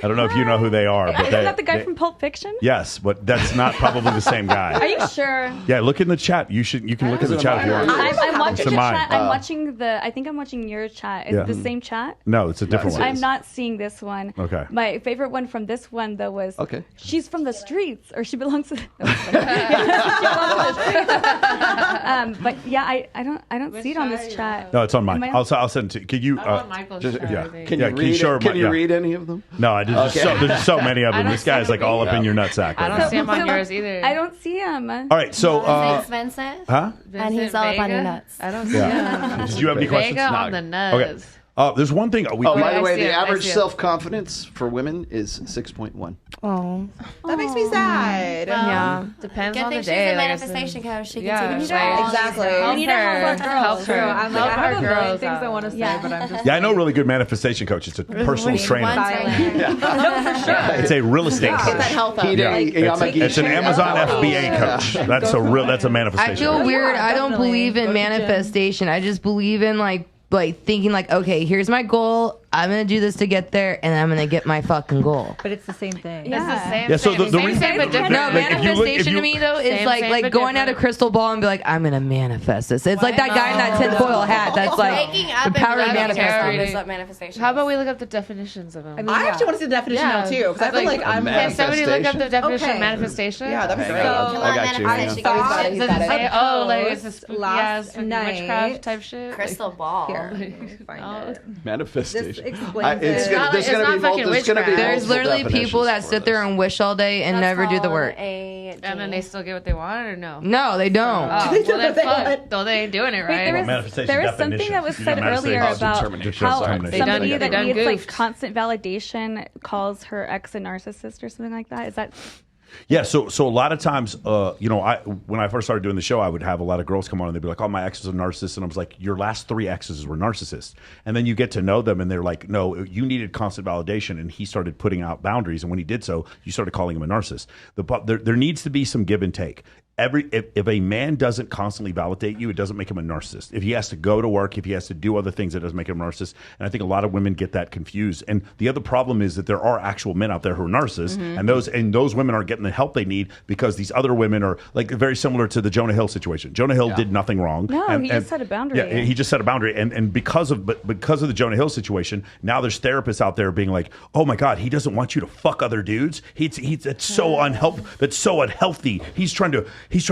Speaker 3: I don't know if you know who they are, but
Speaker 5: Isn't that the guy from Pulp Fiction?
Speaker 3: Yes, but that's not probably the same guy.
Speaker 5: Are you sure?
Speaker 3: Yeah, look in the chat. You can look in the chat if you want.
Speaker 5: I'm watching
Speaker 3: It's
Speaker 5: your
Speaker 3: mine.
Speaker 5: chat. I'm watching I think I'm watching your chat. Is it the same chat?
Speaker 3: No, it's a different one.
Speaker 5: I'm not seeing this one.
Speaker 3: Okay.
Speaker 5: My favorite one from this one though was she's from the streets, or she belongs to. But yeah, I don't see it on this chat.
Speaker 3: No, it's on mine.
Speaker 5: Am I
Speaker 3: I'll send it to you. Can you?
Speaker 2: Can
Speaker 3: Yeah,
Speaker 2: you read?
Speaker 3: show her
Speaker 2: Can
Speaker 3: mine?
Speaker 2: you
Speaker 3: Yeah.
Speaker 2: read any of them?
Speaker 3: No, there's just so many of them. This guy's like all up in your nutsack.
Speaker 12: I don't see him on yours either.
Speaker 5: I don't see him.
Speaker 3: All right, so
Speaker 4: Thanks, Vincent.
Speaker 3: huh?
Speaker 4: And he's all up on your nuts.
Speaker 12: I don't see
Speaker 3: Yeah.
Speaker 12: him.
Speaker 3: Did you have any questions?
Speaker 12: Vega on the nuts.
Speaker 3: Okay. There's one thing.
Speaker 2: By the way, the
Speaker 12: I
Speaker 2: average
Speaker 12: see it.
Speaker 2: self-confidence for women is 6.1.
Speaker 4: Oh.
Speaker 8: That makes me sad.
Speaker 12: Yeah, depends
Speaker 4: Good
Speaker 12: on
Speaker 4: thing
Speaker 12: the
Speaker 4: she's
Speaker 12: day.
Speaker 4: a
Speaker 12: like I said.
Speaker 4: manifestation coach. She can
Speaker 12: Yeah,
Speaker 4: see the
Speaker 12: right.
Speaker 4: results.
Speaker 8: Exactly.
Speaker 5: We need to help
Speaker 12: Help
Speaker 5: girls.
Speaker 12: her.
Speaker 7: I'm like, I
Speaker 12: Help
Speaker 7: have
Speaker 12: our
Speaker 7: a million
Speaker 12: girls
Speaker 7: things I
Speaker 12: out.
Speaker 7: want to say, but I'm just.
Speaker 3: Yeah, I know a really good manifestation coach. It's a personal trainer. It's a real estate coach.
Speaker 8: Get that health up.
Speaker 3: Yeah, it's an Amazon FBA coach. That's a manifestation.
Speaker 6: I feel
Speaker 3: coach.
Speaker 6: weird. I don't
Speaker 7: definitely.
Speaker 6: believe in
Speaker 7: Go to the gym.
Speaker 6: manifestation. I just believe in like thinking like, okay, here's my goal. I'm gonna do this to get there, and I'm gonna get my fucking goal.
Speaker 7: But it's the same thing.
Speaker 5: Yeah.
Speaker 12: It's the same.
Speaker 3: Yeah, so
Speaker 12: thing.
Speaker 3: the
Speaker 12: Same,
Speaker 3: reason-
Speaker 12: same, but different.
Speaker 6: No,
Speaker 3: Like, if you look-
Speaker 6: manifestation to me though is
Speaker 12: Same,
Speaker 6: like
Speaker 12: but
Speaker 6: going at a
Speaker 12: different.
Speaker 6: crystal ball and be like, I'm gonna manifest this. It's like that guy in that tinfoil hat. That's like
Speaker 4: Waking
Speaker 6: the
Speaker 4: up and
Speaker 6: power of
Speaker 4: believing
Speaker 6: manifesting.
Speaker 4: yourself is what manifestation
Speaker 12: How
Speaker 4: is.
Speaker 12: about we look up the definitions of them?
Speaker 8: I actually want to see the definition now too, because I feel like I'm.
Speaker 12: Can somebody look up the definition of
Speaker 8: Okay.
Speaker 12: manifestation?
Speaker 8: Yeah, that'd be great.
Speaker 2: I got you.
Speaker 4: manifestation
Speaker 2: yeah.
Speaker 4: goes
Speaker 8: Got it,
Speaker 4: on.
Speaker 12: Does it say,
Speaker 7: A
Speaker 12: like it's a
Speaker 7: post
Speaker 12: spooky
Speaker 7: last
Speaker 12: ass fucking
Speaker 7: night.
Speaker 12: witchcraft type shit?
Speaker 4: Crystal ball.
Speaker 7: Here, let me find it.
Speaker 2: Manifestation.
Speaker 7: This explains it.
Speaker 12: It's not fucking witchcraft.
Speaker 6: There's literally people that sit there and wish all day and never do the work.
Speaker 12: And then they still get what they want, or no?
Speaker 6: No, they don't.
Speaker 12: Oh, well then fuck. Though they ain't doing it
Speaker 5: Wait,
Speaker 12: right.
Speaker 5: there was something that was said earlier about how somebody that needs like constant validation calls her ex a narcissist or something like that. Is that?
Speaker 3: Yeah, so a lot of times, when I first started doing the show, I would have a lot of girls come on and they'd be like, "Oh, my ex is a narcissist," and I was like, "Your last 3 exes were narcissists." And then you get to know them, and they're like, "No, you needed constant validation," and he started putting out boundaries, and when he did so, you started calling him a narcissist. There needs to be some give and take. If a man doesn't constantly validate you, it doesn't make him a narcissist. If he has to go to work, if he has to do other things, it doesn't make him a narcissist. And I think a lot of women get that confused. And the other problem is that there are actual men out there who are narcissists, and those women aren't getting the help they need because these other women are like very similar to the Jonah Hill situation. Jonah Hill did nothing wrong.
Speaker 5: No, he just set a boundary.
Speaker 3: Yeah, he just set a boundary, and because of the Jonah Hill situation, now there's therapists out there being like, "Oh my God, he doesn't want you to fuck other dudes. That's so unhealthy. He's trying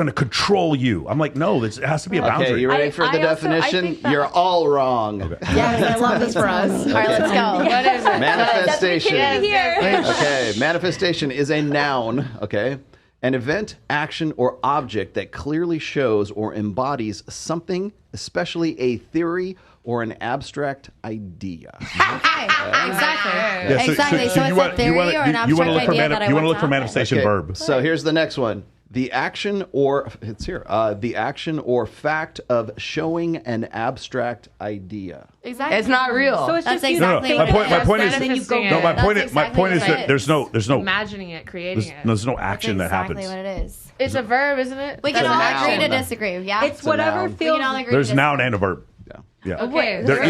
Speaker 3: to control you." I'm like, no, it has to be a boundary.
Speaker 2: Okay, you ready for the definition? You're all wrong. Okay.
Speaker 8: Yes, I love this for us. All right, let's go.
Speaker 12: What is it?
Speaker 2: Manifestation.
Speaker 5: Here.
Speaker 2: Okay, manifestation is a noun, okay? An event, action, or object that clearly shows or embodies something, especially a theory or an abstract idea.
Speaker 4: Okay, exactly.
Speaker 3: Yeah,
Speaker 4: Exactly. So it's a theory or an abstract idea that I
Speaker 3: you want
Speaker 4: want
Speaker 3: to look for
Speaker 4: to
Speaker 3: manifestation verb.
Speaker 2: So here's the next one. The action or fact of showing an abstract idea.
Speaker 4: Exactly.
Speaker 6: It's not real.
Speaker 4: So it's
Speaker 12: That's
Speaker 4: just
Speaker 12: exactly
Speaker 3: No,
Speaker 12: what
Speaker 3: my
Speaker 12: it
Speaker 3: point
Speaker 12: is.
Speaker 3: is
Speaker 12: Then you go
Speaker 3: no, my point is
Speaker 12: That's
Speaker 3: that there's no
Speaker 12: imagining it, creating it.
Speaker 3: there's no action that
Speaker 4: exactly
Speaker 3: happens.
Speaker 4: what it is.
Speaker 12: It's a verb, isn't it?
Speaker 4: We can
Speaker 2: It's a
Speaker 4: all
Speaker 2: noun.
Speaker 4: agree to disagree. Yeah,
Speaker 7: It's whatever
Speaker 2: noun.
Speaker 4: we can
Speaker 7: feels.
Speaker 4: all agree.
Speaker 3: There's
Speaker 4: to
Speaker 3: noun
Speaker 4: disagree.
Speaker 3: and a verb. Yeah.
Speaker 12: Okay.
Speaker 3: There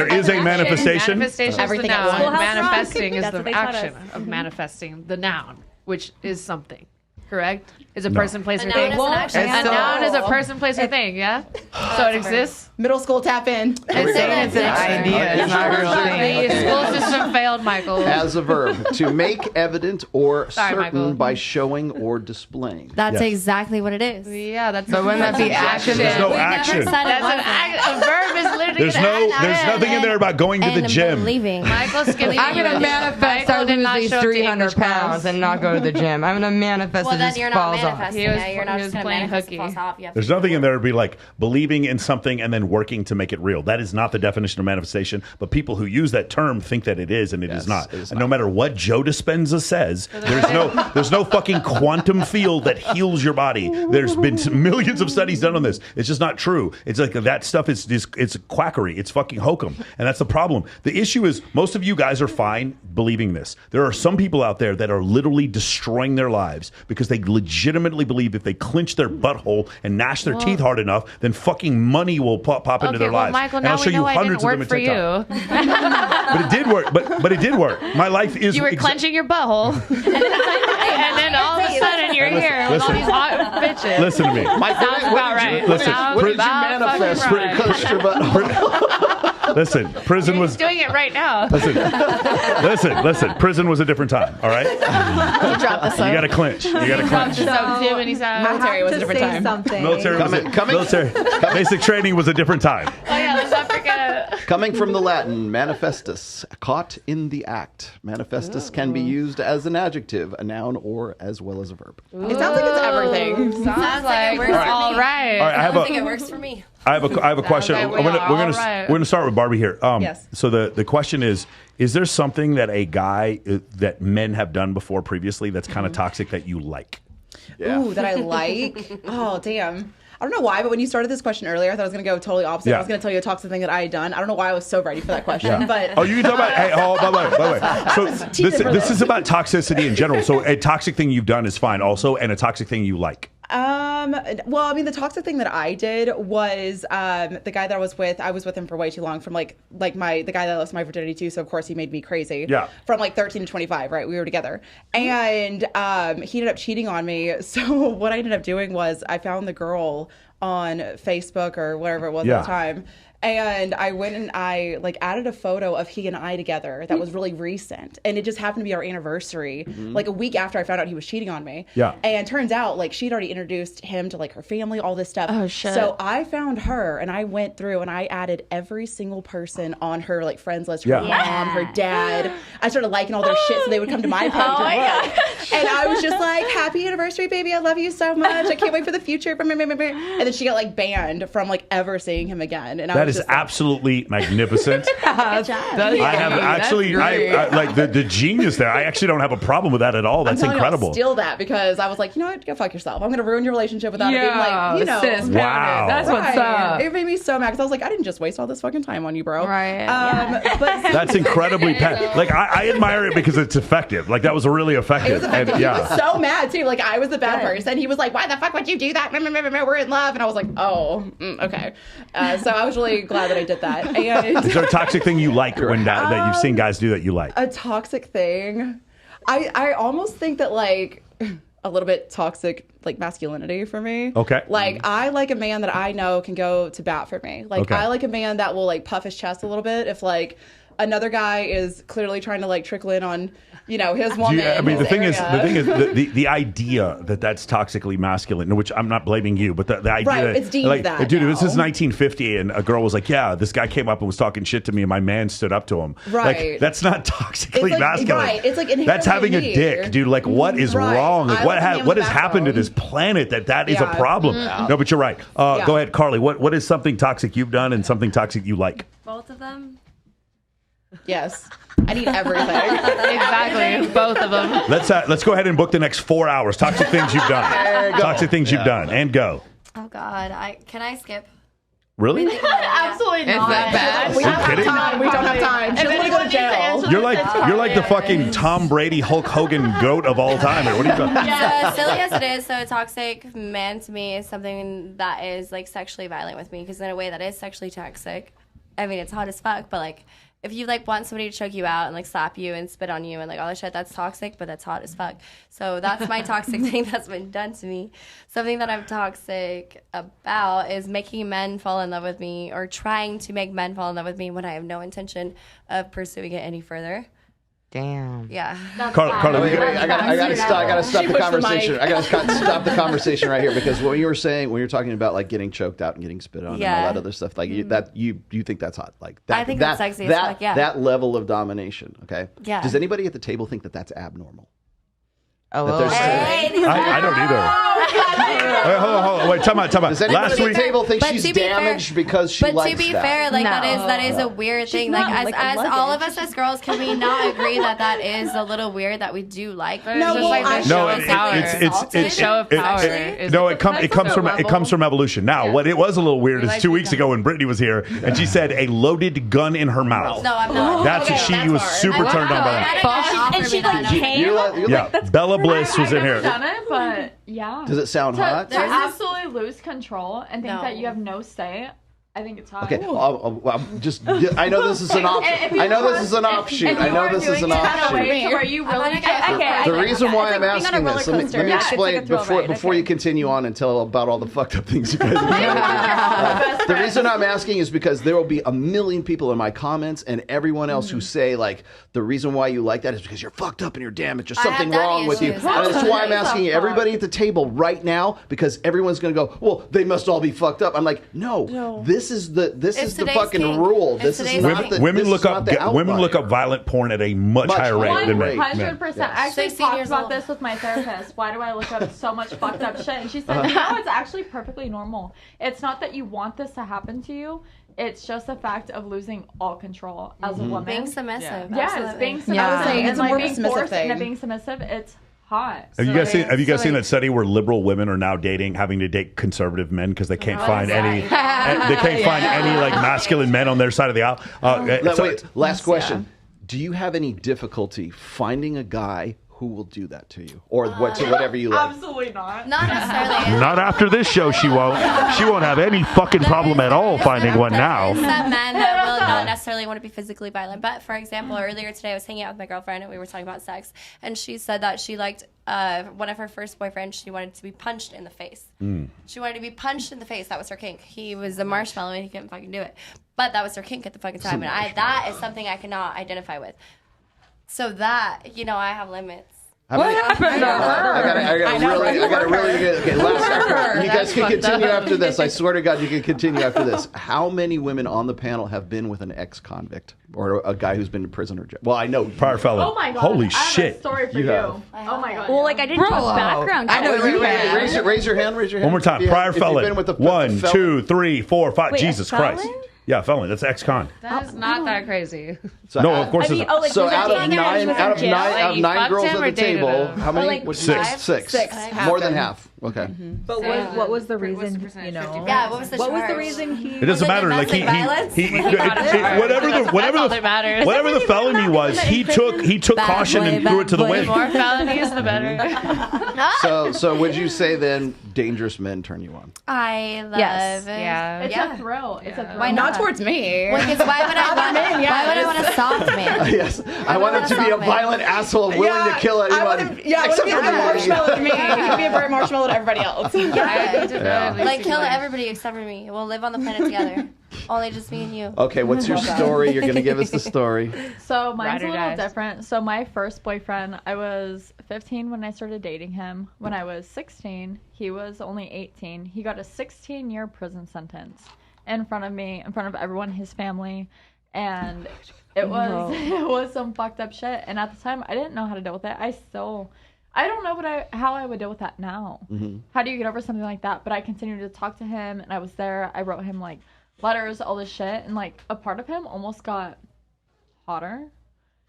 Speaker 3: is a manifestation.
Speaker 12: Manifestation is the
Speaker 8: Everything at
Speaker 12: noun.
Speaker 8: once.
Speaker 12: Manifesting is
Speaker 5: That's
Speaker 12: the
Speaker 5: what they taught
Speaker 12: action
Speaker 5: us.
Speaker 12: of manifesting the noun, which is something. Correct? It's a
Speaker 3: No.
Speaker 12: person, place, or
Speaker 4: A
Speaker 12: thing.
Speaker 4: noun is an action.
Speaker 12: A noun is a person, place, or thing. Yeah. So it exists.
Speaker 8: Middle school tap in.
Speaker 6: It's saying it's an idea. It's not a real thing.
Speaker 12: The school system failed, Michael.
Speaker 2: As a verb, to make evident or
Speaker 12: Sorry,
Speaker 2: certain
Speaker 12: Michael.
Speaker 2: by showing or displaying.
Speaker 4: That's
Speaker 3: Yes.
Speaker 4: exactly what it is.
Speaker 12: Yeah, that's.
Speaker 6: But wouldn't that be action?
Speaker 3: There's no
Speaker 4: We
Speaker 3: action.
Speaker 4: never said it
Speaker 12: That's an
Speaker 4: wasn't.
Speaker 12: a verb is literally.
Speaker 3: There's nothing in there about going to the
Speaker 4: And
Speaker 3: gym.
Speaker 4: believing.
Speaker 12: Michael skipping.
Speaker 6: I'm gonna manifest I lose these 300 pounds and not go to the gym. I'm gonna manifest
Speaker 4: Well,
Speaker 6: it
Speaker 4: then
Speaker 6: just
Speaker 4: you're not
Speaker 6: falls off.
Speaker 4: manifesting.
Speaker 12: He was-
Speaker 4: You're not
Speaker 12: he
Speaker 4: just
Speaker 12: was
Speaker 4: going to
Speaker 12: playing
Speaker 4: manifest
Speaker 12: hooky.
Speaker 4: it falls off. You have
Speaker 3: There's
Speaker 4: to
Speaker 3: nothing in there to be like believing in something and then working to make it real. That is not the definition of manifestation. But people who use that term think that it is, and it is not. And no matter what Joe Dispenza says, there's no fucking quantum field that heals your body. There's been millions of studies done on this. It's just not true. It's like that stuff is it's quackery. It's fucking hokum, and that's the problem. The issue is most of you guys are fine believing this. There are some people out there that are literally destroying their lives because they legitimately believe if they clinch their butthole and gnash their teeth hard enough, then fucking money will pop into their lives.
Speaker 14: Michael,
Speaker 3: and
Speaker 14: now
Speaker 3: I'll show
Speaker 14: we know
Speaker 3: you
Speaker 14: I
Speaker 3: hundreds
Speaker 14: didn't
Speaker 3: of them
Speaker 14: work
Speaker 3: in
Speaker 14: for
Speaker 3: TikTok.
Speaker 14: you.
Speaker 3: But it did work. But it did work. My life is.
Speaker 14: You were clenching your butthole, and then all of a sudden you're here with all these hot bitches.
Speaker 3: Listen to me.
Speaker 14: Sounds about right.
Speaker 3: Listen,
Speaker 14: Sounds
Speaker 2: What did you
Speaker 14: about
Speaker 2: manifest
Speaker 14: fucking
Speaker 2: when it
Speaker 14: right.
Speaker 2: comes to your butthole?
Speaker 3: Listen, prison
Speaker 14: You're
Speaker 3: was.
Speaker 14: just doing it right now.
Speaker 3: Listen. Prison was a different time. All right.
Speaker 14: You dropped the soap.
Speaker 3: You got to clinch. You got to
Speaker 14: You dropped
Speaker 3: clinch.
Speaker 14: the soap too many times.
Speaker 8: Military was a different time.
Speaker 7: Something.
Speaker 3: Military was military. Basic training was a different time.
Speaker 14: Oh yeah, let's not forget.
Speaker 2: Coming from the Latin, manifestus, caught in the act. Manifestus can be used as an adjective, a noun, or as well as a verb.
Speaker 8: It sounds like it's everything.
Speaker 4: Sounds like it works for me.
Speaker 14: All right.
Speaker 3: All right,
Speaker 4: I think it works for me.
Speaker 3: I have a question.
Speaker 14: Okay,
Speaker 3: we're gonna start with Barbie here.
Speaker 8: Yes.
Speaker 3: So the question is there something that a guy that men have done before previously that's kind of toxic that you like?
Speaker 2: Yeah.
Speaker 8: Ooh, that I like. Oh, damn. I don't know why, but when you started this question earlier, I thought I was going to go totally opposite.
Speaker 3: Yeah.
Speaker 8: I was going to tell you a toxic thing that I had done. I don't know why I was so ready for that question, but
Speaker 3: Oh, you can talk about. Hey, by the way. So this is about toxicity in general. So a toxic thing you've done is fine, also, and a toxic thing you like.
Speaker 8: well, I mean, the toxic thing that I did was the guy that I was with him for way too long, from the guy that I lost my virginity to, so of course he made me crazy.
Speaker 3: Yeah.
Speaker 8: From like 13 to 25, right? We were together. And he ended up cheating on me. So what I ended up doing was I found the girl on Facebook or whatever it was at the time. And I went and I added a photo of he and I together that was really recent. And it just happened to be our anniversary, like a week after I found out he was cheating on me.
Speaker 3: Yeah.
Speaker 8: And turns out she'd already introduced him to her family, all this stuff.
Speaker 14: Oh, shit.
Speaker 8: So I found her and I went through and I added every single person on her friends list, her mom, her dad. I started liking all their shit so they would come to my page and look. And I was just like, happy anniversary, baby. I love you so much. I can't wait for the future. And then she got banned from ever seeing him again. And
Speaker 3: That is absolutely magnificent.
Speaker 8: Good job.
Speaker 3: I have actually, I like the genius there. I actually don't have a problem with that at all. That's incredible.
Speaker 8: I'll steal that because I was like, you know what? Go fuck yourself. I'm going to ruin your relationship without it being
Speaker 12: sis,
Speaker 3: wow.
Speaker 12: That's what's up.
Speaker 8: It made me so mad because I was like, I didn't just waste all this fucking time on you, bro.
Speaker 14: Right.
Speaker 8: But
Speaker 3: That's incredibly I admire it because it's effective. That was really effective. And
Speaker 8: he was so mad too. I was the bad person. He was like, why the fuck would you do that? We're in love. And I was like, oh, okay. So I was really glad that I did that. And
Speaker 3: is there a toxic thing you like when that you've seen guys do that you like?
Speaker 8: A toxic thing? I almost think that a little bit toxic masculinity for me.
Speaker 3: Okay.
Speaker 8: I like a man that I know can go to bat for me. I like a man that will puff his chest a little bit if another guy is clearly trying to trickle in on his woman.
Speaker 3: I mean, the thing is, the idea that that's toxically masculine, which I'm not blaming you, but the idea
Speaker 8: right,
Speaker 3: that
Speaker 8: it's deemed that
Speaker 3: dude,
Speaker 8: now.
Speaker 3: this is 1950, and a girl was like, yeah, this guy came up and was talking shit to me, and my man stood up to him.
Speaker 8: Right.
Speaker 3: That's not toxically masculine.
Speaker 8: Right. It's inherently
Speaker 3: that's having a
Speaker 8: weird.
Speaker 3: dick, dude. What is wrong? What has happened to this planet that is a problem? No, but you're right. Go ahead, Carly. What is something toxic you've done and something toxic you like?
Speaker 4: Both of them.
Speaker 8: Yes. I need everything.
Speaker 14: Exactly. Both of them.
Speaker 3: Let's go ahead and book the next 4 hours. Toxic things you've done. Toxic things you've done. And go.
Speaker 4: Oh God, can I skip?
Speaker 3: Really?
Speaker 14: Absolutely not.
Speaker 12: Is that bad?
Speaker 8: We don't have
Speaker 3: kidding?
Speaker 8: time. We don't have time. She's going to go to jail.
Speaker 3: You're like the fucking Tom Brady, Hulk Hogan goat of all time. What are you talking?
Speaker 4: Yeah, silly as it is, so a toxic man to me is something that is sexually violent with me, because in a way that is sexually toxic. I mean, it's hot as fuck, but if you want somebody to choke you out and slap you and spit on you and all that shit, that's toxic, but that's hot as fuck. So that's my toxic thing that's been done to me. Something that I'm toxic about is making men fall in love with me, or trying to make men fall in love with me when I have no intention of pursuing it any further.
Speaker 6: Damn.
Speaker 4: Yeah.
Speaker 3: Carly,
Speaker 2: I gotta stop the conversation. I gotta stop the conversation right here, because what you were saying when you're talking about getting choked out and getting spit on and all that other stuff, you think that's hot, that,
Speaker 4: I think that's sexy as fuck, yeah.
Speaker 2: That level of domination. Okay.
Speaker 4: Yeah.
Speaker 2: Does anybody at the table think that that's abnormal?
Speaker 6: Oh,
Speaker 3: I don't either. Wait, hold on. Wait, time out.
Speaker 2: Does anyone
Speaker 3: Last
Speaker 2: at the
Speaker 3: week,
Speaker 2: table think she's damaged because she likes that?
Speaker 4: But to be fair, like that is a weird thing. Like as all of us as girls, can we not agree that is a little weird that we do like?
Speaker 3: It comes from evolution. Now, what it was a little weird is 2 weeks ago when Brittany was here and she said a loaded gun in her mouth.
Speaker 4: No, I'm not.
Speaker 3: That's what she was super turned on by that.
Speaker 4: And she like came.
Speaker 3: Yeah, Bella Bliss was in here.
Speaker 11: I've never done it, but yeah.
Speaker 2: Does it sound hot?
Speaker 11: To absolutely lose control and think that you have no say, I think it's hot.
Speaker 2: Okay, I know this is an option. I know this is an offshoot. The reason why I'm asking this, let me explain before you continue on and tell about all the fucked up things you guys are doing. The reason I'm asking is because there will be a million people in my comments and everyone else who say, like, the reason why you like that is because you're fucked up and you're damaged. There's something wrong with you. And that's why I'm asking everybody at the table right now, because everyone's going to go, well, they must all be fucked up. I'm like, no. This is the fucking rule. This is not the
Speaker 3: women look up violent porn at a much higher rate than men.
Speaker 11: 100%. I actually talked about this with my therapist. Why do I look up so much fucked up shit? And she said, no, it's actually perfectly normal. It's not that you want this to happen to you. It's just a fact of losing all control as a woman.
Speaker 4: Being submissive.
Speaker 11: Yes, being submissive.
Speaker 8: I was saying it's a more
Speaker 11: being
Speaker 8: submissive
Speaker 11: forced
Speaker 8: thing.
Speaker 11: into being submissive, it's hot.
Speaker 3: Have you guys seen that study where liberal women are now having to date conservative men because they can't find any like masculine men on their side of the aisle?
Speaker 2: Wait, last question. Do you have any difficulty finding a guy who will do that to you, or whatever you like?
Speaker 11: Absolutely not.
Speaker 4: Not necessarily.
Speaker 3: Not after this show, she won't. She won't have any fucking problem at all finding one now.
Speaker 4: Some men that will not necessarily want to be physically violent. But for example, earlier today I was hanging out with my girlfriend and we were talking about sex, and she said that she liked one of her first boyfriends. She wanted to be punched in the face. She wanted to be punched in the face. That was her kink. He was a marshmallow and he couldn't fucking do it. But that was her kink at the fucking time, and that is something I cannot identify with. So that, I have limits.
Speaker 2: What happened to her? I got a really good. Okay, last. You guys can continue after this. I swear to God, you can continue after this. How many women on the panel have been with an ex-convict or a guy who's been in prison or jail? Well, I know
Speaker 3: prior felon.
Speaker 11: Oh my God!
Speaker 3: Holy
Speaker 11: I have
Speaker 3: shit!
Speaker 11: A story for you. Oh my God!
Speaker 5: Well, like I didn't do background.
Speaker 2: I know you have. Raise your hand. Raise your hand.
Speaker 3: One more time. Prior felon. 1, 2, 3, 4, 5.
Speaker 5: Wait,
Speaker 3: Jesus Christ. Yeah, felon. That's ex-con.
Speaker 12: That is not that crazy.
Speaker 2: So
Speaker 3: no, of course it's
Speaker 2: so out of nine girls at the table, how many? Six. More than half. Okay.
Speaker 7: But what was the reason?
Speaker 4: Yeah. What was the
Speaker 7: reason he?
Speaker 3: It doesn't matter. Like he whatever the felony was, he took caution and threw it to the wind.
Speaker 12: The more felonies, the better.
Speaker 2: So would you say then dangerous men turn you on?
Speaker 4: I love it.
Speaker 12: Yeah.
Speaker 11: It's a thrill. It's a thrill.
Speaker 8: Why not towards me?
Speaker 4: Because why would I want a soft man?
Speaker 2: Yes, I want him to be a violent asshole willing to kill anyone.
Speaker 8: Except for
Speaker 2: me.
Speaker 8: Marshmallow to me. He can be a burnt marshmallow to everybody else.
Speaker 4: Like kill everybody except for me. We'll live on the planet together. Only just me and you.
Speaker 2: Okay, what's your story? You're gonna give us the story.
Speaker 11: So mine's a little different. So my first boyfriend, I was 15 when I started dating him. When I was 16, he was only 18. He got a 16-year prison sentence in front of me, in front of everyone, his family, and it was some fucked up shit. And at the time, I didn't know how to deal with it. I don't know how I would deal with that now. How do you get over something like that? But I continued to talk to him, and I was there. I wrote him like letters, all this shit, and like a part of him almost got hotter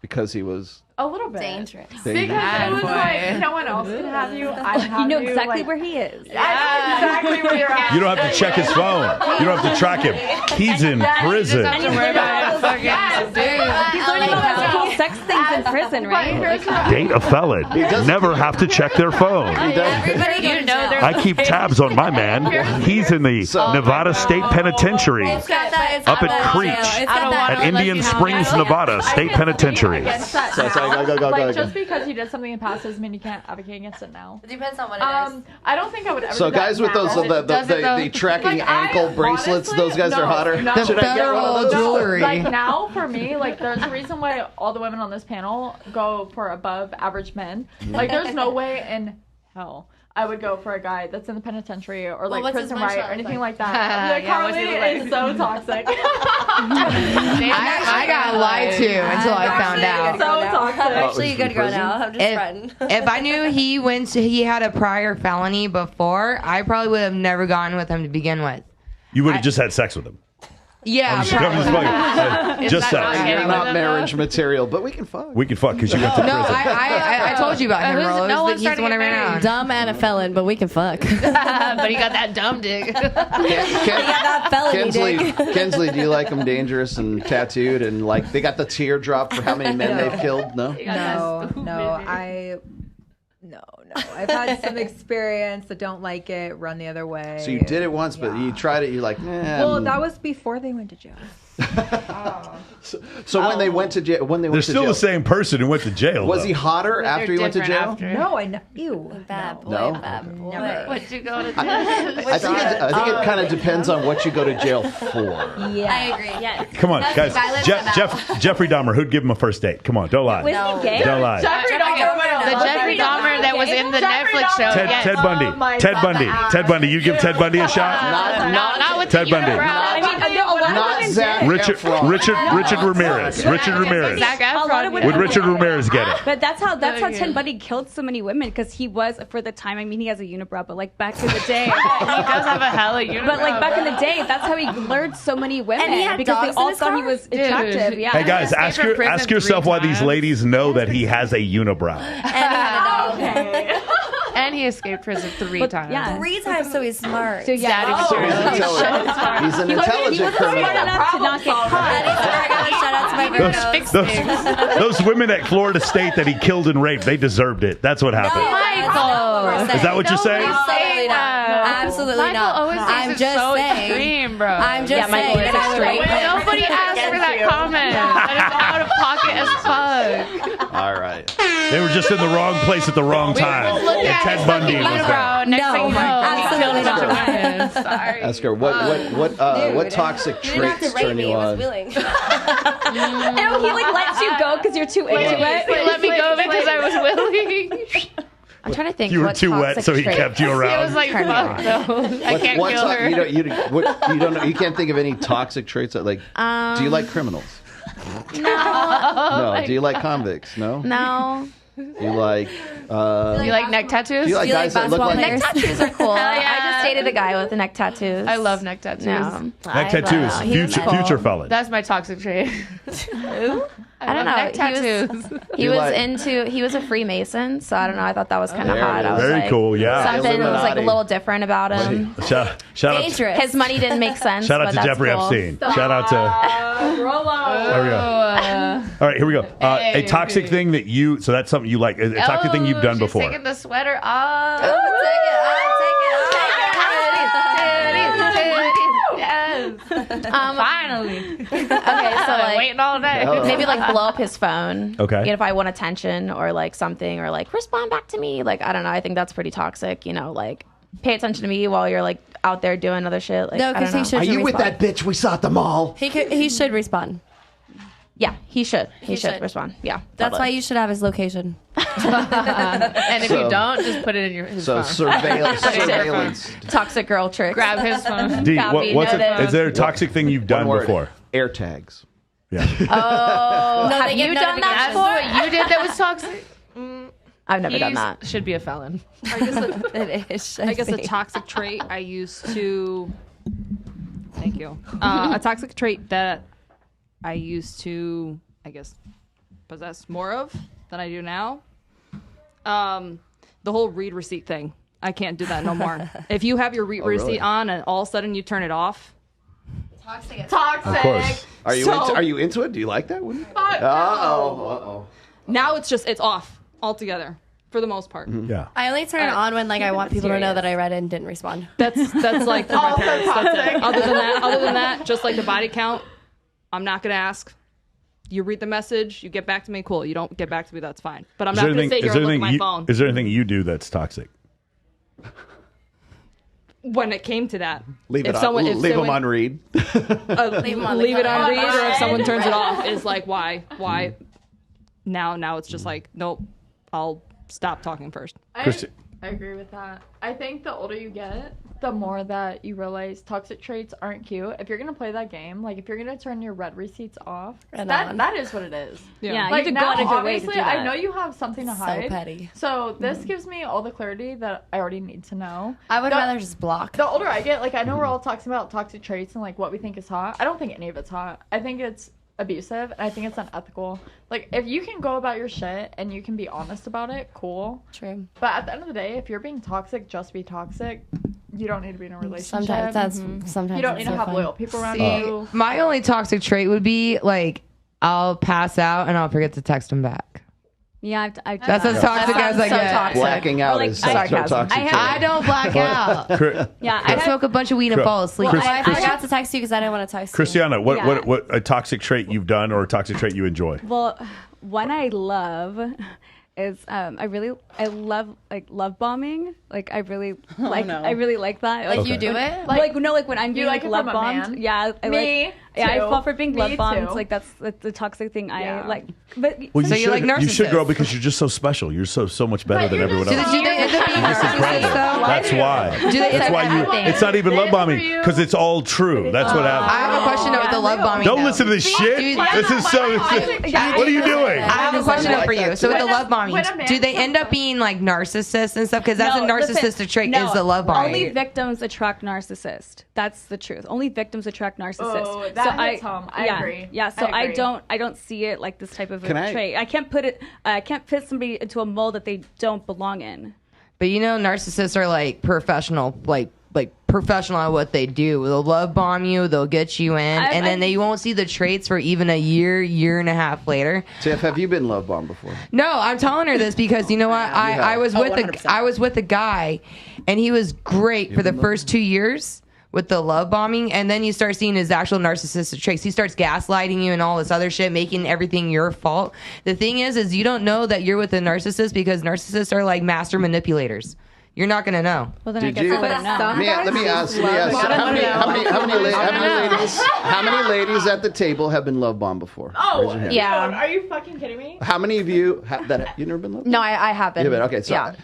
Speaker 2: because he was
Speaker 11: a little bit
Speaker 4: dangerous.
Speaker 11: Because it was like no one else can have you. I have
Speaker 5: you know
Speaker 11: you,
Speaker 5: exactly
Speaker 11: like,
Speaker 5: where he is.
Speaker 11: I know exactly where you're at.
Speaker 3: You don't have to check his phone. You don't have to track him. He's in prison.
Speaker 5: And he's learning about cool sex things in prison, right?
Speaker 3: Date a felon. Never have to check their phone. I keep tabs on my man. He's in the Nevada State Penitentiary up at Creech at Indian Springs, Nevada State Penitentiary.
Speaker 11: Like just because you did something in the past doesn't mean you can't advocate against it now.
Speaker 4: It depends on what it is.
Speaker 11: I don't think I would ever.
Speaker 2: So
Speaker 11: do that
Speaker 2: guys with
Speaker 11: now.
Speaker 2: those the tracking ankle bracelets, those guys are hotter.
Speaker 11: No.
Speaker 2: Should I get one of those?
Speaker 6: Jewelry.
Speaker 11: Like now, for me, like there's a reason why all the women on this panel go for above average men. Like there's no way in hell, I would go for a guy that's in the penitentiary or like
Speaker 4: what's his
Speaker 11: prison right or
Speaker 4: mugshot
Speaker 11: anything
Speaker 4: like?
Speaker 11: like that. Like,
Speaker 6: Yeah, what's
Speaker 11: Carly
Speaker 6: he look
Speaker 11: is so toxic.
Speaker 6: I got lied to until I found out.
Speaker 11: So toxic.
Speaker 4: I'm actually a good girl now. I'm just friend.
Speaker 6: If I knew he had a prior felony before, I probably would have never gone with him to begin with.
Speaker 3: You would have just had sex with him.
Speaker 6: Yeah,
Speaker 3: I'm just sex.
Speaker 2: You're not marriage material, but we can fuck.
Speaker 3: We can fuck because you went to
Speaker 6: No,
Speaker 3: prison.
Speaker 6: I told you about him, Rollo.
Speaker 12: no one's
Speaker 6: He's
Speaker 12: trying
Speaker 6: the
Speaker 12: to
Speaker 6: one I
Speaker 12: get
Speaker 6: ran
Speaker 12: married.
Speaker 6: out.
Speaker 4: Dumb and a felon, but we can fuck.
Speaker 12: But he got that dumb dick.
Speaker 4: that felony dick.
Speaker 2: Kinsley, do you like them dangerous and tattooed and like they got the teardrop for how many men they've killed? No.
Speaker 7: No, I've had some experience. I don't like it. Run the other way.
Speaker 2: So you did it once, but you tried it. You're like,
Speaker 7: well, that was before they went to jail.
Speaker 2: So when they went to jail,
Speaker 3: They're still the same person who went to jail.
Speaker 2: Was
Speaker 3: though.
Speaker 2: he hotter after he went to jail?
Speaker 7: No, I know. Ew.
Speaker 4: Bad boy.
Speaker 2: No?
Speaker 4: Bad boy.
Speaker 7: Never.
Speaker 12: What'd you go to jail?
Speaker 2: I think it kind of depends on what you go to jail for.
Speaker 7: Yeah.
Speaker 4: I agree. Yes.
Speaker 3: Come on, guys.
Speaker 4: violence about.
Speaker 3: Jeffrey Dahmer, who'd give him a first date? Come on, don't lie.
Speaker 5: Was he gay?
Speaker 3: Don't lie.
Speaker 11: Jeffrey Dahmer.
Speaker 12: The Jeffrey Dahmer that was in the
Speaker 11: Jeffrey
Speaker 12: Netflix show.
Speaker 11: Dahmer.
Speaker 12: Yes.
Speaker 3: Ted Bundy.
Speaker 11: Oh my
Speaker 3: Ted
Speaker 11: God,
Speaker 3: Bundy.
Speaker 11: the
Speaker 3: Ted Bundy. You give Ted Bundy a shot?
Speaker 12: Not with
Speaker 3: Ted
Speaker 12: the
Speaker 3: Bundy.
Speaker 12: unibrow.
Speaker 7: I mean, a lot
Speaker 2: Not
Speaker 7: of women
Speaker 2: Zach Efron.
Speaker 3: Richard Ramirez. Richard Ramirez.
Speaker 12: Zac Efron.
Speaker 3: Would Richard Ramirez get it?
Speaker 5: But that's how Ted Bundy killed so many women because he was for the time. I mean, he has a unibrow, but like back in the day,
Speaker 12: He does have a hella unibrow.
Speaker 5: but like back in the day, that's how he lured so many women
Speaker 4: And he had
Speaker 5: because
Speaker 4: dogs
Speaker 5: they
Speaker 4: in
Speaker 5: all
Speaker 4: his
Speaker 5: thought he
Speaker 4: car?
Speaker 5: was attractive. Yeah.
Speaker 3: Hey guys,
Speaker 12: Escape
Speaker 3: ask
Speaker 12: from prison
Speaker 3: ask yourself
Speaker 12: 3
Speaker 3: why these
Speaker 12: times.
Speaker 3: ladies know that he has a unibrow.
Speaker 12: And he escaped prison 3 times.
Speaker 5: Yeah.
Speaker 4: 3 times, so he's smart.
Speaker 5: So yeah.
Speaker 2: So he's intelligent. He's an intelligent criminal.
Speaker 5: Smart enough to not get caught.
Speaker 4: Shout out to my Virgos.
Speaker 3: Those women at Florida State that he killed and raped, they deserved it. That's what happened.
Speaker 12: Michael.
Speaker 3: Is that what you're saying?
Speaker 4: Absolutely not. Absolutely
Speaker 12: Michael
Speaker 4: not.
Speaker 12: always thinks
Speaker 4: I'm
Speaker 12: it's
Speaker 4: just
Speaker 12: so
Speaker 4: saying.
Speaker 12: extreme, bro.
Speaker 4: I'm just
Speaker 12: Michael
Speaker 4: saying.
Speaker 12: is
Speaker 4: that I would
Speaker 12: extreme.
Speaker 4: rape him.
Speaker 12: Nobody asked for that comment. That is out of pocket as fuck.
Speaker 2: All right.
Speaker 3: They were just in the wrong place at the wrong time.
Speaker 12: Look
Speaker 3: And
Speaker 12: at
Speaker 3: Ted
Speaker 12: his
Speaker 3: Bundy
Speaker 12: fucking
Speaker 3: was there.
Speaker 12: unibrow. Next
Speaker 4: No,
Speaker 12: thing you know,
Speaker 4: absolutely
Speaker 12: he killed a bunch
Speaker 4: not.
Speaker 12: of women. Sorry.
Speaker 2: Ask her what toxic
Speaker 4: You didn't have
Speaker 2: traits
Speaker 4: to rape
Speaker 2: turn
Speaker 4: me.
Speaker 2: you
Speaker 4: He was
Speaker 2: on.
Speaker 4: willing.
Speaker 5: Ew, he like lets you go because you're too into it.
Speaker 12: He let me go because I was willing.
Speaker 14: I'm trying to think.
Speaker 3: You were
Speaker 14: what
Speaker 3: too wet,
Speaker 14: toxic
Speaker 3: so he
Speaker 14: trait-
Speaker 3: kept you
Speaker 12: He
Speaker 3: around.
Speaker 12: was like,
Speaker 14: Turn me
Speaker 12: fuck
Speaker 14: on.
Speaker 12: no. I can't kill her.
Speaker 2: You don't know. You can't think of any toxic traits that like. Do you like criminals?
Speaker 14: No.
Speaker 2: No. Do you like convicts? No.
Speaker 14: No.
Speaker 2: You like.
Speaker 12: You like neck tattoos?
Speaker 2: Do you like guys that look like?
Speaker 14: Neck tattoos are cool.
Speaker 12: Hell yeah.
Speaker 14: I just dated a guy with neck tattoos.
Speaker 12: I love neck tattoos.
Speaker 14: No.
Speaker 3: Neck tattoos,
Speaker 14: He was
Speaker 3: future felon.
Speaker 12: That's my toxic trait.
Speaker 14: I don't know.
Speaker 12: Neck tattoos.
Speaker 14: He was a Freemason, so I don't know. I thought that was kind of
Speaker 2: There
Speaker 14: hot.
Speaker 2: it
Speaker 14: I was
Speaker 3: Very
Speaker 14: like,
Speaker 3: cool, yeah.
Speaker 14: Something was like a
Speaker 2: Illuminati.
Speaker 14: little different about him.
Speaker 3: Shout out,
Speaker 4: Dangerous.
Speaker 14: His money didn't make sense.
Speaker 3: shout out
Speaker 14: but
Speaker 3: to
Speaker 14: that's
Speaker 3: Jeffrey
Speaker 14: cool.
Speaker 3: Epstein. Shout out to.
Speaker 11: Rollo.
Speaker 3: There we go. All right, here we go. A toxic thing that you. So that's something you like. A toxic thing you've done
Speaker 12: she's
Speaker 3: before.
Speaker 12: Taking the sweater off. Yes. Finally.
Speaker 14: Okay, so like
Speaker 12: waiting all day.
Speaker 14: maybe like blow up his phone.
Speaker 3: Okay.
Speaker 14: You know, if I want attention or like something or like respond back to me. Like I don't know. I think that's pretty toxic. You know, like pay attention to me while you're like out there doing other shit. Like
Speaker 4: No,
Speaker 14: I don't
Speaker 4: because he
Speaker 14: know.
Speaker 4: should.
Speaker 2: Are you with
Speaker 4: respond.
Speaker 2: that bitch we saw at the mall?
Speaker 4: He should respond.
Speaker 14: Yeah, he should. He should
Speaker 4: should.
Speaker 14: respond. Yeah.
Speaker 4: That's
Speaker 14: totally.
Speaker 4: why you should have his location.
Speaker 12: And if
Speaker 2: So-
Speaker 12: you don't, just put it in his
Speaker 2: So
Speaker 12: phone.
Speaker 2: surveillance.
Speaker 14: Toxic girl tricks.
Speaker 12: Grab his phone.
Speaker 3: D,
Speaker 14: Copy,
Speaker 3: what's
Speaker 14: noted.
Speaker 3: is there a toxic thing you've done
Speaker 2: One word.
Speaker 3: before?
Speaker 2: Air tags.
Speaker 3: Yeah.
Speaker 14: Oh,
Speaker 4: No,
Speaker 14: have
Speaker 4: they get
Speaker 14: you done that
Speaker 12: That's
Speaker 14: before?
Speaker 12: what you did that was toxic.
Speaker 14: I've never done
Speaker 12: He
Speaker 14: that.
Speaker 12: should be a felon.
Speaker 10: I guess a,
Speaker 4: It is.
Speaker 10: I guess a toxic trait I used to. Thank you. A toxic trait that I used to, I guess, possess more of than I do now. The whole read receipt thing. I can't do that no more. If you have your read receipt
Speaker 2: really?
Speaker 10: on and all of a sudden you turn it off,
Speaker 12: Toxic.
Speaker 3: Of course.
Speaker 2: Are you into it? Do you like that one? Uh-oh.
Speaker 10: now it's off altogether for the most part.
Speaker 3: Yeah.
Speaker 4: I only turn it on when like I want people to know that I read it and didn't respond.
Speaker 10: That's like for my parents. That's it. Other than that, just like the body count, I'm not gonna ask. You read the message, you get back to me, cool. You don't get back to me, that's fine. But I'm not gonna sit here and look at my phone.
Speaker 3: Is there anything you do that's toxic?
Speaker 10: When it came to that,
Speaker 2: Leave
Speaker 10: if
Speaker 2: it
Speaker 10: someone,
Speaker 2: on.
Speaker 10: if
Speaker 2: Leave them
Speaker 10: someone-
Speaker 2: on read.
Speaker 4: Leave him on the
Speaker 10: leave it on
Speaker 4: color.
Speaker 10: read, or if someone turns it off, is like why? Now it's just like nope. I'll stop talking first.
Speaker 3: Christy,
Speaker 11: I agree with that. I think the older you get, the more that you realize toxic traits aren't cute. If you're gonna play that game, like if you're gonna turn your red receipts off, that is what it is.
Speaker 5: Yeah,
Speaker 11: like
Speaker 5: you could
Speaker 11: now,
Speaker 5: go out of your way to
Speaker 11: obviously,
Speaker 5: do that.
Speaker 11: I know you have something to hide.
Speaker 4: So petty.
Speaker 11: So this gives me all the clarity that I already need to know.
Speaker 4: I would rather just block.
Speaker 11: The older I get, like I know we're all talking about toxic traits and like what we think is hot. I don't think any of it's hot. I think it's abusive and I think it's unethical. Like if you can go about your shit and you can be honest about it, cool.
Speaker 4: True.
Speaker 11: But at the end of the day, if you're being toxic, just be toxic. You don't need to be in a relationship.
Speaker 4: Sometimes
Speaker 11: you don't need to have loyal people around you.
Speaker 6: My only toxic trait would be like I'll pass out and I'll forget to text him back.
Speaker 5: Yeah,
Speaker 6: that's as toxic as I get.
Speaker 2: Blacking out is so toxic.
Speaker 6: I don't black out.
Speaker 5: Yeah,
Speaker 6: I smoke a bunch of weed and fall asleep.
Speaker 4: Well, I forgot to text you because I didn't want to text you.
Speaker 3: Christiana, what a toxic trait you've done or a toxic trait you enjoy?
Speaker 5: Well, one I love is I love like love bombing. Like I really like that.
Speaker 4: Like you do it?
Speaker 5: Like when I'm being
Speaker 11: like
Speaker 5: like
Speaker 11: it
Speaker 5: love
Speaker 11: from a
Speaker 5: bombed.
Speaker 11: man?
Speaker 5: Yeah, I fall for being love bombed. Like that's the toxic thing I like. But
Speaker 3: Well,
Speaker 6: So you like
Speaker 3: you should
Speaker 6: narcissists.
Speaker 3: grow because you're just so special. You're so much better than everyone else.
Speaker 6: Do they end up being narcissists though?
Speaker 3: That's why.
Speaker 6: That's
Speaker 3: why it's not even love bombing because it's all true. That's what happens.
Speaker 6: I have a question with the love bombing.
Speaker 3: Don't
Speaker 6: though.
Speaker 3: listen to this shit.
Speaker 6: Dude,
Speaker 3: This is so. What are you doing?
Speaker 6: I have a question for you. So with the love bombing,
Speaker 11: when a man
Speaker 6: do they end up being like narcissists and stuff? Because that's a narcissistic trait is the love bombing.
Speaker 5: Only victims attract narcissists. That's the truth. Only victims attract narcissists.
Speaker 11: Oh, that hits home. I agree.
Speaker 5: Yeah, so
Speaker 11: I agree.
Speaker 5: I don't see it like this type of
Speaker 2: Can I-
Speaker 5: trait. I can't fit somebody into a mold that they don't belong in.
Speaker 6: But you know, narcissists are like professional, like professional at what they do. They'll love bomb you, they'll get you in, and then they won't see the traits for even a year and a half later.
Speaker 2: Tiff, have you been love bombed before?
Speaker 6: No, I'm telling her this because you know what? I was with
Speaker 8: 100%.
Speaker 6: I was with a guy, and he was great for the first 2 years with the love bombing, and then you start seeing his actual narcissistic traits. He starts gaslighting you and all this other shit, making everything your fault. The thing is you don't know that you're with a narcissist because narcissists are like master manipulators. You're not gonna know.
Speaker 5: Well, then
Speaker 2: Did
Speaker 5: I guess
Speaker 2: you-
Speaker 5: I wouldn't know.
Speaker 2: Let me ask. How many ladies at the table have been love bombed before?
Speaker 11: Oh,
Speaker 2: Raise your hand.
Speaker 14: Yeah.
Speaker 11: Are you fucking kidding me?
Speaker 2: How many of you you never been love bombed?
Speaker 14: No, I haven't.
Speaker 2: You've been, okay, so
Speaker 14: yeah.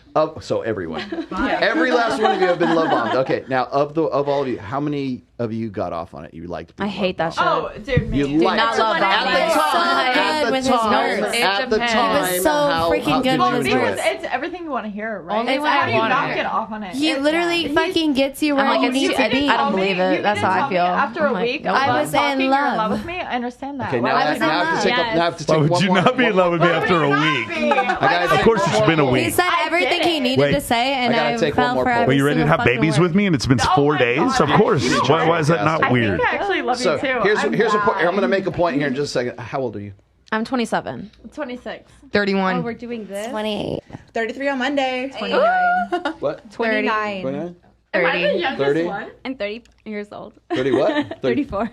Speaker 2: so everyone, every last one of you have been love bombed. Okay, now of all of you, how many of you got off on it? You liked.
Speaker 14: I hate that shit.
Speaker 11: Oh, dude, me.
Speaker 2: You liked
Speaker 14: not love
Speaker 2: at
Speaker 14: bombing.
Speaker 2: the time. At the time,
Speaker 4: He was so freaking good
Speaker 2: how
Speaker 4: with
Speaker 2: did
Speaker 4: his
Speaker 2: you enjoy
Speaker 4: words.
Speaker 2: it?
Speaker 11: It's everything you want to hear, right?
Speaker 14: Only
Speaker 11: It's
Speaker 14: when I
Speaker 11: how do you
Speaker 14: want
Speaker 11: not
Speaker 14: it.
Speaker 11: get off on it?
Speaker 4: He literally fucking gets you where
Speaker 14: I'm
Speaker 4: you
Speaker 14: like,
Speaker 4: need to be.
Speaker 14: I don't believe it. That's how I feel.
Speaker 11: After a
Speaker 14: I'm like,
Speaker 11: week,
Speaker 14: nope.
Speaker 4: I was
Speaker 11: talking,
Speaker 4: in
Speaker 11: you're in love
Speaker 4: love.
Speaker 11: with me. I understand that.
Speaker 2: Okay,
Speaker 11: Why
Speaker 2: now
Speaker 11: would
Speaker 2: I
Speaker 11: you
Speaker 2: have to take
Speaker 5: Yes.
Speaker 2: I have to
Speaker 3: Why
Speaker 2: take
Speaker 3: would
Speaker 2: one
Speaker 3: you
Speaker 2: more.
Speaker 3: not be in love with me after a week?
Speaker 2: I gotta
Speaker 3: Of course, it's been a
Speaker 4: He
Speaker 3: week.
Speaker 4: said everything he needed
Speaker 3: Wait.
Speaker 4: to say, and
Speaker 2: I gotta
Speaker 4: I
Speaker 2: take one
Speaker 4: fell
Speaker 2: more
Speaker 4: for
Speaker 2: poll.
Speaker 4: every
Speaker 3: Well, you ready to
Speaker 4: single
Speaker 3: have babies
Speaker 4: fucking
Speaker 3: with me? And it's been 4
Speaker 11: my
Speaker 3: days.
Speaker 11: God.
Speaker 3: Of course.
Speaker 11: You know
Speaker 3: Why is that not
Speaker 11: I
Speaker 3: weird?
Speaker 11: think I actually love
Speaker 2: So
Speaker 11: you too.
Speaker 2: here's
Speaker 11: I'm
Speaker 2: a point. I'm
Speaker 11: glad.
Speaker 2: going to make a point here in just a second. How old are you?
Speaker 14: I'm 27.
Speaker 11: 26.
Speaker 6: 31.
Speaker 5: Oh, we're doing this.
Speaker 4: 28.
Speaker 8: 33 on Monday.
Speaker 11: 29.
Speaker 2: What?
Speaker 8: 29.
Speaker 2: 29?
Speaker 11: Am I the
Speaker 14: 30.
Speaker 11: youngest
Speaker 2: 30?
Speaker 11: one?
Speaker 5: I'm 30 years old.
Speaker 2: 30 what?
Speaker 5: 34.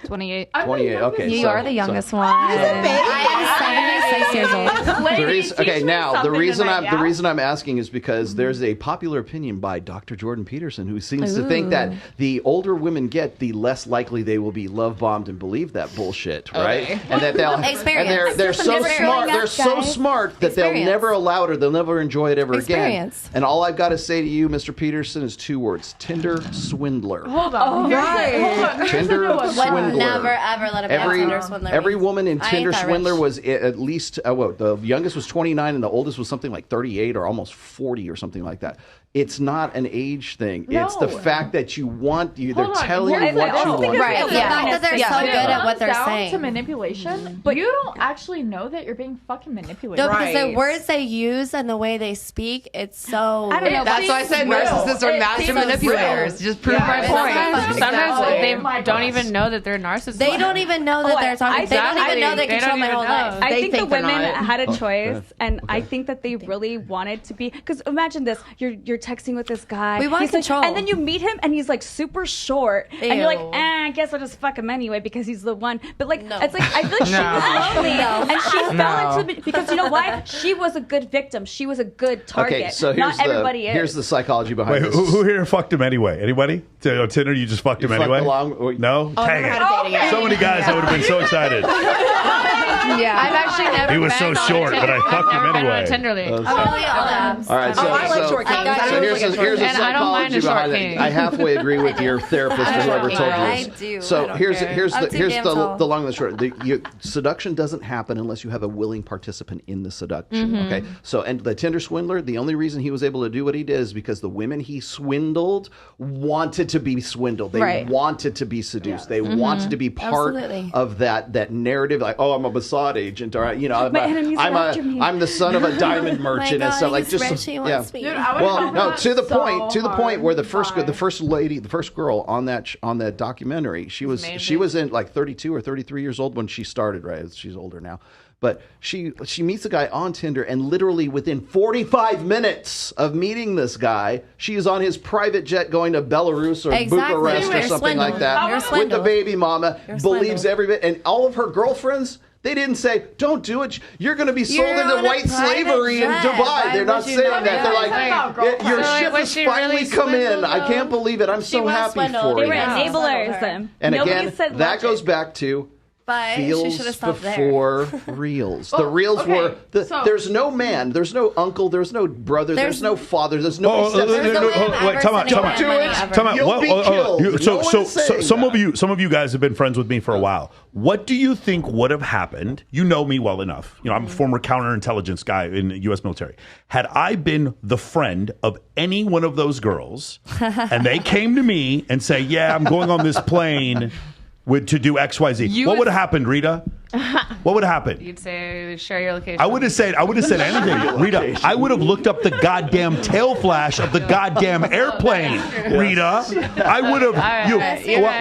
Speaker 14: 28.
Speaker 2: 28. Okay.
Speaker 14: You
Speaker 2: so-
Speaker 14: are the youngest one.
Speaker 4: I am 76 years old.
Speaker 2: The
Speaker 11: Ladies,
Speaker 2: reason,
Speaker 11: teach
Speaker 2: okay,
Speaker 11: me
Speaker 2: now the
Speaker 11: something
Speaker 2: reason
Speaker 11: tonight,
Speaker 2: the
Speaker 11: yeah?
Speaker 2: reason I'm asking is because there's a popular opinion by Dr. Jordan Peterson who seems to think that the older women get, the less likely they will be love bombed and believe that bullshit, right? And that they'll
Speaker 4: Experience.
Speaker 2: and they're so
Speaker 4: Never
Speaker 2: smart.
Speaker 4: growing
Speaker 2: They're
Speaker 4: up,
Speaker 2: so
Speaker 4: guys.
Speaker 2: smart that they'll
Speaker 4: Experience.
Speaker 2: never allow it or they'll never enjoy it ever
Speaker 4: Experience.
Speaker 2: again. And all I've got to say to you, Mr. Peterson, is 2 words: Tinder swindler.
Speaker 11: Hold on.
Speaker 2: Tinder
Speaker 4: Would
Speaker 2: swindler.
Speaker 4: never ever let a man Tinder swindler.
Speaker 2: Every woman in
Speaker 4: I ain't
Speaker 2: Tinder
Speaker 4: that
Speaker 2: swindler
Speaker 4: rich.
Speaker 2: was at least the youngest was 29 and the oldest was something like 38 or almost 40 or something like that. It's not an age thing. It's the
Speaker 11: No.
Speaker 2: fact that you want you. They're
Speaker 11: Hold on.
Speaker 2: telling you
Speaker 11: Here's
Speaker 2: what
Speaker 11: the
Speaker 2: you
Speaker 11: thing.
Speaker 2: want.
Speaker 4: Right. The fact that they're so good at what they're
Speaker 11: down
Speaker 4: saying.
Speaker 11: to manipulation, but you don't actually know that you're being fucking manipulated.
Speaker 4: No, because the
Speaker 8: Right.
Speaker 4: words they use and the way they speak, it's so.
Speaker 5: I don't know.
Speaker 6: That's why I said narcissists are master manipulators. Just prove my point.
Speaker 12: Sometimes they
Speaker 11: Oh my
Speaker 12: don't
Speaker 11: gosh.
Speaker 12: even know that they're narcissists.
Speaker 4: They don't even know that they're talking. They don't even know they
Speaker 12: They
Speaker 4: control
Speaker 12: don't
Speaker 4: my
Speaker 12: even
Speaker 4: whole
Speaker 12: know.
Speaker 4: life.
Speaker 5: I
Speaker 8: They
Speaker 5: think the
Speaker 8: think they're
Speaker 5: women
Speaker 8: not.
Speaker 5: had a
Speaker 2: go
Speaker 5: choice,
Speaker 2: ahead.
Speaker 5: and I think that they really wanted to be. Because imagine this: you're texting with this guy.
Speaker 4: We want
Speaker 5: He's like-
Speaker 4: control.
Speaker 5: and then you meet him, and he's like super short, and you're like,
Speaker 4: Ew.
Speaker 5: I guess I'll just fuck him anyway because he's the one. But like,
Speaker 4: No.
Speaker 5: it's like I feel like she was lonely, and she
Speaker 6: No.
Speaker 5: fell into because you know why? She was a good victim. She was a good target.
Speaker 2: Okay, so
Speaker 5: Not everybody is.
Speaker 2: here's the psychology behind
Speaker 3: Wait,
Speaker 2: this.
Speaker 3: who here fucked him anyway? Anybody? On Tinder, you just fucked him
Speaker 2: fucked
Speaker 3: anyway?
Speaker 2: along-
Speaker 3: No? Dang
Speaker 8: never
Speaker 3: it.
Speaker 8: had a dating app.
Speaker 3: So many guys, I would have been so excited.
Speaker 14: I've actually never.
Speaker 3: He was so short, but I fucked him anyway.
Speaker 6: Tenderly.
Speaker 2: All right, so,
Speaker 8: I like
Speaker 2: so,
Speaker 8: short kings.
Speaker 2: so here's a
Speaker 6: And I don't mind
Speaker 2: psychology
Speaker 6: a short
Speaker 2: behind
Speaker 6: king.
Speaker 2: it. I halfway agree with your therapist or whoever told you
Speaker 4: I
Speaker 2: this.
Speaker 4: do.
Speaker 2: So
Speaker 4: I don't
Speaker 2: here's
Speaker 4: care.
Speaker 2: here's
Speaker 4: I'm
Speaker 2: the
Speaker 4: too
Speaker 2: here's
Speaker 4: damn
Speaker 2: the
Speaker 4: tall.
Speaker 2: long and the short. Seduction doesn't happen unless you have a willing participant in the seduction.
Speaker 4: Mm-hmm.
Speaker 2: Okay, so and the Tinder swindler, the only reason he was able to do what he did is because the women he swindled wanted to be swindled. They
Speaker 14: Right.
Speaker 2: wanted to be seduced. They wanted to be part
Speaker 4: Absolutely.
Speaker 2: of that narrative. Like, oh, I'm a Mossad agent, or
Speaker 5: My enemies are after me.
Speaker 2: I'm the son of a diamond merchant and stuff like
Speaker 4: he's
Speaker 2: just
Speaker 4: rich, he
Speaker 2: yeah.
Speaker 4: wants me.
Speaker 11: Dude, I would
Speaker 2: Well,
Speaker 11: help
Speaker 2: no,
Speaker 11: her
Speaker 2: to the
Speaker 11: so
Speaker 2: point where the
Speaker 11: hard.
Speaker 2: first girl on that documentary, she was in like 32 or 33 years old when she started, right? She's older now. But she meets a guy on Tinder, and literally within 45 minutes of meeting this guy, she is on his private jet going to Belarus or
Speaker 4: Exactly.
Speaker 2: Bucharest or
Speaker 4: You're
Speaker 2: something like
Speaker 4: swindled.
Speaker 2: that
Speaker 4: You're
Speaker 2: with the
Speaker 4: swindled.
Speaker 2: baby mama,
Speaker 4: You're
Speaker 2: believes
Speaker 4: swindled.
Speaker 2: every bit, and all of her girlfriends. They didn't say, don't do it. You're going to be sold
Speaker 4: You're
Speaker 2: into
Speaker 4: on a
Speaker 2: white
Speaker 4: private
Speaker 2: slavery in
Speaker 4: jet.
Speaker 2: Dubai.
Speaker 4: Why
Speaker 2: They're not
Speaker 4: would you
Speaker 2: saying
Speaker 4: not
Speaker 2: that.
Speaker 4: do
Speaker 2: They're
Speaker 4: that?
Speaker 2: like, your
Speaker 6: So
Speaker 2: ship
Speaker 6: was
Speaker 2: has
Speaker 6: she
Speaker 2: finally
Speaker 6: really
Speaker 2: come in.
Speaker 6: swindled,
Speaker 2: I can't
Speaker 6: though?
Speaker 2: believe it. I'm so
Speaker 4: was
Speaker 2: happy
Speaker 4: swindled.
Speaker 2: for
Speaker 5: They
Speaker 2: you.
Speaker 5: were
Speaker 4: Yeah.
Speaker 5: enablers.
Speaker 2: And
Speaker 5: Nobody
Speaker 2: again,
Speaker 5: said
Speaker 2: that
Speaker 5: logic.
Speaker 2: goes back to
Speaker 4: But she
Speaker 2: feels
Speaker 4: should have stopped there.
Speaker 2: before reels. The reels
Speaker 11: okay,
Speaker 2: were,
Speaker 11: so-
Speaker 2: there's no man, there's no uncle, there's no brother, there's no father, there's no
Speaker 3: Oh,
Speaker 2: stepson.
Speaker 4: no man
Speaker 3: wait,
Speaker 4: ever
Speaker 3: time out,
Speaker 4: sending
Speaker 3: time
Speaker 4: her
Speaker 3: out.
Speaker 4: money
Speaker 2: Do it.
Speaker 4: ever.
Speaker 3: Time out.
Speaker 2: You'll be killed. No
Speaker 3: So
Speaker 2: one is saying
Speaker 3: some
Speaker 2: that.
Speaker 3: of you guys have been friends with me for a while. What do you think would have happened? You know me well enough. You know, I'm a former counterintelligence guy in the U.S. military. Had I been the friend of any one of those girls, and they came to me and say, "Yeah, I'm going on this plane to do X, Y, Z," what would have happened, Rita? What would have happened?
Speaker 6: You'd say, share your location.
Speaker 3: I would have said anything, Rita. I would have looked up the goddamn tail flash of the goddamn airplane, Rita. I would have.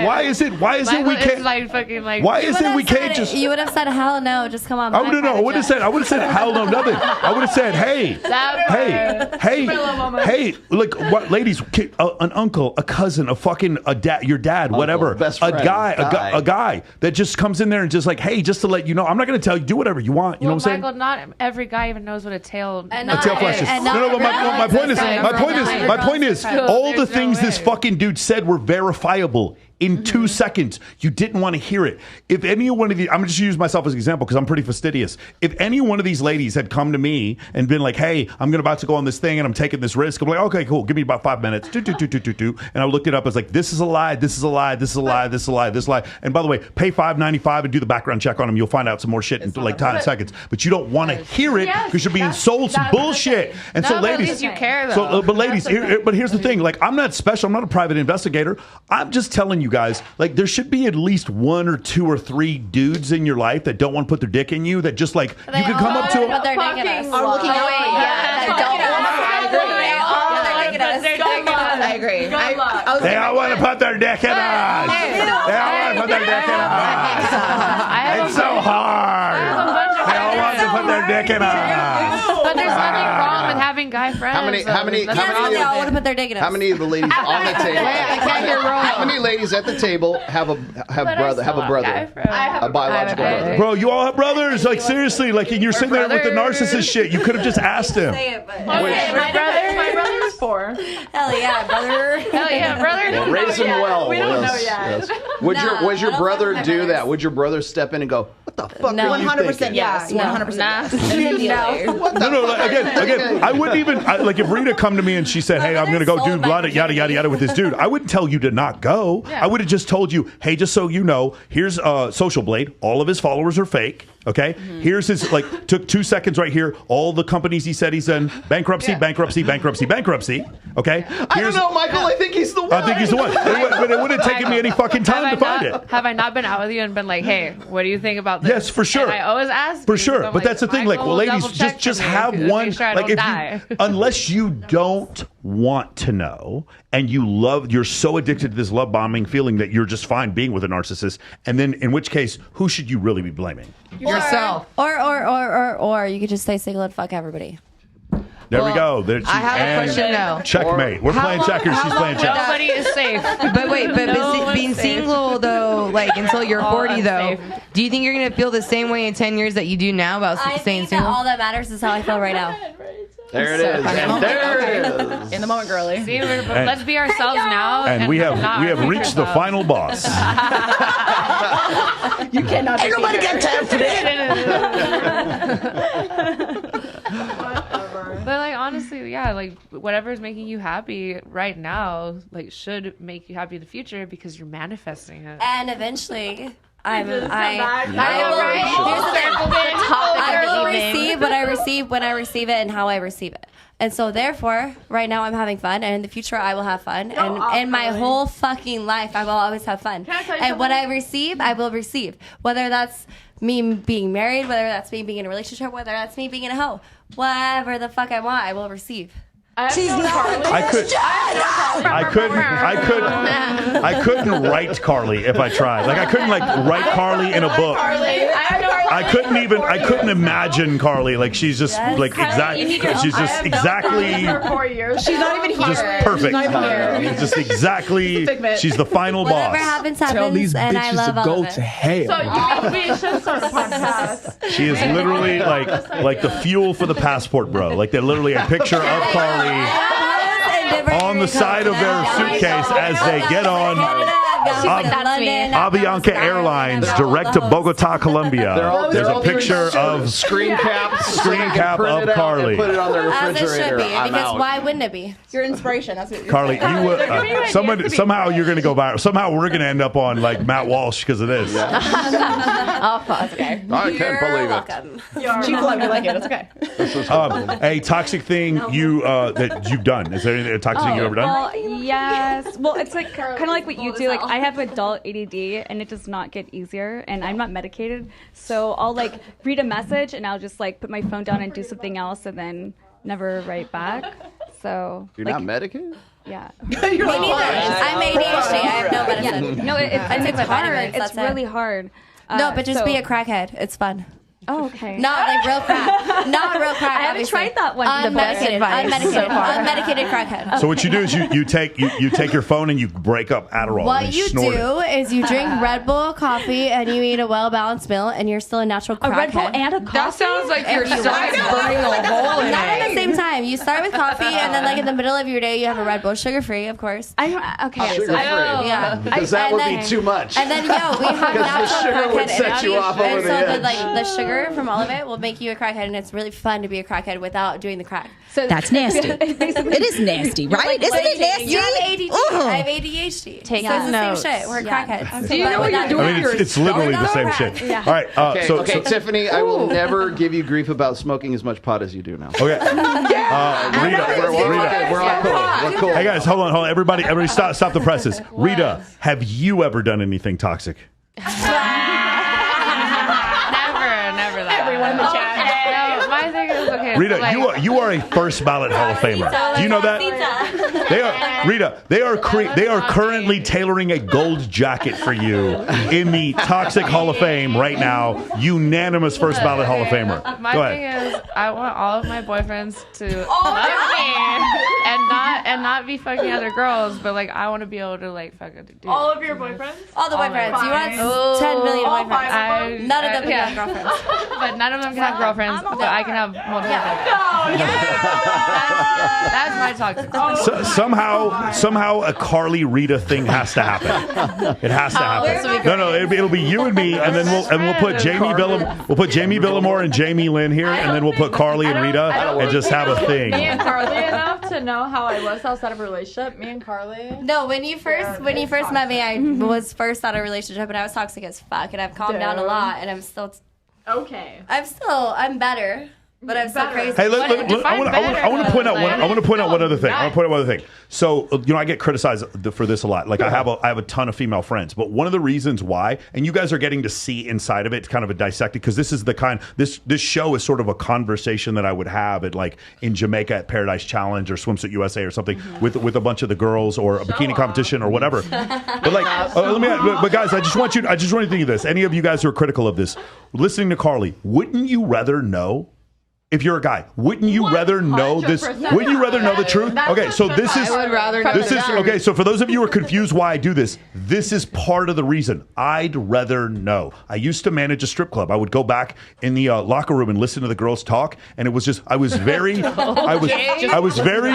Speaker 3: Why is it? Why is it we can't?
Speaker 6: Like fucking like.
Speaker 3: Why is it we can't just?
Speaker 4: You would have said, hell no, just come on.
Speaker 3: I would have said. I would have said hell no, nothing. I would have said, hey, like what, ladies, an uncle, a cousin, a dad, your dad, whatever,
Speaker 2: best friend,
Speaker 3: a guy that just comes in there and just like, hey, just to let you know, I'm not going to tell you, do whatever you want. You know what I'm saying?
Speaker 6: Michael, not every guy even knows what a tail.
Speaker 3: A tail flash is. No, my point is, all the things this fucking dude said were verifiable. In 2 seconds, you didn't want to hear it. If any one of these, I'm just use myself as an example because I'm pretty fastidious. If any one of these ladies had come to me and been like, "Hey, I'm about to go on this thing and I'm taking this risk," I'm like, "Okay, cool. Give me about 5 minutes." And I looked it up. I was like, "This is a lie. This is a lie. This is a lie. This is a lie. This is a lie." And by the way, pay $5.95 and do the background check on them. You'll find out some more shit in like 10 seconds. But you don't want to hear it because you're being sold some bullshit. And so, ladies,
Speaker 6: at least you care though.
Speaker 3: so, but ladies, but here's the thing. Like, I'm not special. I'm not a private investigator. I'm just telling you guys. Like, there should be at least 1 or 2 or 3 dudes in your life that don't want to put their dick in you. That just like you can come up to them.
Speaker 4: But they're naked us.
Speaker 8: Are looking out for you.
Speaker 14: I agree.
Speaker 3: They all want to put their dick in us. They all want to put their dick in us. It's so hard. They all want to put their dick in us.
Speaker 6: But there's nothing wrong with having guy friends.
Speaker 2: How many
Speaker 4: They all want to put their dick in us.
Speaker 2: How many of the ladies on the table? How many ladies at the table have a brother? A biological brother.
Speaker 3: Bro, you all have brothers. Like, seriously, like you're sitting there with the narcissist shit. You could have just asked him.
Speaker 11: My brother's 4.
Speaker 4: Hell yeah, brother.
Speaker 6: Hell yeah, brother.
Speaker 2: Well, raise him well.
Speaker 11: We don't know
Speaker 2: Yes.
Speaker 11: yet.
Speaker 2: Would your brother do that? Would your brother step in and go, "What the fuck
Speaker 4: No.
Speaker 2: are you
Speaker 8: 100%
Speaker 2: thinking?"
Speaker 8: yes. 100% yes.
Speaker 3: No, like, again, I wouldn't even like if Rita come to me and she said, "Hey, I'm going to go do yada yada yada with this dude." I wouldn't tell you to not go. I would have just told you, "Hey, just so you know, here's Social Blade. All of his followers are fake. Okay, here's his took 2 seconds right here. All the companies he said he's in bankruptcy. Okay,
Speaker 2: I don't know, Michael. I think he's the one.
Speaker 3: I think he's the one. But it wouldn't have taken me any fucking time to find it.
Speaker 6: Have I not been out with you and been like, hey, what do you think about this?
Speaker 3: Yes, for sure.
Speaker 6: And I always ask.
Speaker 3: For sure. But that's the thing. Like, well, ladies, just have one. Like, if you, unless you don't want to know and you're so addicted to this love bombing feeling that you're just fine being with a narcissist, and then in which case, who should you really be blaming?
Speaker 6: Yourself.
Speaker 4: Or you could just stay single and fuck everybody.
Speaker 3: There we go.
Speaker 6: I have a question now.
Speaker 3: Checkmate. We're playing checkers. She's playing checkers.
Speaker 6: Nobody is safe.
Speaker 14: But wait, being single though, like until you're 40 though, do you think you're gonna feel the same way in 10 years that you do now about
Speaker 4: I
Speaker 14: staying
Speaker 4: think
Speaker 14: single?
Speaker 4: that all that matters is how I feel right now.
Speaker 2: There it is. And there it is.
Speaker 8: In the moment, girly.
Speaker 6: See, let's be ourselves now.
Speaker 3: And we have
Speaker 6: not our
Speaker 3: reached
Speaker 6: future
Speaker 3: the
Speaker 6: selves.
Speaker 3: final boss.
Speaker 8: You cannot.
Speaker 13: Ain't nobody got time for that.
Speaker 12: But like honestly, yeah, like whatever's making you happy right now, like should make you happy in the future because you're manifesting it.
Speaker 4: And eventually, I will receive what I receive when I receive it and how I receive it. And so therefore, right now I'm having fun, and in the future I will have fun, and in my whole fucking life I will always have fun. And what I receive, I will receive, whether that's me being married, whether that's me being in a relationship, whether that's me being in a hoe, whatever the fuck I want, I will receive.
Speaker 3: I couldn't write Carly if I tried. Like I couldn't write Carly in a book. I couldn't imagine Carly. Like she's just like exactly. She's just exactly.
Speaker 7: She's not even here.
Speaker 3: Just perfect.
Speaker 7: She's not even here.
Speaker 3: Just exactly. She's the final
Speaker 4: Whatever
Speaker 3: boss.
Speaker 4: happens,
Speaker 13: Tell these
Speaker 4: and I
Speaker 13: bitches
Speaker 4: love
Speaker 13: to
Speaker 4: all
Speaker 13: go
Speaker 4: of it.
Speaker 13: to hell.
Speaker 11: So we should start a podcast.
Speaker 3: She is literally like the fuel for the passport, bro. Like they're literally a picture of Carly on the side of their suitcase as they get on Avianca Airlines direct to Bogota, Colombia. There's a picture of
Speaker 2: screen cap
Speaker 3: of Carly.
Speaker 2: Put it on their
Speaker 4: As it
Speaker 2: refrigerator.
Speaker 4: should be,
Speaker 2: I'm
Speaker 4: because
Speaker 2: out.
Speaker 4: why wouldn't it be?
Speaker 8: Your inspiration. That's what you're
Speaker 3: Carly,
Speaker 8: saying.
Speaker 3: somehow you're going to go viral. Somehow we're going to end up on like Matt Walsh because of this.
Speaker 14: Oh, fuck.
Speaker 8: Okay.
Speaker 2: I can't believe
Speaker 4: Welcome.
Speaker 8: She loved it like it. It's okay.
Speaker 3: A toxic thing that you've done. Is there anything toxic thing you've ever done?
Speaker 5: Well, yes. Well, it's like kind of like what you do. Like I have adult ADD, and it does not get easier, and I'm not medicated, so I'll like read a message, and I'll just like put my phone down and do something else, and then never write back. So
Speaker 2: You're
Speaker 5: like,
Speaker 2: not medicated?
Speaker 5: Yeah.
Speaker 4: Me neither. I'm ADHD. I have no medicine.
Speaker 5: Yeah. No, it's
Speaker 4: take my
Speaker 5: hard.
Speaker 4: vitamins,
Speaker 5: It's
Speaker 4: that's it.
Speaker 5: really hard.
Speaker 4: No, but just be a crackhead. It's fun.
Speaker 5: Oh, okay.
Speaker 4: Not like real crack. Not real crack.
Speaker 5: I haven't
Speaker 4: obviously.
Speaker 5: tried that one.
Speaker 4: Unmedicated.
Speaker 5: The best advice
Speaker 4: Unmedicated.
Speaker 5: so far.
Speaker 4: Unmedicated crackhead.
Speaker 3: So what you do is you take your phone and you break up Adderall.
Speaker 4: What
Speaker 3: and
Speaker 4: you
Speaker 3: snort
Speaker 4: do
Speaker 3: it.
Speaker 4: is you drink Red Bull coffee and you eat a well-balanced meal and you're still a natural crackhead.
Speaker 5: A Red Bull and a coffee?
Speaker 12: That sounds like your
Speaker 4: And
Speaker 12: stomach's burning a hole in
Speaker 4: Not
Speaker 12: it.
Speaker 4: at the same time. You start with coffee and then like in the middle of your day you have a Red Bull, sugar-free, of course.
Speaker 5: Okay.
Speaker 2: Sugar-free.
Speaker 4: Yeah.
Speaker 2: Because that would be too much.
Speaker 4: And then we have
Speaker 2: Because the
Speaker 4: natural
Speaker 2: sugar would
Speaker 4: crackhead
Speaker 2: set you
Speaker 4: energy.
Speaker 2: off over
Speaker 4: And
Speaker 2: the
Speaker 4: so
Speaker 2: edge.
Speaker 4: the sugar from all of it will make you a crackhead, and it's really fun to be a crackhead without doing the crack.
Speaker 5: So
Speaker 15: That's nasty. It is nasty, right? Isn't it nasty?
Speaker 4: You have ADD. I have ADHD.
Speaker 14: Take
Speaker 4: so it's the
Speaker 14: notes.
Speaker 4: same shit. We're crackheads.
Speaker 10: Do you know what you're doing?
Speaker 3: I mean, it's literally the same shit.
Speaker 4: Yeah.
Speaker 3: All right.
Speaker 2: Okay, Tiffany, I will never give you grief about smoking as much pot as you do now.
Speaker 3: Okay. Rita.
Speaker 2: We're all cool. We're cool.
Speaker 3: Hey guys, hold on. Everybody, stop the presses. Rita, have you ever done anything toxic?
Speaker 12: Never that.
Speaker 7: Everyone in the chat.
Speaker 12: No, my thing is okay.
Speaker 3: Rita,
Speaker 12: like,
Speaker 3: you are a first ballot Hall of Famer. Do you know that? They are currently tailoring a gold jacket for you in the Toxic Hall of Fame right now. Unanimous first ballot Hall of Famer.
Speaker 12: My
Speaker 3: Go
Speaker 12: thing
Speaker 3: ahead.
Speaker 12: is, I want all of my boyfriends to love me and not be fucking other girls, but like I want to be able to like fucking do
Speaker 11: All of your boyfriends?
Speaker 4: All the boyfriends. You want 10 million boyfriends. None of them can have girlfriends.
Speaker 12: But none of them can have girlfriends, but I can have multiple girlfriends. That's my toxic.
Speaker 3: Somehow a Carly Rita thing has to happen. It has to happen. No, it'll be you and me, and then we'll put Jamie Villamore and Jamie Lynn here, and then we'll put Carly and Rita and just have a thing.
Speaker 11: Me and Carly enough to know how I was outside of a relationship. Me and Carly.
Speaker 4: No, when you first met me, I was first out of a relationship, and I was toxic as fuck, and I've calmed down a lot, and I'm still.
Speaker 11: Okay.
Speaker 4: I'm better. But I'm so crazy.
Speaker 3: Hey, look, I want to point out one other thing. So, I get criticized for this a lot. Like, I have a ton of female friends, but one of the reasons why, and you guys are getting to see inside of it, kind of a dissected, because this is this show is sort of a conversation that I would have at like in Jamaica at Paradise Challenge or Swimsuit USA or something with a bunch of the girls or a bikini competition or whatever. But like, but guys, I just want you to think of this. Any of you guys who are critical of this, listening to Carly, wouldn't you rather know? If you're a guy, wouldn't you rather know this? Wouldn't you rather know the truth? Okay, so this is.
Speaker 12: I would rather know the truth.
Speaker 3: Okay, so for those of you who are confused why I do this, this is part of the reason. I'd rather know. I used to manage a strip club. I would go back in the locker room and listen to the girls talk, and it was just I was very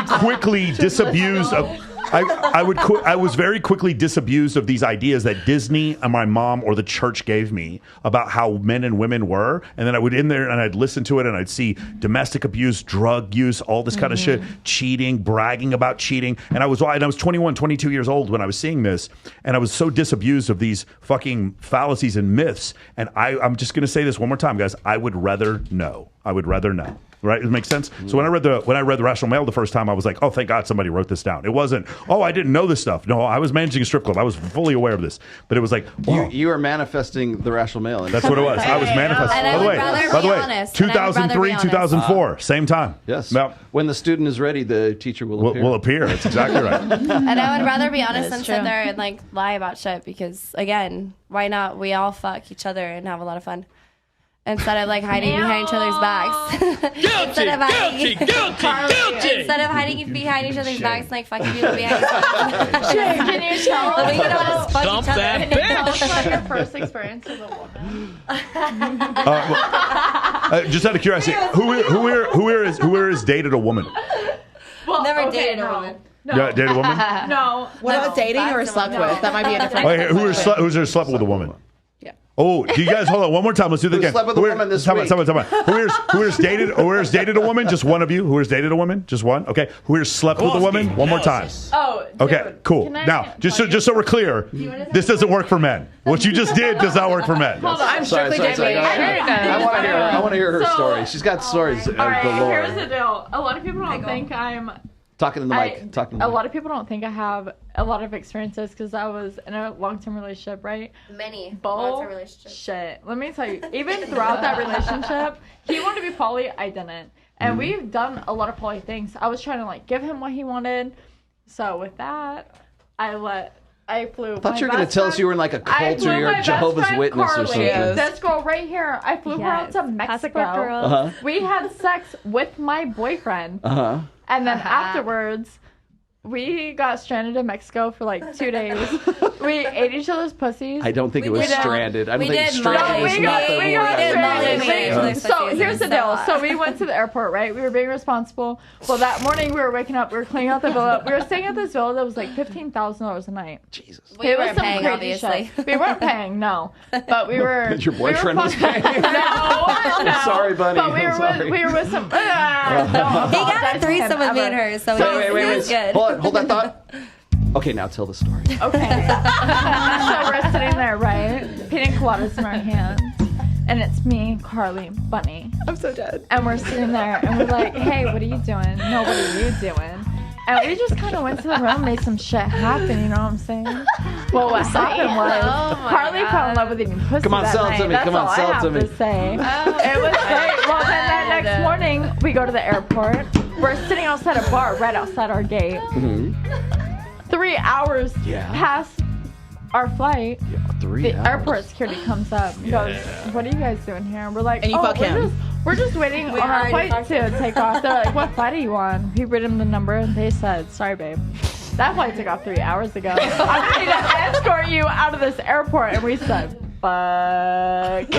Speaker 3: quickly disabused of. I was very quickly disabused of these ideas that Disney and my mom or the church gave me about how men and women were, and then I would in there and I'd listen to it and I'd see domestic abuse, drug use, all this kind of shit, cheating, bragging about cheating, and I was 21, 22 years old when I was seeing this, and I was so disabused of these fucking fallacies and myths, and I'm just gonna say this one more time, guys. I would rather know. Right? It makes sense. So when I read the Rational Mail the first time, I was like, oh, thank God somebody wrote this down. It wasn't, oh, I didn't know this stuff. No, I was managing a strip club. I was fully aware of this. But it was like, oh.
Speaker 2: You are manifesting the Rational Mail.
Speaker 3: That's what it was. I was manifesting. By the way, 2003, 2004, same time.
Speaker 2: Yes.
Speaker 3: Now,
Speaker 2: when the student is ready, the teacher will appear.
Speaker 3: Will appear. That's exactly right.
Speaker 4: And I would rather be honest than sit there and like lie about shit because, again, why not? We all fuck each other and have a lot of fun. Instead of like hiding behind each other's backs.
Speaker 13: Guilty!
Speaker 4: Instead of hiding behind each other's backs and like fucking people behind each other.
Speaker 14: Can you tell us?
Speaker 4: We can all just fuck
Speaker 13: Dump
Speaker 4: each other.
Speaker 13: that
Speaker 14: Tell us about your first experience with a woman.
Speaker 3: Just out of curiosity, who here has dated a woman?
Speaker 14: Well,
Speaker 4: Never dated a woman.
Speaker 14: No.
Speaker 3: Yeah, dated a woman?
Speaker 14: No.
Speaker 8: What about dating or slept with? That might be a different.
Speaker 3: Okay, who's there slept with a woman? Oh, do you guys hold on one more time? Let's do that again.
Speaker 2: Slept with a woman this week?
Speaker 3: Time out. Who here's dated a woman? Just one of you. Who has dated a woman? Just one. Okay. Who here's slept with a woman? One more time.
Speaker 14: Oh. Dude,
Speaker 3: okay. Cool. Now, just so we're clear, this doesn't work for men. What you just did does not work for men.
Speaker 14: Hold on. I'm strictly dating.
Speaker 2: I want to hear her story. She's got stories
Speaker 11: All right,
Speaker 2: galore.
Speaker 11: here's the deal. A lot of people don't think I'm.
Speaker 2: Talking to the mic.
Speaker 11: A lot of people don't think I have a lot of experiences because I was in a long-term relationship, right?
Speaker 4: Many
Speaker 11: long-term relationships. Shit. Let me tell you, even throughout that relationship, he wanted to be poly, I didn't. And we've done a lot of poly things. I was trying to like give him what he wanted. So with that, I flew.
Speaker 2: I thought you were going to tell us you were in like a cult or you're a Jehovah's Witness or something.
Speaker 11: This girl right here, I flew her out to Mexico. We had sex with my boyfriend. And then afterwards, we got stranded in Mexico for like 2 days. We ate each other's pussies.
Speaker 2: I don't think it was stranded. I don't think stranded is not the word.
Speaker 11: So here's the deal. So we went to the airport, right? We were being responsible. Well, that morning we were waking up. We were cleaning out the villa. We were staying at this villa that was like $15,000 a night.
Speaker 2: Jesus.
Speaker 4: We weren't paying, obviously.
Speaker 11: We weren't paying, no. But we were.
Speaker 2: Your boyfriend was paying?
Speaker 11: No.
Speaker 2: Sorry, buddy.
Speaker 11: But we were with some.
Speaker 4: He got a threesome with me and her, so it was good.
Speaker 2: Hold that thought. Okay, now tell the story.
Speaker 11: Okay. So we're sitting there, right? Pina coladas in our hands. And it's me, Carly, Bunny.
Speaker 8: I'm so dead.
Speaker 11: And we're sitting there and we're like, hey, what are you doing? No, what are you doing? And we just kind of went to the room and made some shit happen, you know what I'm saying? Well, what happened was Carly fell in love with eating pussy.
Speaker 2: Come on, sell it to me. Come on, sell it to me.
Speaker 11: To say. It was great. Well, then that next morning, we go to the airport. We're sitting outside a bar right outside our gate. 3 hours past our flight, the airport security comes up and goes, what are you guys doing here? And we're like,
Speaker 8: and you fuck him.
Speaker 11: We're just waiting on our flight to take off. They're like, what flight are you on? We read them the number and they said, sorry, babe. That flight took off 3 hours ago. I'm going to escort you out of this airport. And we said, fuck.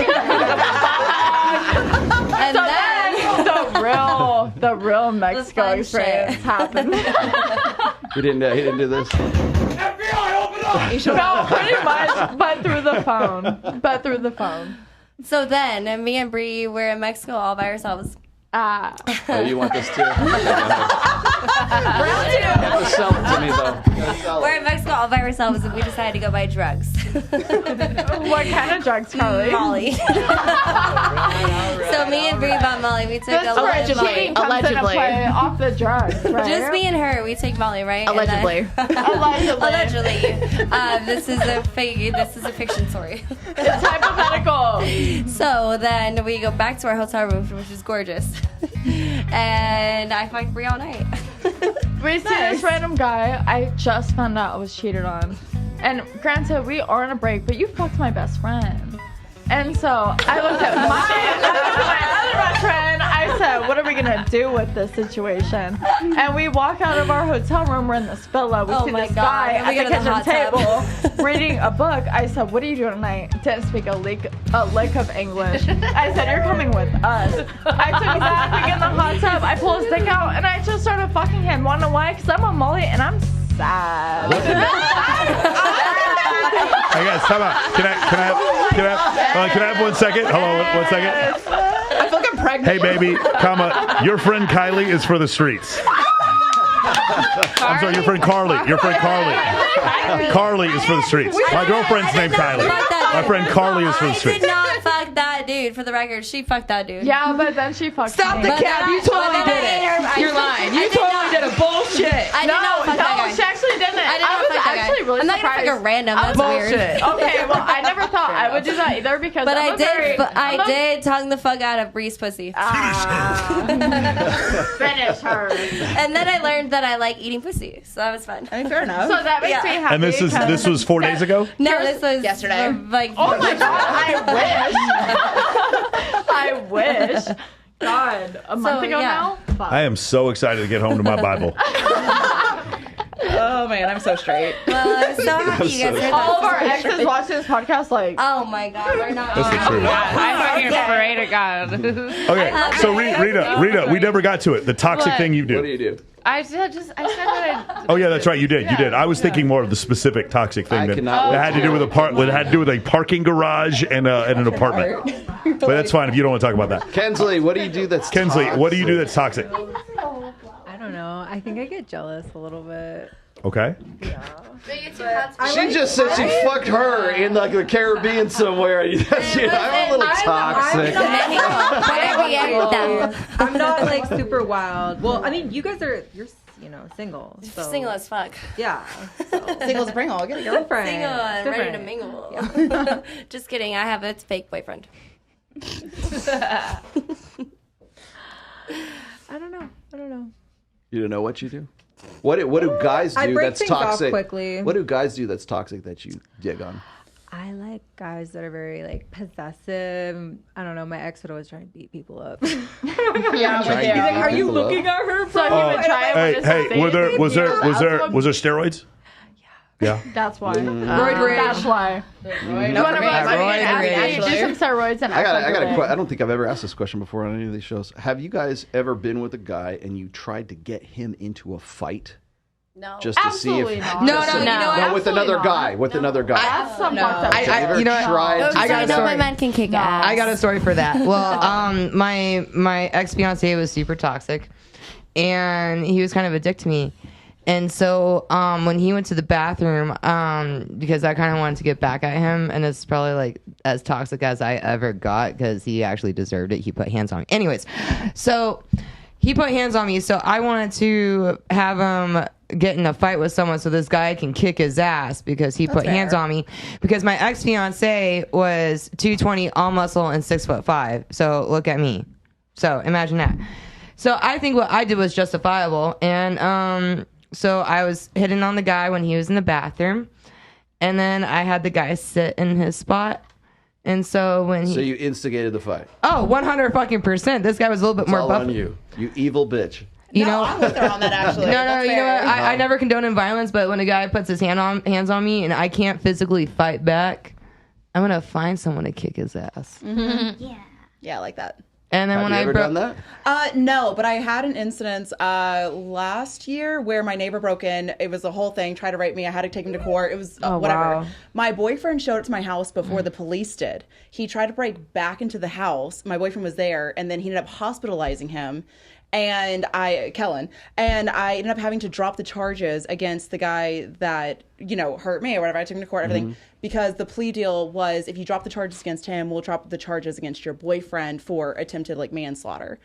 Speaker 11: And then the real Mexico experience happened.
Speaker 2: He didn't do this.
Speaker 13: FBI, open up!
Speaker 11: No, pretty much, but through the phone.
Speaker 4: So then, me and Bree were in Mexico all by ourselves.
Speaker 2: Oh, you want this too?
Speaker 4: Round two.
Speaker 2: Sell it to me, though.
Speaker 4: We're in Mexico all by ourselves, and we decided to go buy drugs.
Speaker 11: What kind of drugs, Carly?
Speaker 4: Molly. So me and Bree bought Molly. We took
Speaker 11: allegedly off the drugs, right?
Speaker 4: Just me and her. We take Molly, right?
Speaker 8: Allegedly.
Speaker 4: Allegedly. This is a fiction story.
Speaker 11: It's hypothetical.
Speaker 4: So then we go back to our hotel room, which is gorgeous. And I fucked Bree all night.
Speaker 11: We see this random guy. I just found out I was cheated on. And granted, we are on a break, but you fucked my best friend. And so I looked at my other best friend. I said, what are we going to do with this situation? And we walk out of our hotel room. We're in this villa. We see this guy at the kitchen table reading a book. I said, what are you doing tonight? Didn't speak a lick of English. I said, you're coming with us. I took him back. We get in the hot tub. I pull his dick out, and I just started fucking him. Want to know why? Because I'm on Molly, and I'm
Speaker 14: sad.
Speaker 3: Hey guys, time out. Can I have 1 second? Hello, 1 second.
Speaker 8: I feel like I'm pregnant.
Speaker 3: Hey baby, your friend Kylie is for the streets. I'm sorry, your friend Carly. Carly is for the streets. My girlfriend's named Kylie. My friend Carly is for the
Speaker 4: I
Speaker 3: streets.
Speaker 4: did not fuck that dude. For the record, she fucked that dude.
Speaker 11: Yeah, but then she fucked
Speaker 6: Stop
Speaker 11: me.
Speaker 6: the
Speaker 4: But
Speaker 6: cap.
Speaker 4: then
Speaker 6: You totally
Speaker 4: but
Speaker 6: did
Speaker 4: then
Speaker 6: it. You're lying. You
Speaker 4: I did
Speaker 6: totally did a bullshit.
Speaker 4: I did not fuck that guy.
Speaker 11: she actually didn't.
Speaker 4: I did not
Speaker 11: was
Speaker 4: fuck that guy.
Speaker 11: actually really
Speaker 4: I'm not gonna
Speaker 11: surprised.
Speaker 4: fuck a random. That's
Speaker 6: Bullshit.
Speaker 4: weird.
Speaker 11: Okay, well, I never thought I would do that either because
Speaker 4: But
Speaker 11: I'm
Speaker 4: I did tongue the fuck out of Bree's pussy.
Speaker 11: finish her.
Speaker 4: And then I learned that I like eating pussy, so that was fun.
Speaker 8: I mean, fair enough.
Speaker 11: So that makes me happy.
Speaker 3: And this was 4 days ago?
Speaker 4: No, this was
Speaker 8: yesterday.
Speaker 4: Like,
Speaker 11: Oh my god, I wish. God, a month ago now? Fuck.
Speaker 3: I am so excited to get home to my Bible.
Speaker 8: Oh man, I'm so straight.
Speaker 4: Well, I'm so happy you guys heard
Speaker 11: All of
Speaker 4: that.
Speaker 11: our exes watch this podcast like,
Speaker 4: Oh my god, we're not.
Speaker 3: That's the truth.
Speaker 12: I'm fucking afraid of God.
Speaker 3: Okay, so Rita, we never got to it. The toxic
Speaker 12: What?
Speaker 3: thing you do.
Speaker 2: What do you do?
Speaker 12: I said that I.
Speaker 3: Oh yeah, that's right. You did. I was thinking more of the specific toxic thing that had to do with a parking garage and an apartment. But that's fine if you don't want to talk about that.
Speaker 2: Kensley, what do you do that's toxic?
Speaker 3: What do you do that's toxic?
Speaker 7: I don't know. I think I get jealous a little bit.
Speaker 3: Okay.
Speaker 2: She just said she fucked her in like the Caribbean somewhere. I'm a little toxic.
Speaker 7: I'm not like super wild. Well, I mean, you're single. So.
Speaker 4: Single as fuck.
Speaker 7: Yeah.
Speaker 8: Single as a Pringle. I'll get a girlfriend.
Speaker 4: Single and ready to mingle. Yeah. Just kidding. I have a fake boyfriend.
Speaker 7: I don't know.
Speaker 2: You don't know what you do? What do guys
Speaker 7: I
Speaker 2: do
Speaker 7: break
Speaker 2: that's
Speaker 7: things off
Speaker 2: toxic?
Speaker 7: quickly.
Speaker 2: What do guys do that's toxic that you dig on?
Speaker 7: I like guys that are very like possessive. I don't know. My ex would always try and beat people up.
Speaker 8: Yeah,
Speaker 7: He's like, are you looking at her?
Speaker 11: so he would try
Speaker 3: Hey, was there steroids? Yeah.
Speaker 11: That's why.
Speaker 6: Roid rage.
Speaker 11: That's why. You want to do some steroids and
Speaker 2: I don't think I've ever asked this question before on any of these shows. Have you guys ever been with a guy and you tried to get him into a fight?
Speaker 4: No.
Speaker 2: Just to
Speaker 11: Absolutely
Speaker 2: see if
Speaker 11: not.
Speaker 6: No,
Speaker 2: with another guy.
Speaker 11: That's some fucked up shit.
Speaker 2: Have you ever tried to
Speaker 6: I got a
Speaker 4: know
Speaker 6: story.
Speaker 4: my man can kick ass.
Speaker 6: I got a story for that. Well, my ex fiance was super toxic, and he was kind of a dick to me. And so when he went to the bathroom, because I kind of wanted to get back at him, and it's probably like as toxic as I ever got because he actually deserved it. He put hands on me. Anyways, so he put hands on me, so I wanted to have him get in a fight with someone so this guy can kick his ass because he put hands on me. Because my ex fiance was 220, all muscle, and 6'5". So look at me. So imagine that. So I think what I did was justifiable, and so I was hitting on the guy when he was in the bathroom, and then I had the guy sit in his spot. And so when
Speaker 2: So you instigated the fight.
Speaker 6: Oh, 100%. This guy was a little bit
Speaker 2: It's
Speaker 6: more
Speaker 2: all
Speaker 6: buff.
Speaker 2: on you. You evil bitch.
Speaker 8: I'm with her on that actually.
Speaker 6: No, you know what?
Speaker 2: Uh-huh.
Speaker 6: I never condone violence, but when a guy puts his hands on me and I can't physically fight back, I'm gonna find someone to kick his ass.
Speaker 8: Mm-hmm. Yeah, I like that.
Speaker 6: And then
Speaker 2: Have
Speaker 6: when
Speaker 2: you
Speaker 6: I
Speaker 2: ever
Speaker 6: broke,
Speaker 2: done that?
Speaker 8: No, but I had an incident last year where my neighbor broke in. It was a whole thing, tried to rape me. I had to take him to court. It was whatever.
Speaker 6: Wow.
Speaker 8: My boyfriend showed up to my house before the police did. He tried to break back into the house. My boyfriend was there, and then he ended up hospitalizing him. Kellen, and I ended up having to drop the charges against the guy that, hurt me or whatever. I took him to court, everything, because the plea deal was if you drop the charges against him, we'll drop the charges against your boyfriend for attempted manslaughter.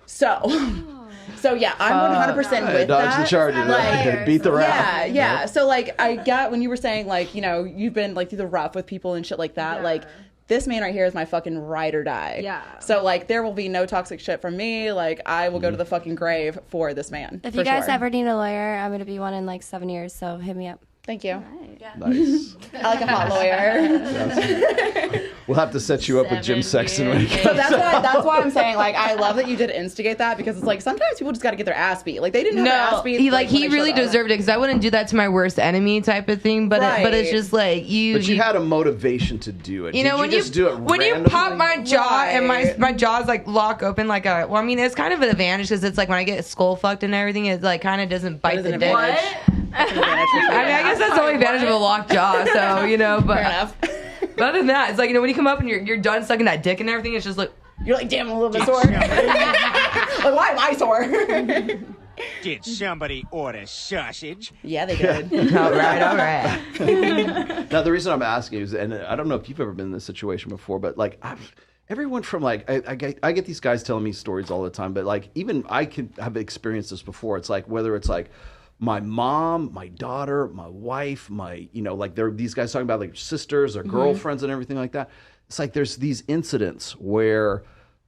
Speaker 8: So yeah, I'm 100% with
Speaker 2: dodge
Speaker 8: that.
Speaker 2: the charges, beat the rap.
Speaker 8: Yeah. So I got when you were saying you've been through the rough with people and shit like that, this man right here is my fucking ride or die.
Speaker 7: Yeah.
Speaker 8: So there will be no toxic shit from me. I will go to the fucking grave for this man.
Speaker 4: If you guys ever need a lawyer, I'm gonna be one in 7 years. So hit me up.
Speaker 8: Thank you.
Speaker 2: Nice.
Speaker 8: I like a hot lawyer.
Speaker 2: We'll have to set you up with Jim Sexton when he comes.
Speaker 8: So that's why I'm saying I love that you did instigate that, because it's sometimes people just got to get their ass beat. They didn't have their ass beat.
Speaker 6: he really deserved it because I wouldn't do that to my worst enemy type of thing. But but it's just you.
Speaker 2: But you had a motivation to do it. Did you
Speaker 6: when
Speaker 2: just do it
Speaker 6: when
Speaker 2: randomly?
Speaker 6: you pop my jaw and my jaws lock open it's kind of an advantage because it's when I get skull fucked and everything, it kind of doesn't bite the dick.
Speaker 8: That's an advantage for sure.
Speaker 6: I mean, I guess that's the only advantage of a locked jaw. So but
Speaker 8: Fair enough.
Speaker 6: But other than that, it's like when you come up and you're done sucking that dick and everything, it's just like
Speaker 8: you're like, damn, I'm a little bit sore. Like, why am I sore?
Speaker 16: Did somebody order sausage?
Speaker 8: Yeah, they did.
Speaker 6: all right.
Speaker 2: Now, the reason I'm asking is, and I don't know if you've ever been in this situation before, but like everyone from like I get these guys telling me stories all the time, but like even I could have experienced this before. It's like whether it's like my mom, my daughter, my wife, like there are these guys talking about like sisters or girlfriends and everything like that. It's like there's these incidents where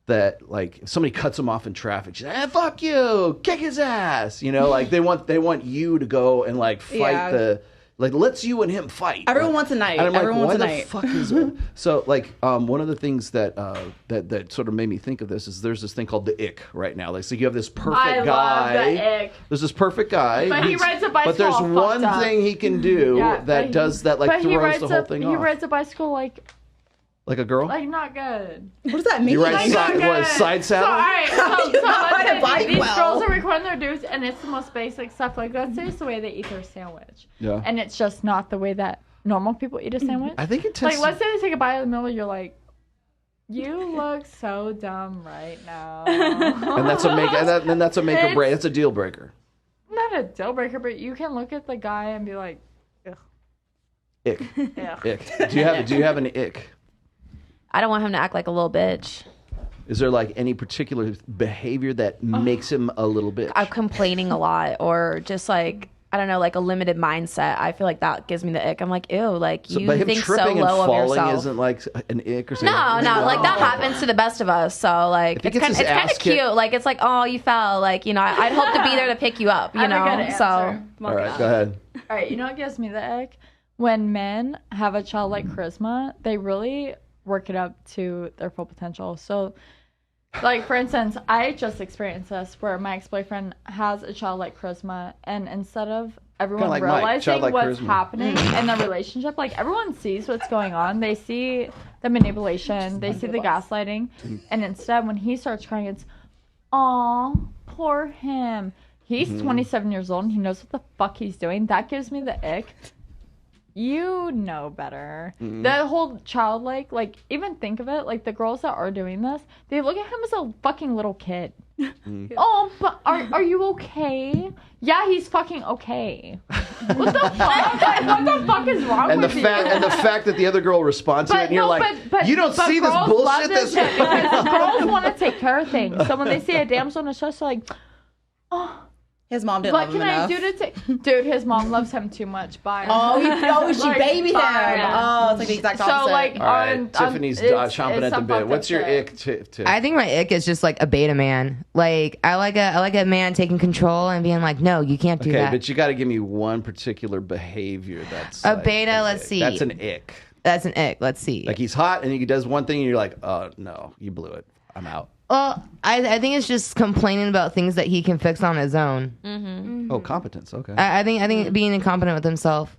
Speaker 2: that like if somebody cuts them off in traffic, she's like, fuck you, kick his ass. Like they want you to go and like fight let's you and him fight.
Speaker 8: Everyone wants a night.
Speaker 2: And I'm like,
Speaker 8: Everyone wants a
Speaker 2: why
Speaker 8: night.
Speaker 2: the fuck is it? So like one of the things that that sort of made me think of this is there's this thing called the ick right now. Like so you have this perfect guy.
Speaker 11: Love the ick.
Speaker 2: There's this perfect guy.
Speaker 11: But he rides a bicycle.
Speaker 2: But there's
Speaker 11: all
Speaker 2: one
Speaker 11: fucked up.
Speaker 2: thing he can do that throws the whole thing off.
Speaker 11: He rides a bicycle
Speaker 2: like a girl?
Speaker 11: like not good.
Speaker 8: What does that mean?
Speaker 2: You ride
Speaker 11: Like,
Speaker 2: side saddle?
Speaker 11: So, all right, so
Speaker 8: ride a bike
Speaker 11: these
Speaker 8: well.
Speaker 11: girls are recording their dudes, and it's the most basic stuff. Like, let's say it's the way they eat their sandwich.
Speaker 2: Yeah.
Speaker 11: And it's just not the way that normal people eat a sandwich.
Speaker 2: I think it tends
Speaker 11: Like, let's say they take a bite of the middle, you're like, you look so dumb right now.
Speaker 2: And that's a make or break. It's a deal breaker.
Speaker 11: Not a deal breaker, but you can look at the guy and be like, ugh.
Speaker 2: Ick.
Speaker 11: Yeah.
Speaker 2: Ick. Do you have an ick?
Speaker 14: I don't want him to act like a little bitch.
Speaker 2: Is there like any particular behavior that makes him a little bitch?
Speaker 14: I'm complaining a lot, or just like, I don't know, like a limited mindset. I feel like that gives me the ick. I'm like, ew, like you
Speaker 2: but him
Speaker 14: think so
Speaker 2: tripping
Speaker 14: low
Speaker 2: and
Speaker 14: of
Speaker 2: falling
Speaker 14: yourself.
Speaker 2: isn't like an ick or something?
Speaker 14: No, like that happens to the best of us. So like,
Speaker 2: If he
Speaker 14: it's
Speaker 2: gets his
Speaker 14: kind
Speaker 2: ass
Speaker 14: of cute.
Speaker 2: kicked-
Speaker 14: Like it's like, oh, you fell. Like I'd hope to be there to pick you up.
Speaker 11: I have a good
Speaker 14: So
Speaker 11: answer.
Speaker 2: All right, go ahead.
Speaker 11: All right, you know what gives me the ick? When men have a childlike charisma, they really work it up to their full potential. So, like, for instance, I just experienced this where my ex-boyfriend has a childlike charisma, and instead of everyone
Speaker 2: Kinda like Mike,
Speaker 11: realizing
Speaker 2: childlike
Speaker 11: what's
Speaker 2: charisma.
Speaker 11: happening in the relationship, like, everyone sees what's going on. They see the manipulation, they see the gaslighting, and instead, when he starts crying, it's, aw, poor him. He's 27 years old, and he knows what the fuck he's doing. That gives me the ick. You know better. The whole childlike, like, even think of it, like, the girls that are doing this, they look at him as a fucking little kid. Oh, but are you okay? Yeah, he's fucking okay. What the fuck? Like, what the fuck is wrong
Speaker 2: And the
Speaker 11: with you?
Speaker 2: fact that the other girl responds to it, and you're like, you don't
Speaker 11: but
Speaker 2: see this
Speaker 11: girls
Speaker 2: bullshit.
Speaker 11: love this shit because girls want to take care of things. So when they see a damsel in distress, they're like, oh.
Speaker 8: His mom didn't
Speaker 11: What
Speaker 8: love him
Speaker 11: can I
Speaker 8: enough.
Speaker 11: do to take? Dude, his mom loves him too much. Bye.
Speaker 8: She babied him.
Speaker 11: bye.
Speaker 8: Oh, it's like the exact opposite.
Speaker 11: So like,
Speaker 2: All right,
Speaker 11: on,
Speaker 2: Tiffany's chomping at the bit. What's your ick, Tiff?
Speaker 6: I think my ick is just like a beta man. Like I like a man taking control and being like, no, you can't do
Speaker 2: Okay,
Speaker 6: that.
Speaker 2: but you got to give me one particular behavior that's
Speaker 6: A
Speaker 2: like
Speaker 6: beta,
Speaker 2: an
Speaker 6: let's
Speaker 2: ick.
Speaker 6: see.
Speaker 2: That's an ick.
Speaker 6: That's an ick. Let's see.
Speaker 2: Like he's hot and he does one thing and you're like, oh no, you blew it. I'm out.
Speaker 6: Well, I think it's just complaining about things that he can fix on his own.
Speaker 2: Oh, competence. Okay.
Speaker 6: I think being incompetent with himself.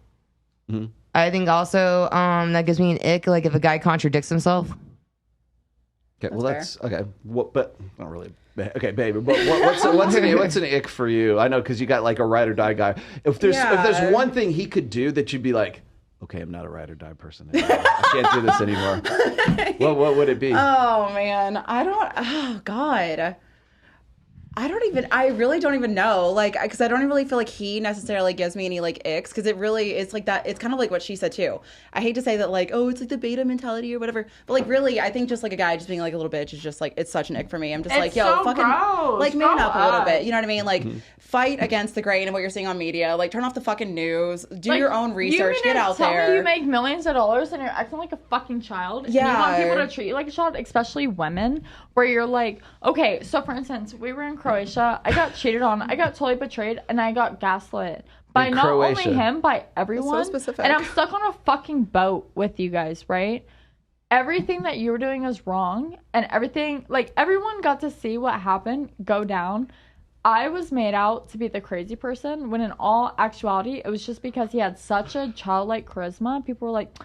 Speaker 2: Mhm.
Speaker 6: I think also that gives me an ick. Like if a guy contradicts himself.
Speaker 2: Okay. Well, that's okay. What? But not really. Okay, baby. But what's an ick for you? I know because you got like a ride or die guy. If there's one thing he could do that you'd be like, okay, I'm not a ride or die person anymore. I can't do this anymore. What would it be?
Speaker 8: Oh man, I really don't even know. Like, because I don't really feel like he necessarily gives me any like icks. Because it really is like that. It's kind of like what she said too. I hate to say that like, oh, it's like the beta mentality or whatever. But like, really, I think just like a guy just being like a little bitch is just like it's such an ick for me. I'm just
Speaker 11: It's
Speaker 8: like, yo,
Speaker 11: so
Speaker 8: fucking
Speaker 11: gross.
Speaker 8: like man
Speaker 11: Grow
Speaker 8: up a little
Speaker 11: up.
Speaker 8: bit. You know what I mean? Like, fight against the grain of what you're seeing on media. Like, turn off the fucking news. Do
Speaker 11: Like,
Speaker 8: your own research.
Speaker 11: You
Speaker 8: Get
Speaker 11: mean to
Speaker 8: out
Speaker 11: tell
Speaker 8: there.
Speaker 11: Me you make millions of dollars and you're acting like a fucking child.
Speaker 8: Yeah.
Speaker 11: And you want people to treat you like a child, especially women, where you're like, okay, so for instance, we were in Croatia. I got cheated on. I got totally betrayed, and I got gaslit by
Speaker 2: In
Speaker 11: not
Speaker 2: Croatia.
Speaker 11: only him, by everyone.
Speaker 8: That's so specific.
Speaker 11: And I'm stuck on a fucking boat with you guys, right? Everything that you were doing is wrong, and everything, like, everyone got to see what happened go down. I was made out to be the crazy person, when in all actuality, it was just because he had such a childlike charisma. People were like,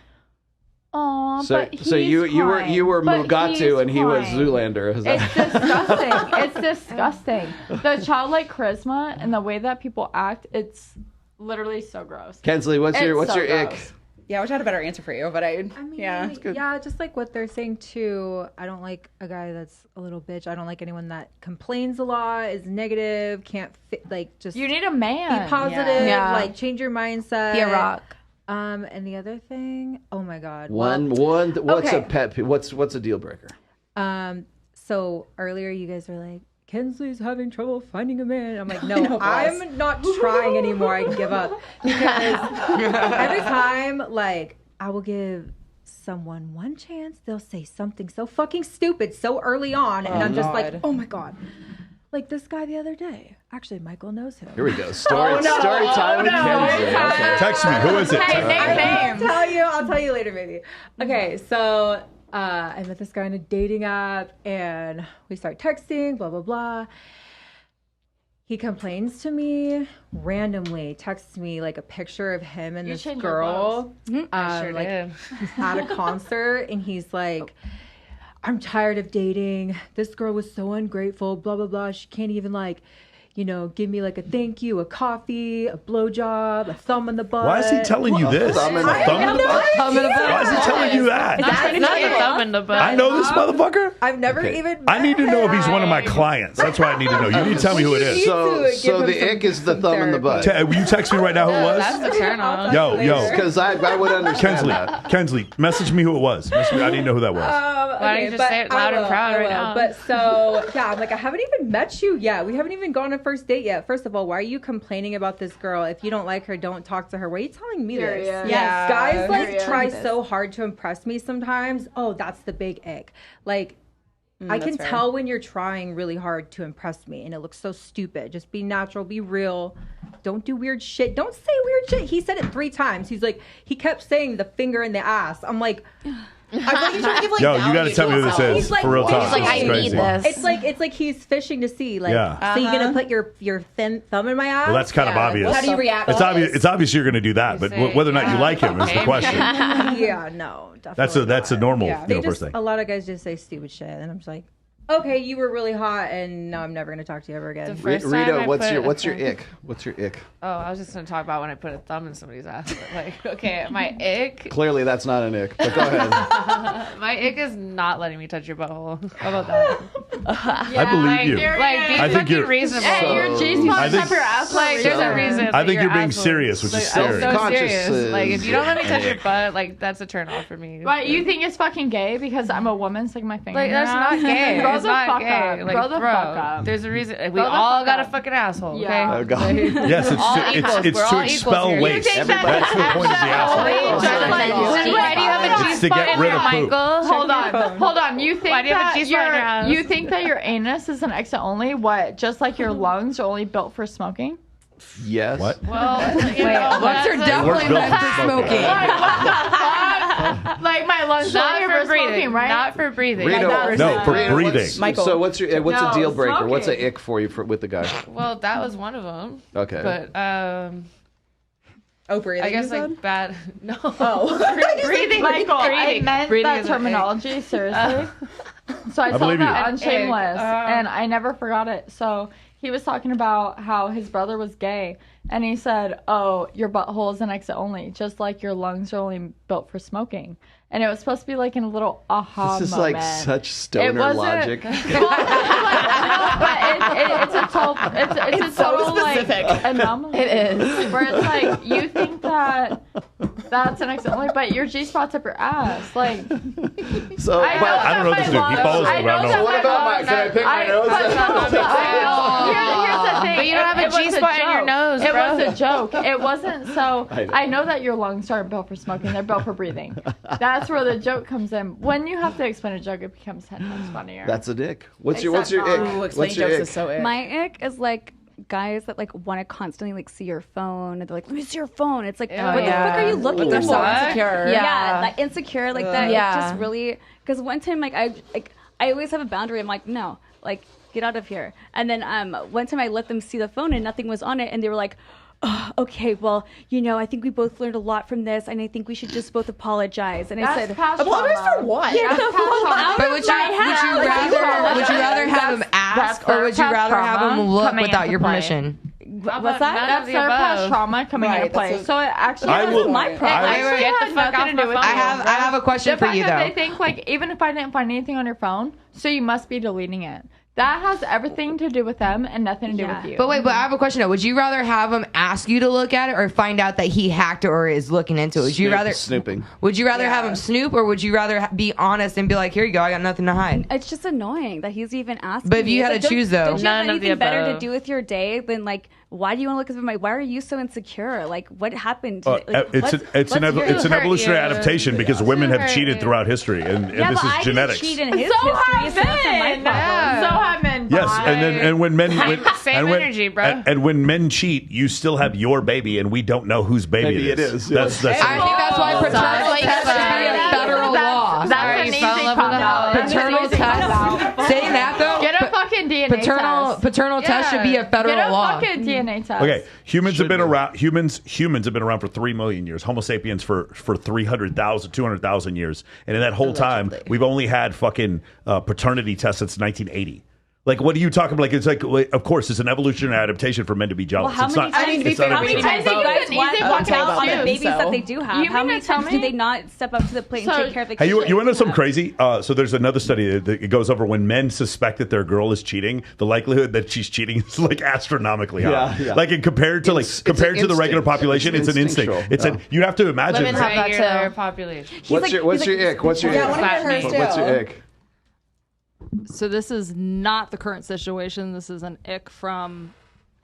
Speaker 11: "Oh, but he's
Speaker 2: so you were
Speaker 11: fine. But
Speaker 2: Mugatu
Speaker 11: he's
Speaker 2: and he was
Speaker 11: fine."
Speaker 2: Zoolander. Is that-
Speaker 11: It's disgusting. It's disgusting. The childlike charisma and the way that people act, it's literally so gross.
Speaker 2: Kensley, what's your ick?
Speaker 11: gross.
Speaker 8: Yeah, I wish I had a better answer for you, but
Speaker 7: I mean,
Speaker 8: yeah, it's good.
Speaker 7: yeah, just like what they're saying too. I don't like a guy that's a little bitch. I don't like anyone that complains a lot, is negative, can't fit, like just.
Speaker 11: You need a man.
Speaker 7: Be positive,
Speaker 14: Yeah.
Speaker 7: like change your mindset.
Speaker 14: Be a rock.
Speaker 7: And the other thing, oh my god,
Speaker 2: What's
Speaker 7: okay.
Speaker 2: a pet peeve? What's a deal breaker?
Speaker 7: So earlier you guys were like, Kensley's having trouble finding a man. I'm like, no, I'm not trying anymore. I give up because every time, like, I will give someone one chance, they'll say something so fucking stupid so early on, and I'm just like, oh my god. Like this guy the other day. Actually, Michael knows him.
Speaker 2: Here we go. Story time with Kensley. Okay.
Speaker 3: Text me. Who is it?
Speaker 7: I'll tell you later, maybe. Okay, so I met this guy on a dating app, and we start texting, blah, blah, blah. He complains to me randomly, texts me like a picture of him and this girl at a concert, and he's like, I'm tired of dating. This girl was so ungrateful, blah, blah, blah. She can't even like, you know, give me like a thank you, a coffee, a blowjob, a thumb in the butt.
Speaker 3: Why is he telling you this?
Speaker 2: Thumb in the butt.
Speaker 3: Why is he telling you that?
Speaker 14: That's not a thumb in the butt.
Speaker 3: I know this motherfucker.
Speaker 7: I've never even.
Speaker 3: I need to know if he's one of my clients. That's what I need to know. You need to tell me who it is.
Speaker 2: So the ick is the thumb in the butt.
Speaker 3: Will you text me right now who it was?
Speaker 14: That's a turn on.
Speaker 3: Yo.
Speaker 2: Because I would understand
Speaker 3: Kensley, message me who it was. I need to know who that was.
Speaker 14: Why don't you just say it loud and proud right now?
Speaker 7: But so, yeah, I'm like, I haven't even met you yet. We haven't even gone on a first date yet. First of all, why are you complaining about this girl? If you don't like her, don't talk to her. Why are you telling me this?
Speaker 14: Yeah.
Speaker 7: Guys like try so hard to impress me sometimes. Oh, that's the big ick. Like, I can tell when you're trying really hard to impress me and it looks so stupid. Just be natural, be real. Don't do weird shit. Don't say weird shit. He said it 3 times. He's like, he kept saying the finger in the ass. I'm like,
Speaker 8: I feel like he's trying to give, like,
Speaker 3: Yo, you got to tell me who this is.
Speaker 7: He's like,
Speaker 3: for real talk.
Speaker 14: He's like, I need this.
Speaker 7: It's like he's fishing to see. Like,
Speaker 3: Yeah.
Speaker 7: so you're gonna put your thin thumb in my ass?
Speaker 3: Well, that's kind of obvious.
Speaker 8: How do you react?
Speaker 3: It's obvious you're going to do that, but whether or not you like him is the question.
Speaker 7: Yeah, no, definitely.
Speaker 3: That's a normal
Speaker 7: They
Speaker 3: first thing.
Speaker 7: a lot of guys just say stupid shit, and I'm just like, okay, you were really hot, and now I'm never gonna talk to you ever again.
Speaker 2: Rita, what's your ick? What's your ick?
Speaker 12: Oh, I was just going to talk about when I put a thumb in somebody's ass. But like, okay, my ick.
Speaker 2: Clearly, that's not an ick, but go ahead.
Speaker 12: My ick is not letting me touch your butthole. How about that?
Speaker 3: I believe you.
Speaker 12: Like, be
Speaker 3: I think
Speaker 12: fucking
Speaker 3: you're
Speaker 12: reasonable.
Speaker 11: Hey, your G-spot's up your ass.
Speaker 12: Like, there's a reason.
Speaker 3: I think
Speaker 12: your
Speaker 3: you're being
Speaker 12: asshole-
Speaker 3: serious, which is
Speaker 12: I'm
Speaker 3: scary.
Speaker 12: so
Speaker 2: Conscious
Speaker 12: serious.
Speaker 2: is
Speaker 12: Like, if you don't let me touch your
Speaker 2: ick.
Speaker 12: butt, like, that's a turn off for me.
Speaker 11: What, you think it's fucking gay because I'm a woman sticking my finger
Speaker 12: Like,
Speaker 11: in your
Speaker 12: that's
Speaker 11: ass?
Speaker 12: not gay.
Speaker 11: Grow
Speaker 12: It's
Speaker 11: the
Speaker 12: not
Speaker 11: fuck
Speaker 12: gay.
Speaker 11: up.
Speaker 12: Like,
Speaker 11: Grow the
Speaker 12: bro,
Speaker 11: fuck up.
Speaker 12: there's a reason. We
Speaker 11: Grow the
Speaker 12: all
Speaker 11: fuck
Speaker 12: got a
Speaker 11: up.
Speaker 12: fucking asshole, okay?
Speaker 11: Yeah.
Speaker 2: Oh, God.
Speaker 3: Yes, it's
Speaker 12: We're
Speaker 3: to
Speaker 12: all
Speaker 3: expel
Speaker 12: equals here.
Speaker 3: waste.
Speaker 11: You think that
Speaker 3: That's the point of the asshole.
Speaker 14: Why do you have a
Speaker 3: It's to get rid of poop.
Speaker 11: Hold on. You think
Speaker 12: Why do you have a
Speaker 11: that
Speaker 12: G-spot in your ass?
Speaker 11: you think that your anus is an exit only? What? Just like your lungs are only built for smoking?
Speaker 2: Yes.
Speaker 3: What?
Speaker 12: Well, you know,
Speaker 15: Lungs are definitely
Speaker 3: built
Speaker 15: meant
Speaker 3: for
Speaker 15: for
Speaker 3: smoking.
Speaker 15: smoking.
Speaker 11: Like my lungs
Speaker 12: not
Speaker 11: are
Speaker 12: for
Speaker 11: for smoking,
Speaker 12: breathing,
Speaker 11: right?
Speaker 12: not for breathing.
Speaker 2: Rita,
Speaker 3: No, for
Speaker 2: Rita,
Speaker 3: breathing.
Speaker 8: Michael.
Speaker 2: So what's a
Speaker 11: No,
Speaker 2: deal breaker? What's an
Speaker 11: smoking.
Speaker 2: ick for you with the guy?
Speaker 12: Well, that was one of them.
Speaker 2: Okay.
Speaker 12: But
Speaker 8: Oh, breathing.
Speaker 12: I guess
Speaker 8: you said?
Speaker 12: like bad. No.
Speaker 11: Breathing, Michael. I meant
Speaker 12: breathing
Speaker 11: that
Speaker 12: is an ick.
Speaker 11: terminology seriously. So I saw
Speaker 3: believe you.
Speaker 11: that on
Speaker 12: An
Speaker 11: Shameless,
Speaker 12: ick.
Speaker 11: and I never forgot it. So he was talking about how his brother was gay, and he said, "Oh, your butthole is an exit only, just like your lungs are only built for smoking." And it was supposed to be like in a little aha
Speaker 2: This is
Speaker 11: moment.
Speaker 2: like such
Speaker 11: It
Speaker 2: stoner
Speaker 11: wasn't-
Speaker 2: logic.
Speaker 11: But it's a total like anomaly.
Speaker 14: It is.
Speaker 11: Where it's like you think that that's an exit only, but your G spot's up your ass. Like
Speaker 2: So,
Speaker 11: I
Speaker 3: don't know this dude. He follows me, but I don't know.
Speaker 2: What about my? Can I pick my nose?
Speaker 11: Here's the thing.
Speaker 12: But you don't have a
Speaker 11: It was
Speaker 12: G-spot in your
Speaker 11: joke.
Speaker 12: nose,
Speaker 11: It
Speaker 12: bro.
Speaker 11: was a joke. It wasn't. So
Speaker 2: I know.
Speaker 11: I know that your lungs aren't built for smoking. They're built for breathing. That's where the joke comes in. When you have to explain a joke, it becomes 10 times funnier.
Speaker 2: That's a dick. What's your
Speaker 11: Except
Speaker 2: ick?
Speaker 8: Ooh,
Speaker 2: What's
Speaker 8: explaining
Speaker 2: your
Speaker 8: jokes
Speaker 2: ick?
Speaker 8: is so ick.
Speaker 5: My ick is like guys that like want to constantly like see your phone and they're like, let me see your phone. It's like, what the fuck are you looking
Speaker 8: They're
Speaker 5: for?
Speaker 8: so insecure.
Speaker 5: Yeah, like insecure like that.
Speaker 14: Yeah.
Speaker 5: It just really, because one time like I always have a boundary. I'm like, no, like get out of here. And then one time I let them see the phone and nothing was on it, and they were like, oh, okay, well, you know, I think we both learned a lot from this, and I think we should just both apologize. And I said,
Speaker 8: apologize for what?
Speaker 5: Get the fuck
Speaker 6: But would you rather have him ask, or would you rather have him look without your permission?
Speaker 5: What's that?
Speaker 11: That's their past trauma coming into play. So it actually
Speaker 5: my problem.
Speaker 11: Get the fuck off my phone.
Speaker 6: I have a question for you, though.
Speaker 11: They think, like, even if I didn't find anything on your phone, so you must be deleting it. That has everything to do with them and nothing to do with you.
Speaker 6: But wait, I have a question though. Would you rather have him ask you to look at it or find out that he hacked it or is looking into it? Would you rather
Speaker 2: snooping?
Speaker 6: Would you rather have him snoop or would you rather be honest and be like, here you go, I got nothing to hide?
Speaker 5: It's just annoying that he's even asking.
Speaker 6: But if you had to choose, though,
Speaker 5: don't you have
Speaker 6: none of the
Speaker 5: anything better
Speaker 6: above.
Speaker 5: to do with your day than like? Why do you want to look at my? Why are you so insecure? Like, what happened?
Speaker 3: It's an evolutionary adaptation because women have cheated throughout history, and this is genetics.
Speaker 5: Cheat in his history, so that's not my problem.
Speaker 11: So have men.
Speaker 3: Yes, and when men
Speaker 12: Same energy, bro.
Speaker 3: And when men cheat, you still have your baby, and we don't know whose baby it is. That's
Speaker 6: I think that's why paternal test should be a federal law.
Speaker 11: That's an easy pop.
Speaker 6: Paternal test. Saying that though,
Speaker 11: get a fucking DNA test.
Speaker 6: Paternal test should be a federal law.
Speaker 11: Get a fucking DNA test.
Speaker 3: Okay, humans have been around. Humans have been around for 3 million years. Homo sapiens for 300,000, 200,000 years, and in that whole time, we've only had fucking paternity tests since 1980. Like, what are you talking about? Like, it's like, of course, it's an evolutionary adaptation for men to be jealous.
Speaker 5: Well, how many times do you guys want to tell on the babies that they do have? How many times do they not step up to the plate and take care of the kids?
Speaker 3: Hey, you want to know something crazy? So there's another study that it goes over when men suspect that their girl is cheating, the likelihood that she's cheating is like astronomically high.
Speaker 2: Yeah.
Speaker 3: Like compared to the regular population, it's an instinct. You have to imagine.
Speaker 12: Women have that too. Population.
Speaker 2: What's your ick? What's your ick? What's your ick?
Speaker 10: So this is not the current situation. This is an ick from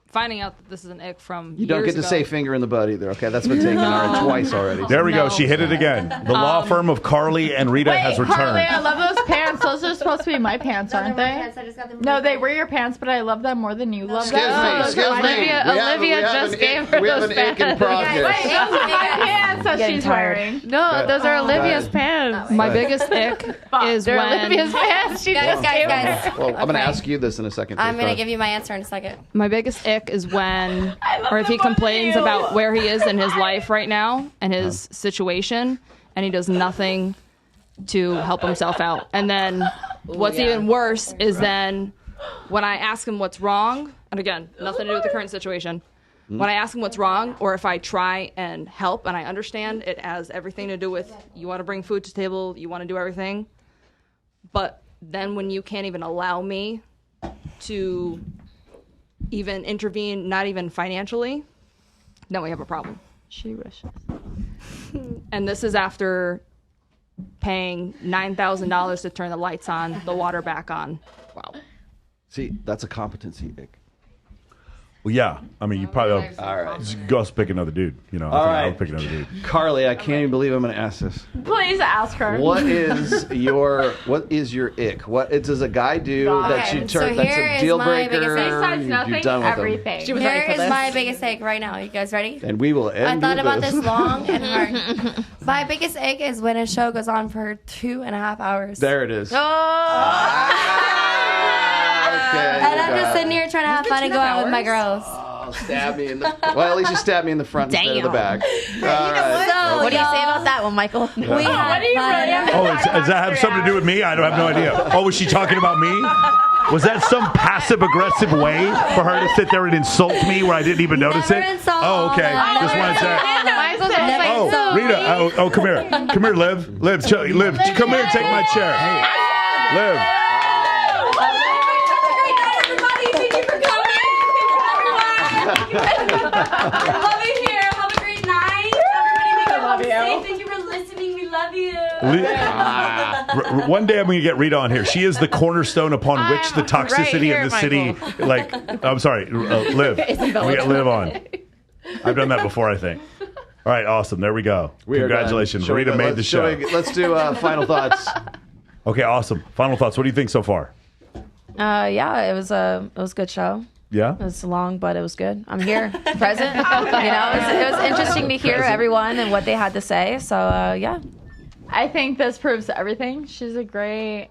Speaker 10: finding out that this is an ick from
Speaker 2: You don't
Speaker 10: years
Speaker 2: get to
Speaker 10: ago.
Speaker 2: say finger in the butt either, okay? That's been taken twice already.
Speaker 3: There we go. She hit it again. The law firm of Carly and Rita has returned.
Speaker 11: Carly, I love those pants. Those are supposed to be my pants, aren't they? No, they were your pants, but I love them more than you love them.
Speaker 2: Excuse me.
Speaker 12: Olivia just gave her
Speaker 2: we have
Speaker 12: those
Speaker 2: an ick in
Speaker 12: pants.
Speaker 2: progress.
Speaker 11: My pants that she's wearing.
Speaker 12: No, those are Olivia's pants.
Speaker 10: My biggest ick is
Speaker 12: They're
Speaker 10: when
Speaker 12: Olivia's pants. She just gave her.
Speaker 2: Well, I'm going to ask you this in a second.
Speaker 4: I'm going to give you my answer in a second.
Speaker 10: my biggest ick is when, or if he complains about where he is in his life right now and his situation, and he does nothing to help himself out. And then what's even worse is then when I ask him what's wrong, and again, nothing to do with the current situation. When I ask him what's wrong, or if I try and help, and I understand it has everything to do with you want to bring food to the table, you want to do everything, but then when you can't even allow me to even intervene, not even financially, then we have a problem.
Speaker 11: She wishes.
Speaker 10: And this is after paying $9,000 to turn the lights on, the water back on. Wow.
Speaker 2: See, that's a competency ick.
Speaker 3: Well, yeah. I mean, you probably
Speaker 2: all right.
Speaker 3: Just go pick another dude. You know,
Speaker 2: All
Speaker 3: I
Speaker 2: right.
Speaker 3: would pick another dude.
Speaker 2: Carly, I can't even believe I'm going to ask this.
Speaker 11: Please ask her.
Speaker 2: What is your ick? What does a guy do that you turn that's a deal breaker?
Speaker 11: Besides nothing,
Speaker 2: You're done with him.
Speaker 11: everything.
Speaker 4: Here is my biggest egg right now. You guys ready?
Speaker 2: And we will end.
Speaker 4: I thought
Speaker 2: with
Speaker 4: about
Speaker 2: this
Speaker 4: this long and hard. My biggest egg is when a show goes on for 2.5 hours.
Speaker 2: There it is.
Speaker 4: Oh!
Speaker 2: Okay,
Speaker 4: And I'm just sitting here trying to have fun and go out with my girls.
Speaker 2: Oh, stab me in the. Well, at least you stabbed me in the front instead of the back.
Speaker 4: So, what do you say about that one, Michael? We had fun.
Speaker 3: Oh, does that have something to do with me? I don't have no idea. Oh, was she talking about me? Was that some passive-aggressive way for her to sit there and insult me where I didn't even notice it? Oh, okay. Just wanted to. Oh, Rita. Oh, come here. Come here, Liv. Liv, come here and take my chair. Liv.
Speaker 17: Love you here. Have a great night. Everybody make it home safe. Thank you for listening. We love you.
Speaker 3: One day I'm going to get Rita on here. She is the cornerstone upon which the toxicity
Speaker 12: right
Speaker 3: of the
Speaker 12: here,
Speaker 3: city, like, I'm sorry, Liv. We get Liv on. I've done that before, I think. All right, awesome. There we go. Congratulations. Rita made the show.
Speaker 2: Let's do final thoughts.
Speaker 3: Okay, awesome. Final thoughts. What do you think so far?
Speaker 14: Yeah, it was a good show.
Speaker 3: Yeah?
Speaker 14: It was long, but it was good. I'm here, present. You know, it was interesting to hear everyone and what they had to say. So, yeah.
Speaker 11: I think this proves everything. She's a great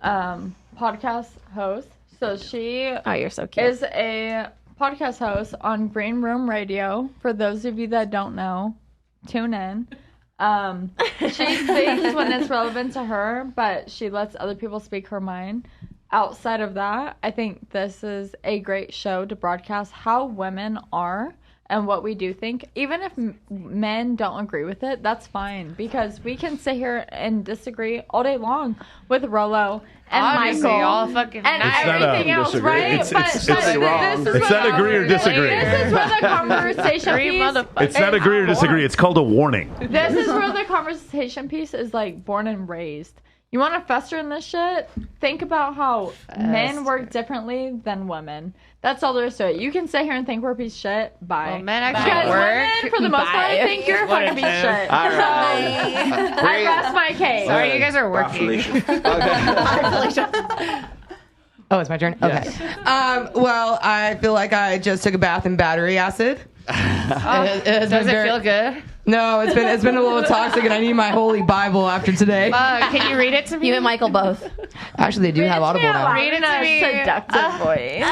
Speaker 11: podcast host. So she
Speaker 14: you're so cute.
Speaker 11: is a podcast host on Green Room Radio. For those of you that don't know, tune in. She speaks when it's relevant to her, but she lets other people speak her mind. outside of that, I think this is a great show to broadcast how women are and what we do think. Even if men don't agree with it, that's fine, because we can sit here and disagree all day long with Rollo and
Speaker 12: Obviously,
Speaker 11: Michael
Speaker 12: all fucking
Speaker 11: and
Speaker 12: night.
Speaker 11: everything else,
Speaker 2: disagree.
Speaker 11: right?
Speaker 3: It's not agree or disagree.
Speaker 11: This is where the conversation piece.
Speaker 3: It's not agree or disagree. It's called a warning.
Speaker 11: This is where the conversation piece is like born and raised. You want to fester in this shit? Think about how men work differently than women. That's all there is to it. You can sit here and think we're a piece of shit. Bye.
Speaker 12: Well, men actually
Speaker 11: because
Speaker 12: work.
Speaker 11: women, for the most part, think you're a fucking piece of shit.
Speaker 2: All right.
Speaker 11: So, I rest my case.
Speaker 12: Sorry, you guys are working. Oh, it's my turn? Okay. Well, I feel like I just took a bath in battery acid.
Speaker 6: Does it feel good? No, it's been a little toxic, and I need my holy Bible after today.
Speaker 14: Can you read it to me? You and Michael both.
Speaker 6: Actually, they do have Audible now.
Speaker 14: Read it to me.
Speaker 11: Seductive voice.
Speaker 3: They've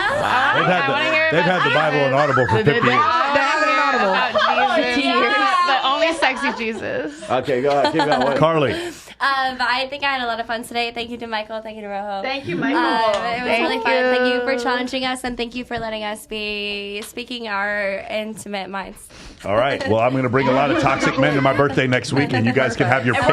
Speaker 3: had the Bible on Audible for 50 years.
Speaker 6: They have it on Audible.
Speaker 14: About Jesus. But only sexy Jesus.
Speaker 2: Okay, go ahead. Keep going.
Speaker 3: Carly.
Speaker 4: I think I had a lot of fun today. Thank you to Michael. Thank you to Rojo.
Speaker 11: Thank you, Michael.
Speaker 4: It was really fun. Thank you for challenging us, and thank you for letting us be speaking our intimate minds.
Speaker 3: All right. Well, I'm going to bring a lot of toxic men to my birthday next week, and you guys can have your pick. You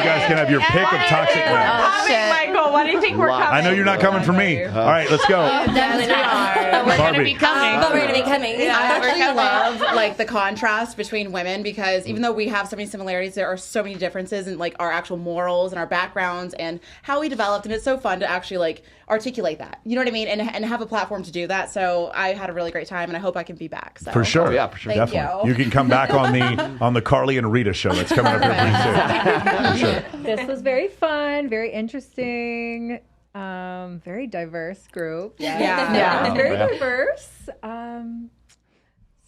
Speaker 3: guys can have your pick of toxic men.
Speaker 11: Michael, what do you think we're coming?
Speaker 3: I know you're not coming for me. All right, let's go.
Speaker 4: Definitely not.
Speaker 14: We're going to be coming.
Speaker 4: But we're going to be coming.
Speaker 8: I actually love like the contrast between women, because even though we have so many similarities, there are so many differences in like our actual morals and our backgrounds and how we developed, and it's so fun to actually like articulate that. You know what I mean? And have a platform to do that. So I had a really great time, and I hope I can be back. So.
Speaker 3: For sure.
Speaker 2: Oh, yeah, for sure.
Speaker 8: Thank
Speaker 3: Definitely.
Speaker 8: you.
Speaker 3: You can come back on the Carly and Rita show that's coming up here pretty soon. For sure.
Speaker 7: This was very fun, very interesting, very diverse group.
Speaker 11: Yeah.
Speaker 7: Very diverse.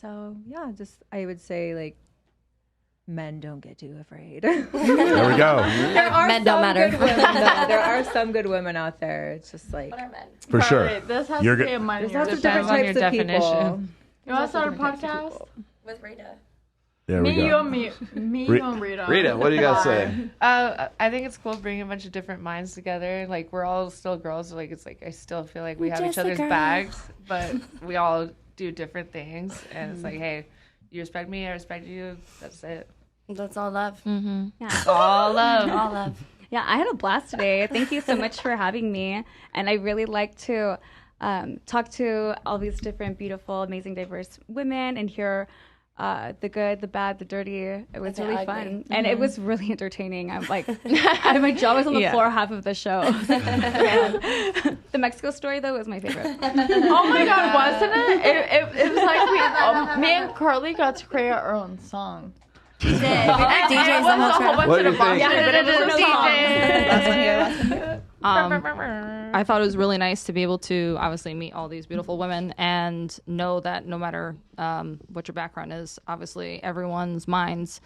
Speaker 7: So yeah, just I would say like men don't get too afraid.
Speaker 3: There we go.
Speaker 7: There are
Speaker 4: Men don't
Speaker 7: some
Speaker 4: matter.
Speaker 7: good women, though. There are some good women out there. It's just like
Speaker 3: For sure.
Speaker 11: Right, this has
Speaker 3: You're
Speaker 11: to
Speaker 3: good.
Speaker 11: be a minor.
Speaker 7: there's lots of
Speaker 12: Depends
Speaker 7: different
Speaker 12: on
Speaker 7: types
Speaker 12: your
Speaker 7: of people.
Speaker 12: definition.
Speaker 11: You want to start a
Speaker 7: Different types of
Speaker 11: podcast?
Speaker 7: people.
Speaker 4: With Rita.
Speaker 3: There we
Speaker 11: Me, you,
Speaker 3: go.
Speaker 11: and me,
Speaker 3: Re-
Speaker 11: you, and Rita.
Speaker 2: Rita, what do you got to say?
Speaker 12: I think it's cool bringing a bunch of different minds together. Like, we're all still girls. So, like, it's like I still feel like we have each other's bags, but we all do different things. And it's like, hey, you respect me, I respect you. That's it.
Speaker 4: That's all love.
Speaker 5: Yeah.
Speaker 12: All love.
Speaker 4: All love.
Speaker 5: Yeah, I had a blast today. Thank you so much for having me. And I really like to talk to all these different, beautiful, amazing, diverse women and hear the good, the bad, the dirty. It was really fun. And it was really entertaining. I'm like, my jaw was on the floor half of the show. The Mexico story, though, was my favorite.
Speaker 11: Oh my God, wasn't it? It was like me and Carly got to create our own song.
Speaker 4: We did. We were DJs the whole trip.
Speaker 2: What do you think?
Speaker 11: But it was a
Speaker 10: I thought it was really nice to be able to obviously meet all these beautiful women and know that no matter what your background is, obviously everyone's minds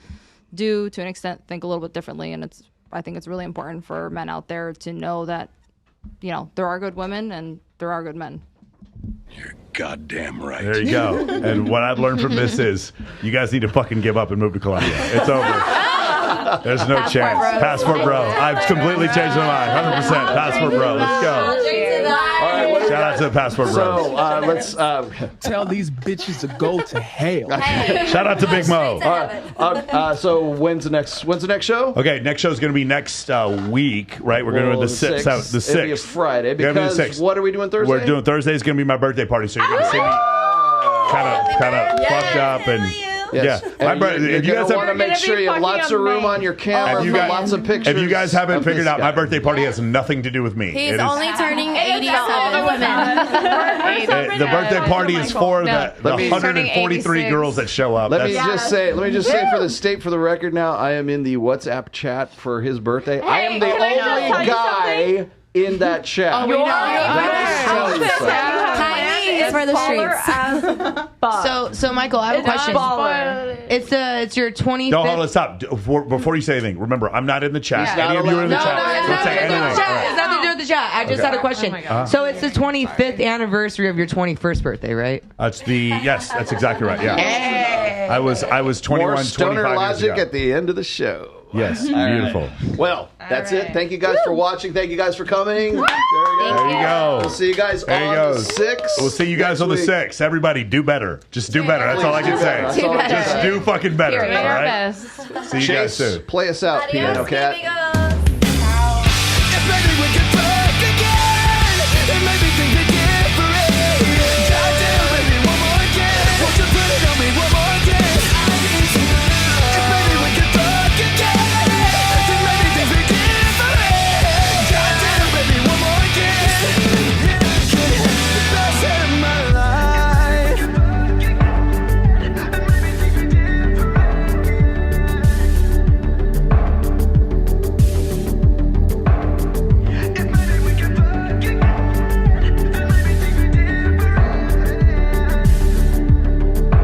Speaker 10: do to an extent think a little bit differently, and I think it's really important for men out there to know that there are good women and there are good men.
Speaker 1: Goddamn right.
Speaker 3: There you go. And what I've learned from this is you guys need to fucking give up and move to Colombia. It's over. There's no chance. Passport bro. I've completely changed my mind. 100% passport bro. Let's go.
Speaker 2: All right, what do you
Speaker 3: Shout out to the passport bro.
Speaker 2: So let's
Speaker 18: tell these bitches to go to hell.
Speaker 3: Shout out to Big Mo.
Speaker 2: All right, so when's the next show?
Speaker 3: Okay, next show is going to be next week, right? We're going to do the 6th. The 6th.
Speaker 2: It'll be a Friday because what are we doing Thursday?
Speaker 3: We're doing Thursday is going to be my birthday party, so you're going to see me kind of fucked up and.
Speaker 2: Yes.
Speaker 3: Yeah, my brother.
Speaker 2: If you guys want to make sure you have lots of room on your camera for lots of pictures.
Speaker 3: If you guys haven't figured out, my birthday party has nothing to do with me.
Speaker 4: He's only turning 87 women.
Speaker 3: The birthday party is for the 143 girls that show up.
Speaker 2: Let me just say for the state, for the record now, I am in the WhatsApp chat for his birthday. I am the only guy in that chat.
Speaker 4: Oh, we know. It's for the streets.
Speaker 6: So Michael, I have a question. It's your 25th.
Speaker 3: Don't hold on, stop. Before you say anything, remember, I'm not in the chat. Any of you are in the chat.
Speaker 6: It's nothing to do with the chat. I just had a question. So it's the 25th anniversary of your 21st birthday, right?
Speaker 3: That's exactly right. Yeah.
Speaker 6: Hey.
Speaker 3: I was 21,
Speaker 2: More stoner
Speaker 3: 25
Speaker 2: logic
Speaker 3: years ago.
Speaker 2: at the end of the show.
Speaker 3: Yes, beautiful.
Speaker 2: Well, That's it. Thank you guys for watching. Thank you guys for coming. There
Speaker 3: you go.
Speaker 2: We'll see you guys on the 6th.
Speaker 3: We'll see you guys on the 6th. Everybody, do better. Just do better. That's all I can say. Just do fucking better. All right? See you guys soon.
Speaker 2: Play us out, Peanut, okay?